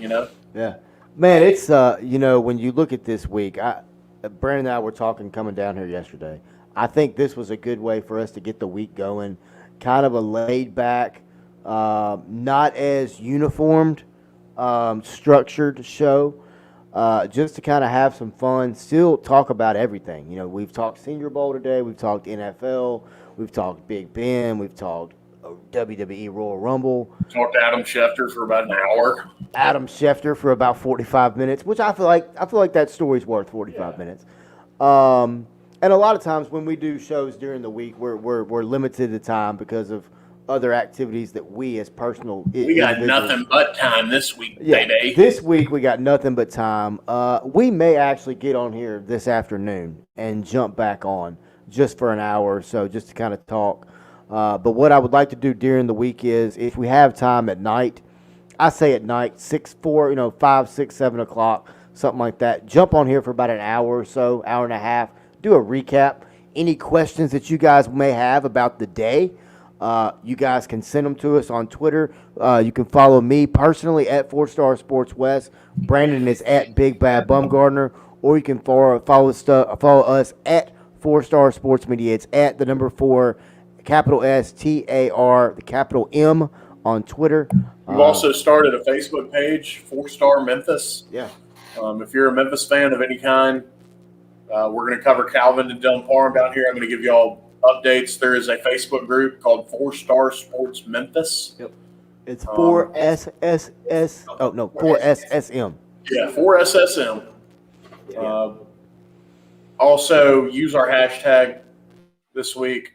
Yeah. Man, it's, when you look at this week, Brandon and I were talking coming down here yesterday. I think this was a good way for us to get the week going. Kind of a laid back, not as uniformed, structured show, just to kind of have some fun, still talk about everything. We've talked Senior Bowl today, we've talked NFL, we've talked Big Ben, we've talked WWE Royal Rumble. Talked to Adam Schefter for about an hour. Adam Schefter for about 45 minutes, which I feel like that story's worth 45 minutes. And a lot of times when we do shows during the week, we're limited to time because of other activities that we as personal. We got nothing but time this week, baby. This week we got nothing but time. We may actually get on here this afternoon and jump back on just for an hour or so, just to kind of talk. But what I would like to do during the week is, if we have time at night, I say at night, 5, 6, 7 o'clock, something like that. Jump on here for about an hour or so, hour and a half. Do a recap. Any questions that you guys may have about the day, you guys can send them to us on Twitter. You can follow me personally at 4-Star Sports West. Brandon is at Big Bad Bumgardner, or you can follow us at 4-Star Sports Media. It's at the number 4, capital STAR, the capital M on Twitter. We've also started a Facebook page, 4-Star Memphis. Yeah. If you're a Memphis fan of any kind, we're going to cover Calvin and Dunbar down here. I'm going to give you all updates. There is a Facebook group called 4-Star Sports Memphis. Yep. It's 4SSS. 4SSM. Yeah, 4SSM. Yeah. Also, use our hashtag this week.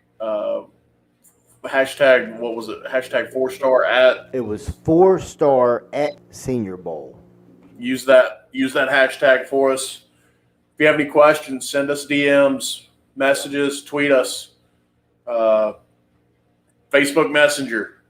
Hashtag, what was it? Hashtag 4-star at. It was 4-star at Senior Bowl. Use that hashtag for us. If you have any questions, send us DMs, messages, tweet us, Facebook Messenger,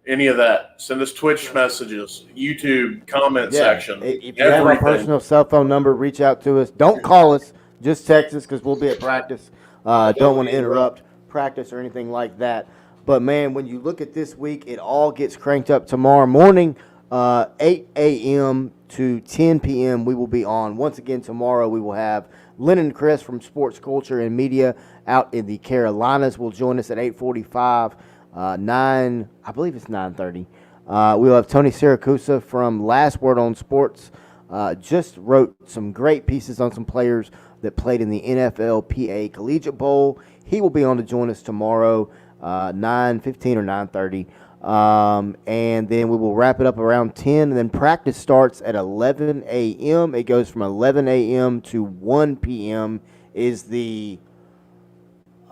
any of that. Send us Twitch messages, YouTube comment section. If you have our personal cell phone number, reach out to us. Don't call us. Just text us because we'll be at practice. Don't want to interrupt practice or anything like that. But, man, when you look at this week, it all gets cranked up tomorrow morning, 8 a.m. to 10 p.m. We will be on. Once again, tomorrow we will have Lennon Chris from Sports Culture and Media out in the Carolinas will join us at 8:45, 9, I believe it's 9:30. We'll have Tony Siracusa from Last Word on Sports. Just wrote some great pieces on some players that played in the NFLPA Collegiate Bowl. He will be on to join us tomorrow, 9:15 or 9:30. And then we will wrap it up around 10, and then practice starts at 11 a.m. It goes from 11 a.m. to 1 p.m. is the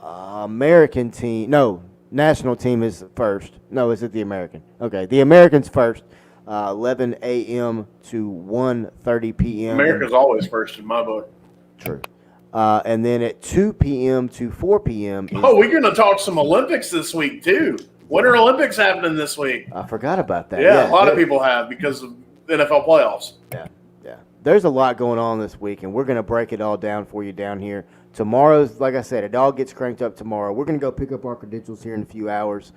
American team. No, national team is first. No, is it the American? Okay, the Americans first, 11 a.m. to 1:30 p.m. America's always first in my book. True. And then at 2 p.m. to 4 p.m. We're going to talk some Olympics this week, too. Winter Olympics happening this week. I forgot about that. Yeah, a lot of people have because of NFL playoffs. Yeah. There's a lot going on this week, and we're going to break it all down for you down here. Tomorrow's, like I said, it all gets cranked up tomorrow. We're going to go pick up our credentials here in a few hours.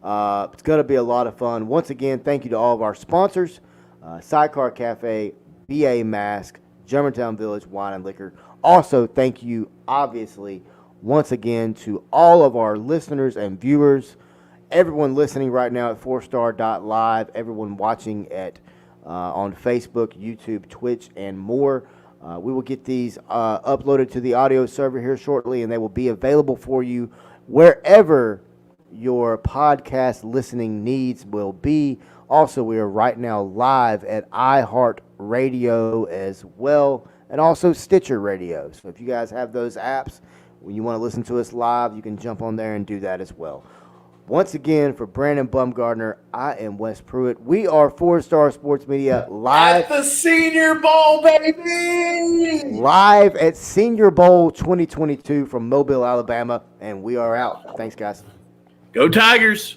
It's going to be a lot of fun. Once again, thank you to all of our sponsors, Sidecar Cafe, BA Mask, Germantown Village Wine and Liquor. Also, thank you, obviously, once again to all of our listeners and viewers, everyone listening right now at 4star.live, everyone watching at on Facebook, YouTube, Twitch, and more. We will get these uploaded to the audio server here shortly, and they will be available for you wherever your podcast listening needs will be. Also, we are right now live at iHeartRadio as well, and also Stitcher Radio. So if you guys have those apps, when you want to listen to us live, you can jump on there and do that as well. Once again, for Brandon Bumgardner, I am Wes Pruitt. We are 4-Star Sports Media live at the Senior Bowl, baby! Live at Senior Bowl 2022 from Mobile, Alabama, and we are out. Thanks, guys. Go Tigers!